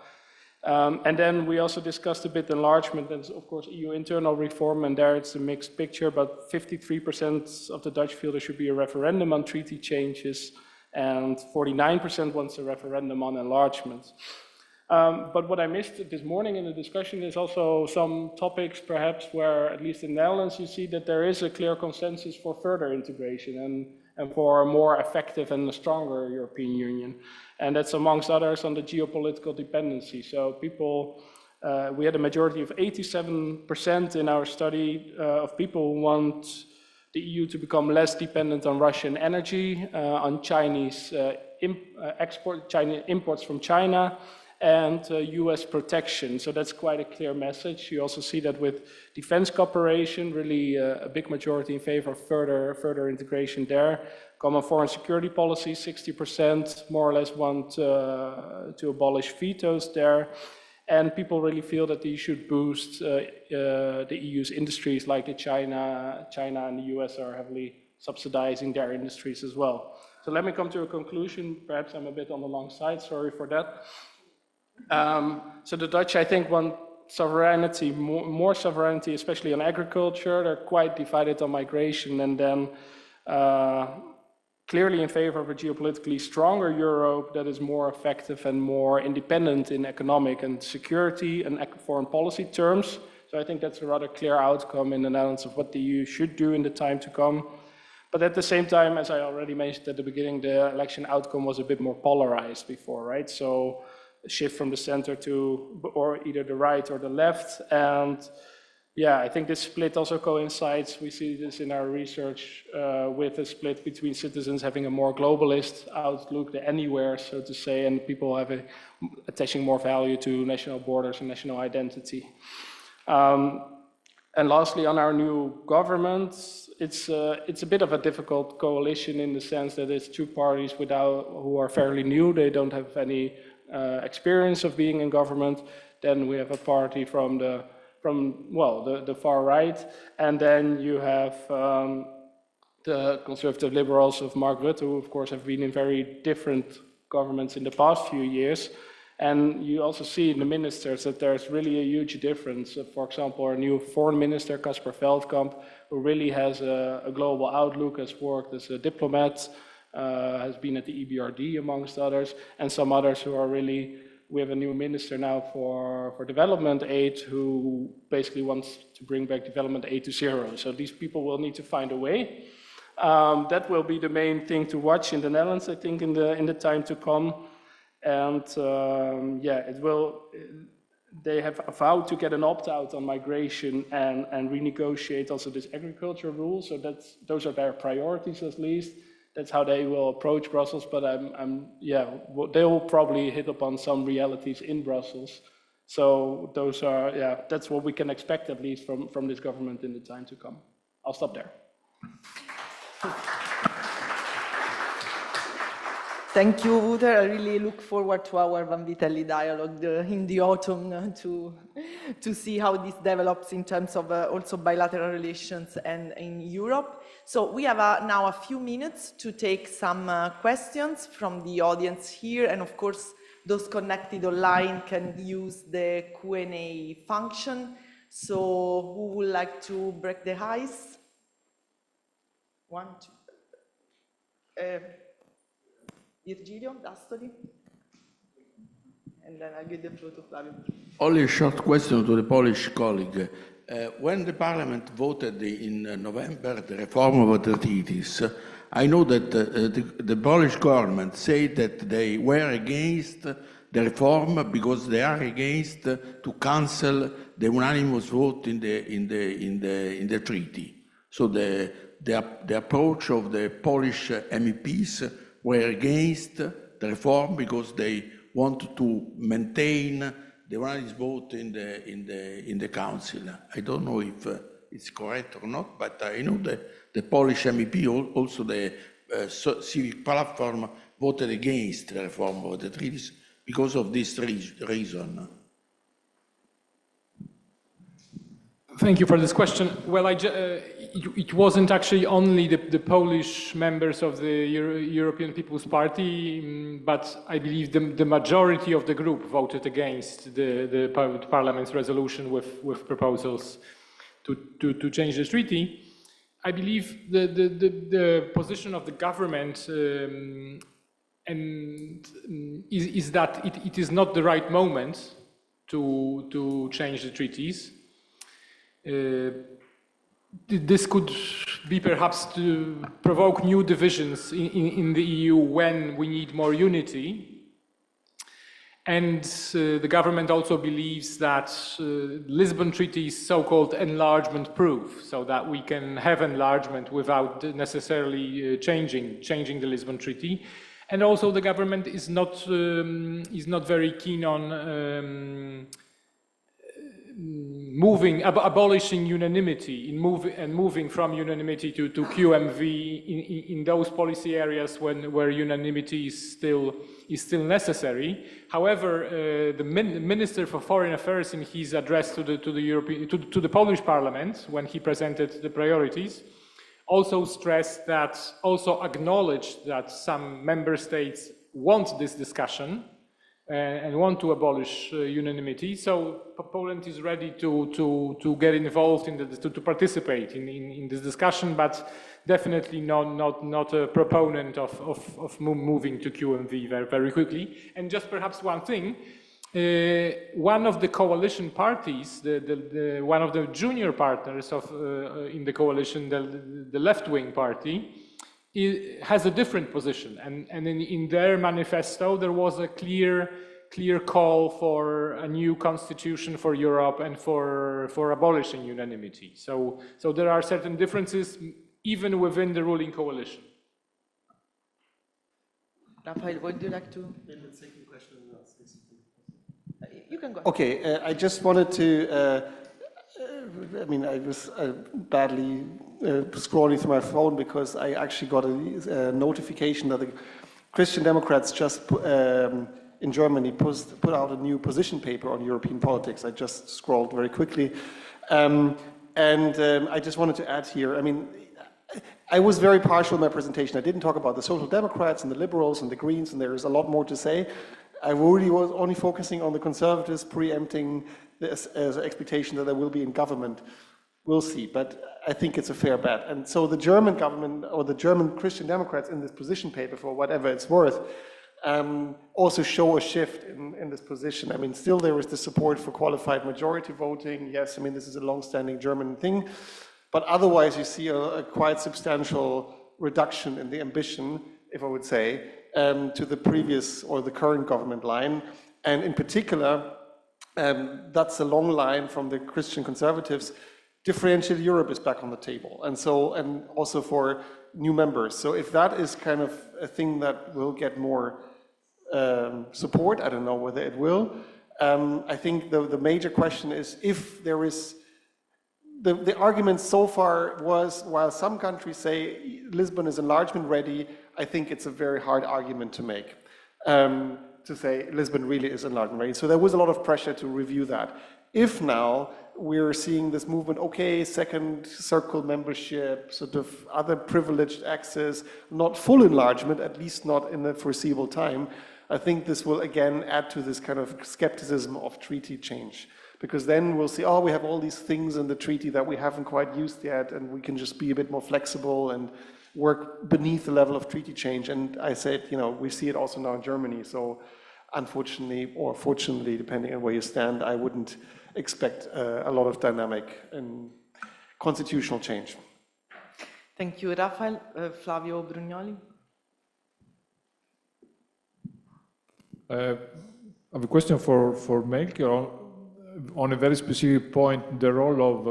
And then we also discussed a bit enlargement and, of course, EU internal reform, and there it's a mixed picture, but 53% of the Dutch feel there should be a referendum on treaty changes, and 49% wants a referendum on enlargement. But what I missed this morning in the discussion is also some topics, perhaps, where, at least in the Netherlands, you see that there is a clear consensus for further integration and for a more effective and a stronger European Union. And that's amongst others on the geopolitical dependency. So people, we had a majority of 87% in our study of people who want the EU to become less dependent on Russian energy, on Chinese imports from China, and US protection. So that's quite a clear message. You also see that with defense cooperation, really a big majority in favor of further integration there. Common foreign security policy, 60% more or less want to abolish vetoes there. And people really feel that they should boost the EU's industries, like China and the US are heavily subsidizing their industries as well. So let me come to a conclusion. Perhaps I'm a bit on the long side, sorry for that. So the Dutch, I think, want sovereignty, more sovereignty, especially on agriculture. They're quite divided on migration, and then clearly in favor of a geopolitically stronger Europe that is more effective and more independent in economic and security and foreign policy terms. So I think that's a rather clear outcome in the Netherlands of what the EU should do in the time to come. But at the same time, as I already mentioned at the beginning, the election outcome was a bit more polarized before, right? So a shift from the center to or either the right or the left. And yeah, I think this split also coincides, we see this in our research, with a split between citizens having a more globalist outlook, the anywhere, so to say, and people attaching more value to national borders and national identity. And lastly, on our new government, it's a bit of a difficult coalition in the sense that it's two parties who are fairly new. They don't have any experience of being in government. Then we have a party from the far right, and then you have the conservative liberals of Mark Rutte, who of course have been in very different governments in the past few years. And you also see in the ministers that there's really a huge difference. For example, our new foreign minister, Casper Veldkamp, who really has a global outlook, has worked as a diplomat, has been at the EBRD amongst others, and some others who are really, we have a new minister now for development aid who basically wants to bring back development aid to zero. So these people will need to find a way. That will be the main thing to watch in the Netherlands, I think, in the time to come. And they have vowed to get an opt-out on migration and renegotiate also this agriculture rule. So those are their priorities at least. That's how they will approach Brussels, but they will probably hit upon some realities in Brussels. So those are, that's what we can expect at least from this government in the time to come. I'll stop there. Thank you, Wouter. I really look forward to our Van Vitelli dialogue in the autumn to see how this develops in terms of also bilateral relations and in Europe. So we have now a few minutes to take some questions from the audience here, and of course those connected online can use the Q&A function. So who would like to break the ice? One, two. Virgilio D'Astoli, and then I'll give the floor to Flavio. Only a short question to the Polish colleague. When the Parliament voted in November the reform of the treaties, I know that the Polish government said that they were against the reform because they are against to cancel the unanimous vote in the treaty. So the approach of the Polish MEPs were against the reform because they want to maintain the unanimous vote in the council. I don't know if it's correct or not, but I know that the Polish MEP, also the civic platform, voted against the reform of the treaties because of this reason. Thank you for this question. Well, it wasn't actually only the Polish members of the European People's Party, but I believe the majority of the group voted against the Parliament's resolution with proposals to change the treaty. I believe the position of the government is that it is not the right moment to change the treaties. This could be perhaps to provoke new divisions in the EU when we need more unity. And the government also believes that Lisbon Treaty is so-called enlargement-proof, so that we can have enlargement without necessarily changing the Lisbon Treaty. And also the government is not very keen on abolishing unanimity and moving from unanimity to QMV in those policy areas where unanimity is still necessary. However, the Minister for Foreign Affairs in his address to the Polish Parliament when he presented the priorities also acknowledged that some member states want this discussion and want to abolish unanimity. So Poland is ready to get involved to participate in this discussion, but definitely not a proponent of moving to QMV very, very quickly. And just perhaps one thing, one of the coalition parties, one of the junior partners in the coalition, the left-wing party, has a different position, and in their manifesto there was a clear call for a new constitution for Europe and for abolishing unanimity. So there are certain differences even within the ruling coalition. Raphael, would you like to? You can go. Okay, I just wanted to. I mean, I was badly scrolling through my phone because I actually got a notification that the Christian Democrats just in Germany put out a new position paper on European politics. I just scrolled very quickly. And I just wanted to add here, I mean, I was very partial in my presentation. I didn't talk about the Social Democrats and the Liberals and the Greens, and there is a lot more to say. I really was only focusing on the Conservatives, preempting this as an expectation that there will be in government. We'll see, but I think it's a fair bet. And so the German government, or the German Christian Democrats in this position paper, for whatever it's worth, also show a shift in this position. I mean, still there is the support for qualified majority voting. Yes, I mean, this is a long-standing German thing. But otherwise, you see a quite substantial reduction in the ambition, if I would say, to the previous or the current government line. And in particular, that's a long line from the Christian Conservatives. Differential Europe is back on the table. And so, and also for new members. So if that is kind of a thing that will get more support, I don't know whether it will. I think the major question is if there is, the argument so far was, while some countries say Lisbon is enlargement ready, I think it's a very hard argument to make, to say Lisbon really is enlargement ready. So there was a lot of pressure to review that. If now we're seeing this movement, okay, second circle membership, sort of other privileged access, not full enlargement, at least not in the foreseeable time, I think this will again add to this kind of skepticism of treaty change. Because then we'll see, oh, we have all these things in the treaty that we haven't quite used yet, and we can just be a bit more flexible and work beneath the level of treaty change. And I said, you know, we see it also now in Germany. So unfortunately, or fortunately, depending on where you stand, I wouldn't expect a lot of dynamic and constitutional change. Thank you, Raphael. Flavio Brugnoli. I have a question for Melchior on a very specific point, the role of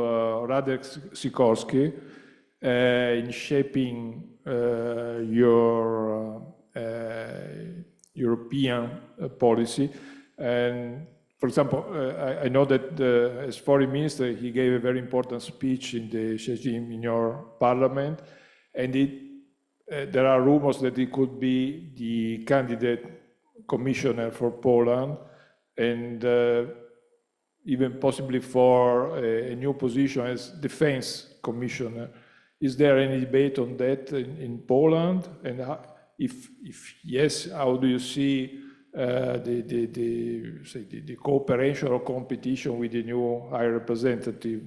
Radek Sikorski in shaping your European policy. And for example, I know that as foreign minister, he gave a very important speech in the Sejm in your parliament, and there are rumors that he could be the candidate commissioner for Poland. And even possibly for a new position as defense commissioner. Is there any debate on that in Poland? And if yes, how do you see the cooperation or competition with the new High Representative,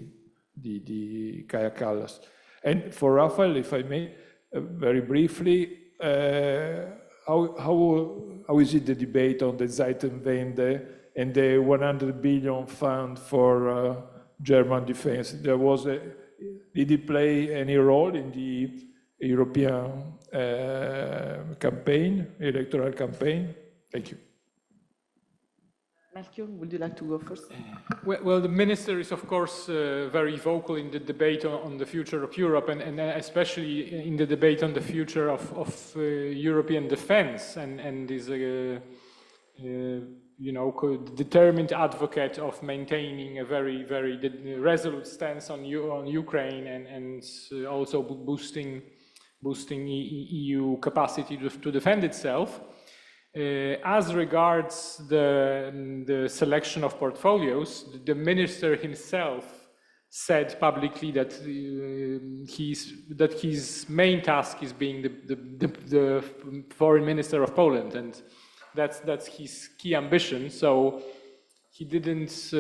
the Kaja Kallas? And for Rafael, if I may, very briefly, how is it the debate on the Zeitenwende and the 100 billion fund for German defense? Did it play any role in the European campaign, electoral campaign? Thank you. Melchior, would you like to go first? Well, the minister is, of course, very vocal in the debate on the future of Europe, and especially in the debate on the future of European defense, and is a determined advocate of maintaining a very resolute stance on Ukraine and also boosting EU capacity to defend itself. As regards the selection of portfolios, the minister himself said publicly that his main task is being the foreign minister of Poland, and that's his key ambition. So he didn't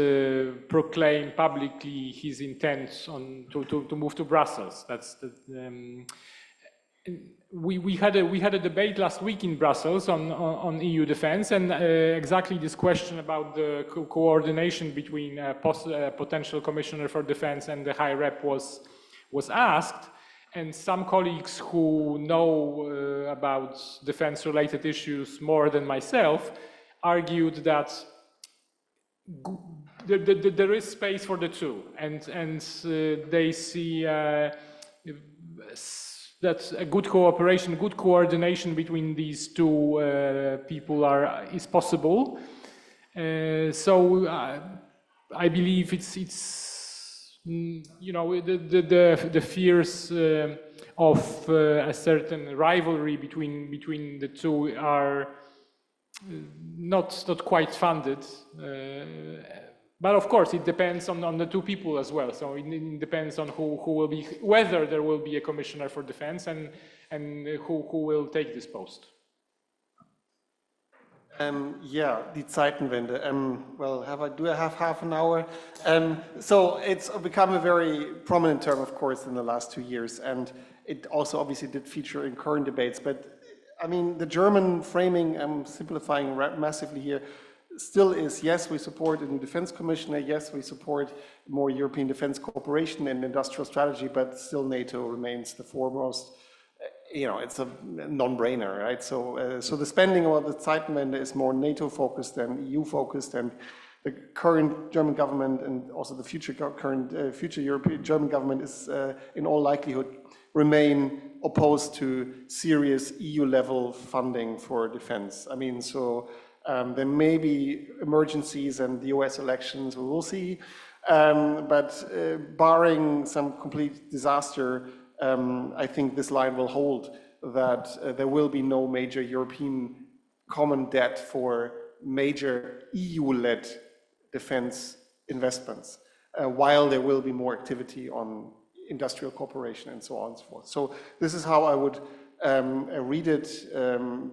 proclaim publicly his intent to move to Brussels. We had a debate last week in Brussels on EU defense, and exactly this question about the coordination between a potential commissioner for defense and the High Rep was asked, and some colleagues who know about defense-related issues more than myself argued that there is space for the two, and they see that a good cooperation, good coordination between these two people is possible. So I believe it's the fears of a certain rivalry between the two are not quite funded. But of course, it depends on the two people as well. So it depends on who will be, whether there will be a commissioner for defense and who will take this post. Yeah, die Zeitenwende. Well, do I have half an hour? So it's become a very prominent term, of course, in the last 2 years, and it also obviously did feature in current debates. But I mean, the German framing, I'm simplifying massively here, still is, yes, we support a new defense commissioner, yes, we support more European defense cooperation and industrial strategy, but still NATO remains the foremost. It's a non-brainer, right? So the spending of the Zeitenwende is more NATO-focused than EU-focused, and the current German government and also the future European German government is, in all likelihood, remain opposed to serious EU-level funding for defense. I mean, so there may be emergencies and the US elections, we will see, but barring some complete disaster, I think this line will hold, that there will be no major European common debt for major EU-led defense investments, while there will be more activity on industrial cooperation and so on and so forth. So this is how I would read it,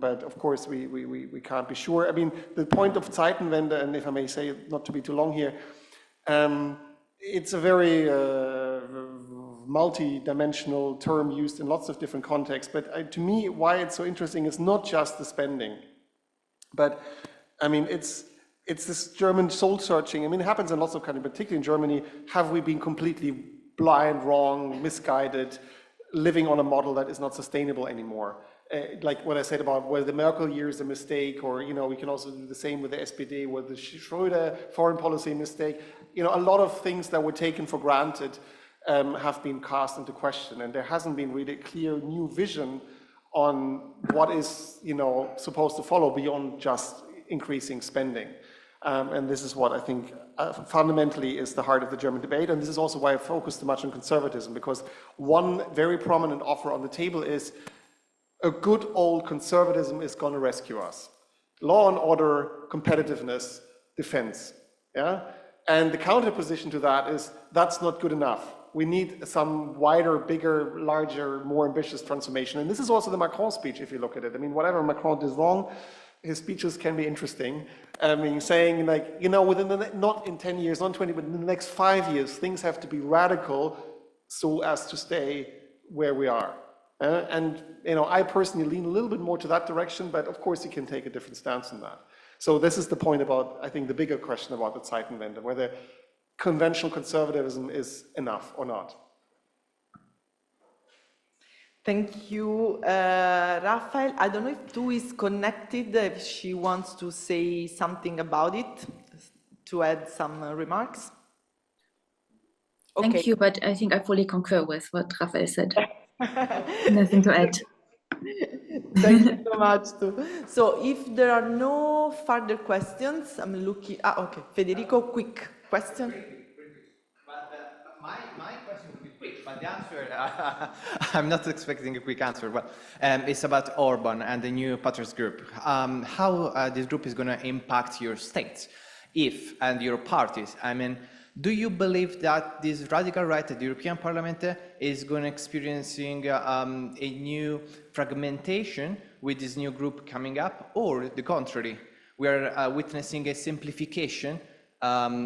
but of course we can't be sure. I mean, the point of Zeitenwende, and if I may say, not to be too long here, it's a very multi-dimensional term used in lots of different contexts, but to me, why it's so interesting is not just the spending, but I mean, it's this German soul-searching. I mean, it happens in lots of countries, particularly in Germany. Have we been completely blind, wrong, misguided, living on a model that is not sustainable anymore? Like what I said about whether the Merkel year is a mistake, or, we can also do the same with the SPD, with the Schröder foreign policy mistake. A lot of things that were taken for granted have been cast into question, and there hasn't been really a clear new vision on what is, supposed to follow beyond just increasing spending. And this is what I think fundamentally is the heart of the German debate, and this is also why I focus too much on conservatism, because one very prominent offer on the table is a good old conservatism is going to rescue us. Law and order, competitiveness, defense. Yeah? And the counter position to that is that's not good enough. We need some wider, bigger, larger, more ambitious transformation. And this is also the Macron speech, if you look at it. I mean, whatever Macron does wrong, his speeches can be interesting. I mean, saying like, you know, within the, not in 10 years, not 20, but in the next 5 years, things have to be radical so as to stay where we are. And, you know, I personally lean a little bit more to that direction, but of course you can take a different stance on that. So this is the point about, I think, the bigger question about the Zeitenwende, whether conventional conservatism is enough or not. Thank you, Raphael. I don't know if Tu is connected, if she wants to say something about it, to add some remarks. Okay. Thank you, but I think I fully concur with what Raphael said. Nothing to add. Thank you so much, Tu. So if there are no further questions, I'm looking, okay, Federico, quick question. My question will be quick, but the answer, I'm not expecting a quick answer. Well, it's about Orban and the new Patriots group. How this group is going to impact your states, and your parties? I mean, do you believe that this radical right at the European Parliament is going to experiencing a new fragmentation with this new group coming up, or the contrary? We are witnessing a simplification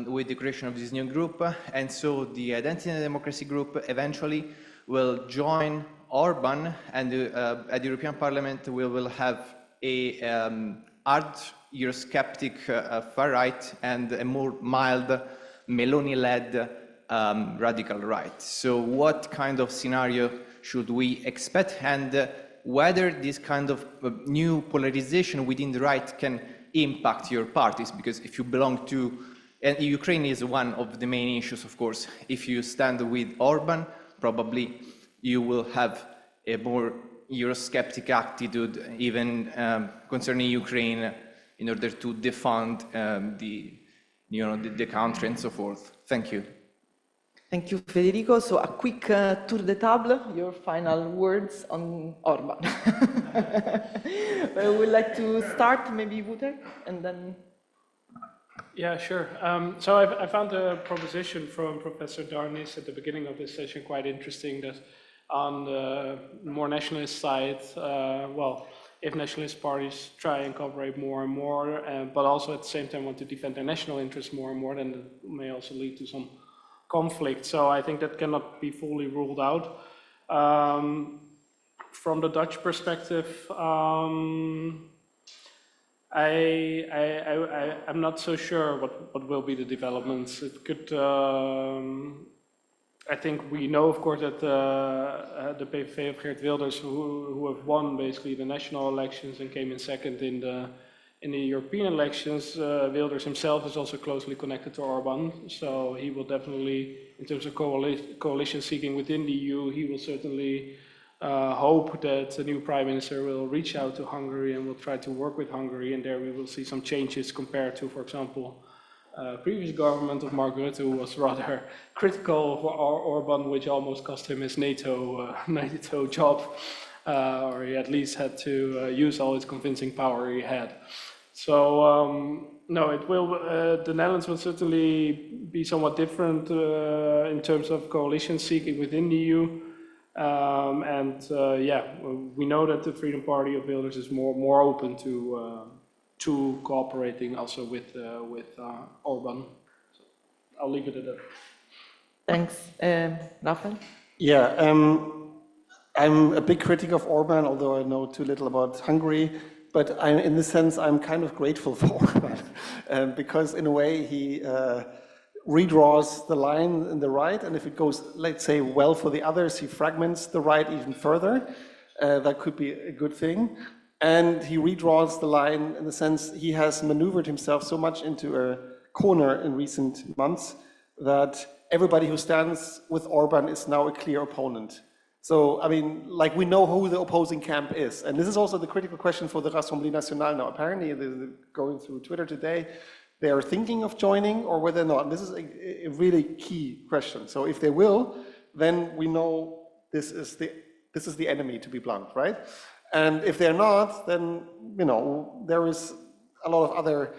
with the creation of this new group, and so the Identity and Democracy group eventually will join Orban, and at the European Parliament we will have a hard Eurosceptic far right and a more mild Meloni-led radical right. So what kind of scenario should we expect, and whether this kind of new polarization within the right can impact your parties? Because if you belong to, and Ukraine is one of the main issues, of course. If you stand with Orban, probably you will have a more Eurosceptic attitude, even concerning Ukraine, in order to defend the country and so forth. Thank you. Thank you, Federico. So a quick tour de table, your final words on Orban. I would like to start, maybe Wouter, and then... Yeah, sure. So I found the proposition from Professor Darnis at the beginning of this session quite interesting, that on the more nationalist side, well, if nationalist parties try and cooperate more and more, but also at the same time want to defend their national interests more and more, then that may also lead to some conflict. So I think that cannot be fully ruled out. From the Dutch perspective, I'm not so sure what will be the developments. It could, I think we know, of course, that the PVV of Geert Wilders, who have won basically the national elections and came in second in the European elections, Wilders himself is also closely connected to Orban. So he will definitely, in terms of coalition seeking within the EU, he will certainly hope that the new prime minister will reach out to Hungary and will try to work with Hungary, and there we will see some changes compared to, for example, previous government of Mark Rutte, who was rather critical of Orban, which almost cost him his NATO job, or he at least had to use all his convincing power he had. So no, it will. The Netherlands will certainly be somewhat different in terms of coalition seeking within the EU. Yeah, we know that the Freedom Party of Wilders is more open to cooperating also with Orban. So I'll leave it at that. Thanks, Raphael. Yeah, I'm a big critic of Orban, although I know too little about Hungary. But in this sense, I'm kind of grateful for Orban, because in a way he redraws the line in the right, and if it goes, let's say, well for the others, he fragments the right even further. That could be a good thing. And he redraws the line in the sense he has maneuvered himself so much into a corner in recent months that everybody who stands with Orban is now a clear opponent. So, I mean, like, we know who the opposing camp is. And this is also the critical question for the Rassemblement National now. Apparently, they're going through Twitter today, they are thinking of joining or whether or not. And this is a really key question. So if they will, then we know this is the enemy, to be blunt, right? And if they're not, then, you know, there is a lot of other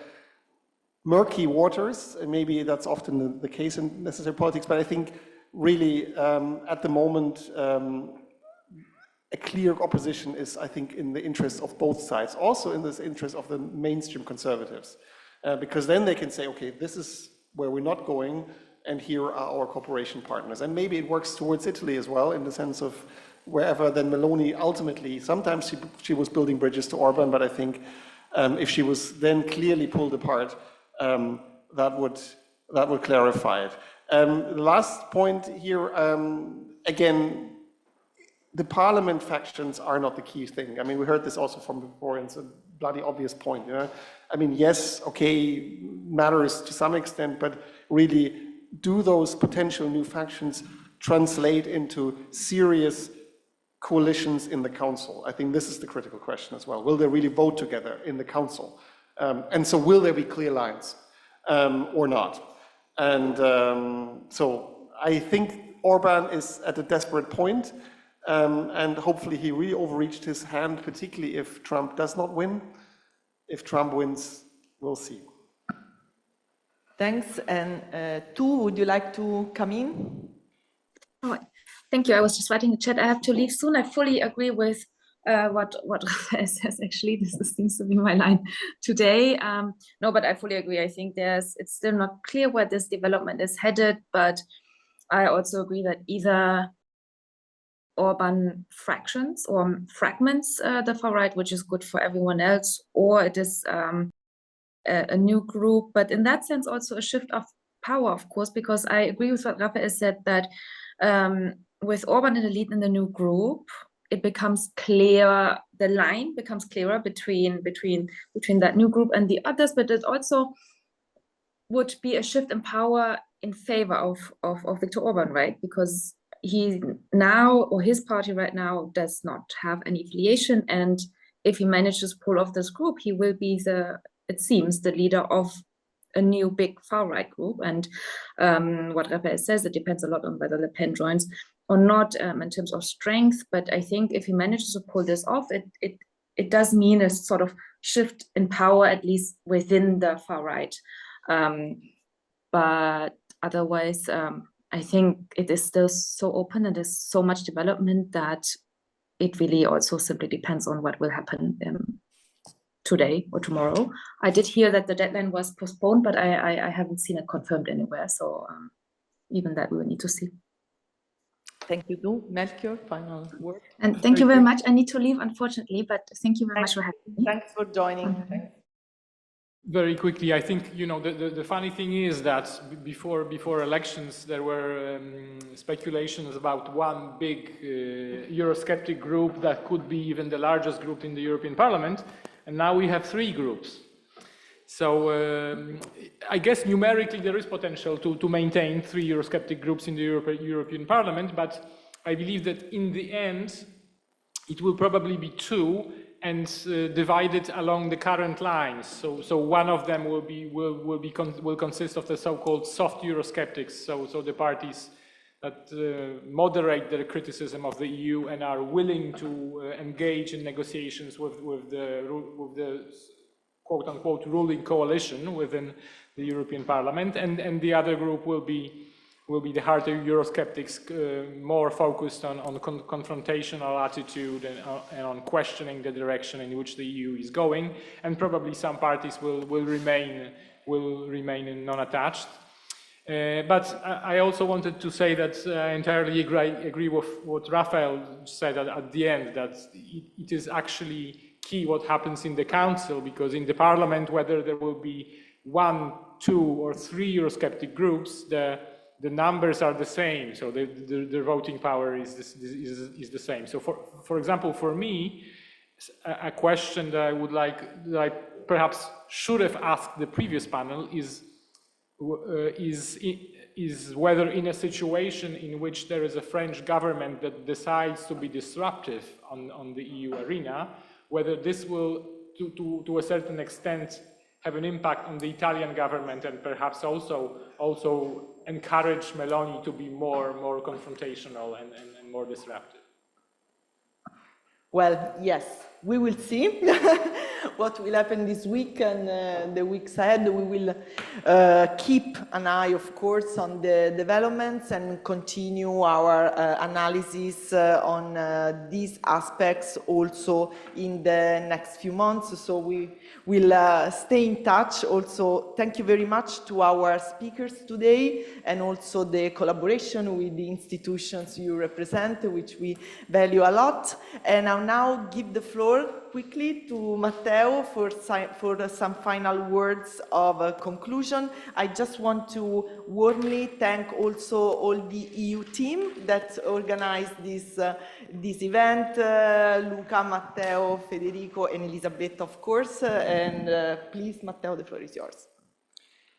murky waters, and maybe that's often the case in necessary politics, but I think really at the moment a clear opposition is, I think, in the interest of both sides, also in the interest of the mainstream conservatives, because then they can say, okay, this is where we're not going, and here are our cooperation partners. And maybe it works towards Italy as well, in the sense of wherever then Meloni ultimately, sometimes she was building bridges to Orban, but I think if she was then clearly pulled apart, that would clarify it. The last point here, again, the parliament factions are not the key thing. I mean, we heard this also from before, and it's a bloody obvious point. You know? I mean, yes, okay, matters to some extent, but really, do those potential new factions translate into serious coalitions in the council? I think this is the critical question as well. Will they really vote together in the council? And so will there be clear lines or not? And so I think Orban is at a desperate point, and hopefully he really overreached his hand, particularly if Trump does not win. If Trump wins, we'll see. Thanks. And Tu, would you like to come in? Oh, thank you. I was just writing the chat. I have to leave soon. I fully agree with what Rafael says. Actually, this seems to be my line today. No, but I fully agree. I think it's still not clear where this development is headed, but I also agree that either Orban fractions or fragments the far right, which is good for everyone else, or it is a new group. But in that sense, also a shift of power, of course, because I agree with what Rafael said, that with Orban in the lead in the new group, it becomes clear, the line becomes clearer between that new group and the others, but it also would be a shift in power in favor of Viktor Orban, right? Because he now, or his party right now, does not have any affiliation, and if he manages to pull off this group, he will be it seems, the leader of a new big far-right group. And what Rafael says, it depends a lot on whether Le Pen joins or not in terms of strength. But I think if he manages to pull this off, it does mean a sort of shift in power, at least within the far-right. But otherwise, I think it is still so open and there's so much development that it really also simply depends on what will happen today or tomorrow. I did hear that the deadline was postponed, but I haven't seen it confirmed anywhere. So even that we will need to see. Thank you, Du. Melchior, final word. And thank you very much. I need to leave, unfortunately, but thank you very much for having me. Thanks for joining. Thanks. Very quickly, I think, you know, the funny thing is that before elections, there were speculations about one big Eurosceptic group that could be even the largest group in the European Parliament, and now we have 3 groups. So I guess numerically there is potential to maintain 3 Eurosceptic groups in the European Parliament, but I believe that in the end, it will probably be 2, and divided along the current lines. So one of them will consist of the so-called soft Eurosceptics. So the parties that moderate their criticism of the EU and are willing to engage in negotiations with the quote-unquote ruling coalition within the European Parliament, and the other group will be the harder Eurosceptics, more focused on confrontational attitude and on questioning the direction in which the EU is going, and probably some parties will remain non-attached. But I also wanted to say that I entirely agree with what Rafael said at the end, that it is actually key what happens in the Council, because in the Parliament, whether there will be 1, 2, or 3 Eurosceptic groups, the numbers are the same, so the voting power is the same. So for example, for me, a question that I perhaps should have asked the previous panel is whether in a situation in which there is a French government that decides to be disruptive on the EU arena, whether this will, to a certain extent, have an impact on the Italian government and perhaps also encourage Meloni to be more confrontational and more disruptive. Well, yes, we will see what will happen this week and the weeks ahead. We will keep an eye, of course, on the developments and continue our analysis on these aspects also in the next few months. So we will stay in touch. Also, thank you very much to our speakers today and also the collaboration with the institutions you represent, which we value a lot. And I'll now give the floor quickly to Matteo for some final words of conclusion. I just want to warmly thank also all the EU team that organized this event, Luca, Matteo, Federico, and Elisabetta, of course. And please, Matteo, the floor is yours.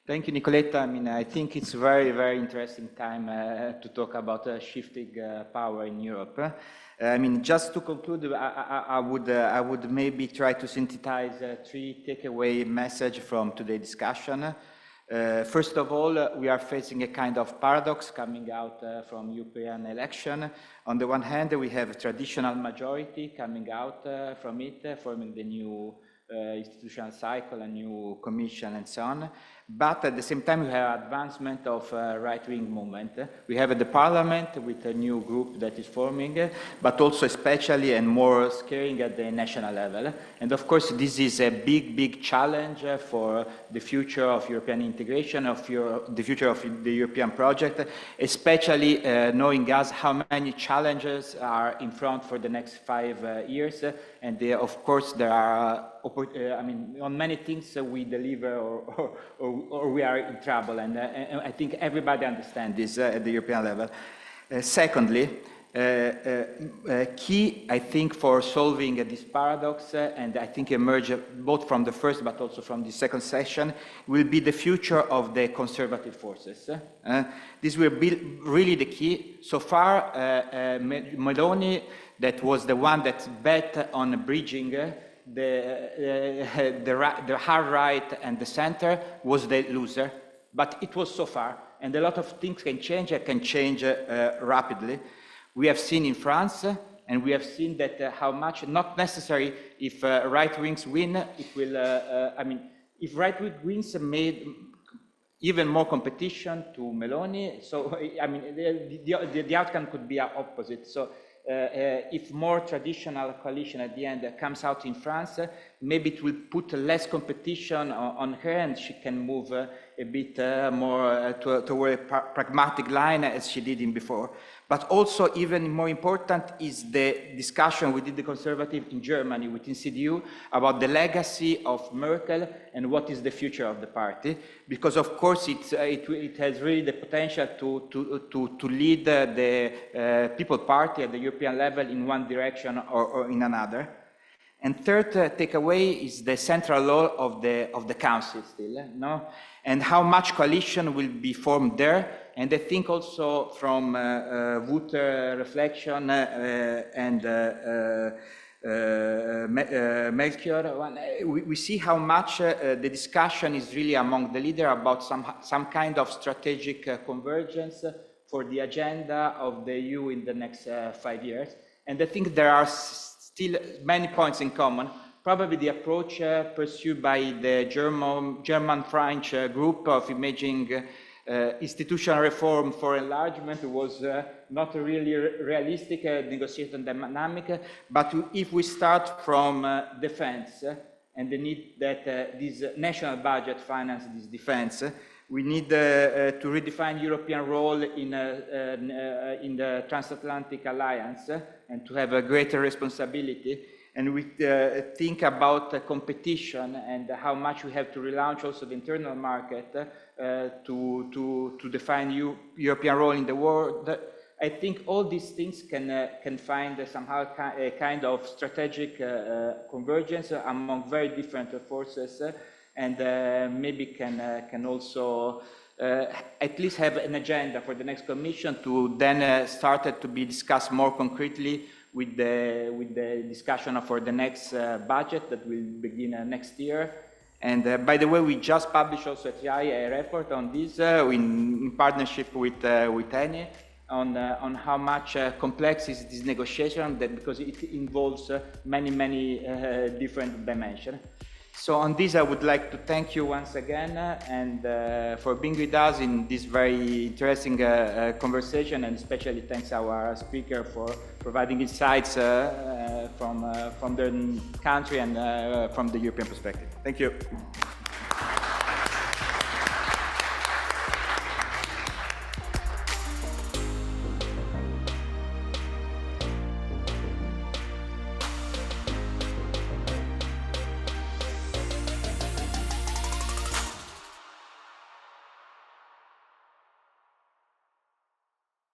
Thank you, Nicoletta. I mean, I think it's a very, very interesting time to talk about shifting power in Europe. I mean, just to conclude, I would maybe try to synthesize three takeaway messages from today's discussion. First of all, we are facing a kind of paradox coming out from European election. On the one hand, we have a traditional majority coming out from it, forming the new institutional cycle, a new commission and so on. But at the same time, we have advancement of right-wing movement. We have the parliament with a new group that is forming, but also especially and more scaring at the national level. And of course, this is a big, big challenge for the future of European integration, the future of the European project, especially knowing us how many challenges are in front for the next 5 years. And of course, there are, I mean, on many things we deliver or we are in trouble. And I think everybody understands this at the European level. Secondly, key, I think, for solving this paradox, and I think emerge both from the first but also from the second session, will be the future of the conservative forces. This will be really the key. So far, Meloni, that was the one that bet on bridging the hard right and the center, was the loser. But it was so far, and a lot of things can change rapidly. We have seen in France, and we have seen that how much, not necessary if right wings win, it will, I mean, if right wing wins made even more competition to Meloni, so, I mean, the outcome could be opposite. So, if more traditional coalition at the end comes out in France, maybe it will put less competition on her and she can move a bit more toward a pragmatic line as she did in before. But also even more important is the discussion within the conservative in Germany, within CDU, about the legacy of Merkel and what is the future of the party. Because of course it has really the potential to lead the People Party at the European level in one direction or in another. And third takeaway is the central role of the Council still, no? And how much coalition will be formed there. And I think also from Wouter reflection and Melchior, we see how much the discussion is really among the leaders about some kind of strategic convergence for the agenda of the EU in the next 5 years. And I think there are still many points in common. Probably the approach pursued by the German-French group of imaging institutional reform for enlargement was not a really realistic negotiation dynamic. But if we start from defense and the need that this national budget finance this defense, we need to redefine European role in the transatlantic alliance and to have a greater responsibility. And we think about competition and how much we have to relaunch also the internal market to define European role in the world. I think all these things can find somehow a kind of strategic convergence among very different forces, and maybe can also at least have an agenda for the next Commission to then start to be discussed more concretely with the discussion for the next budget that will begin next year. And by the way, we just published also at TI a report on this in partnership with ENI, on how much complex is this negotiation, that because it involves many different dimensions. So on this, I would like to thank you once again and for being with us in this very interesting conversation, and especially thanks our speaker for providing insights from their country and from the European perspective. Thank you.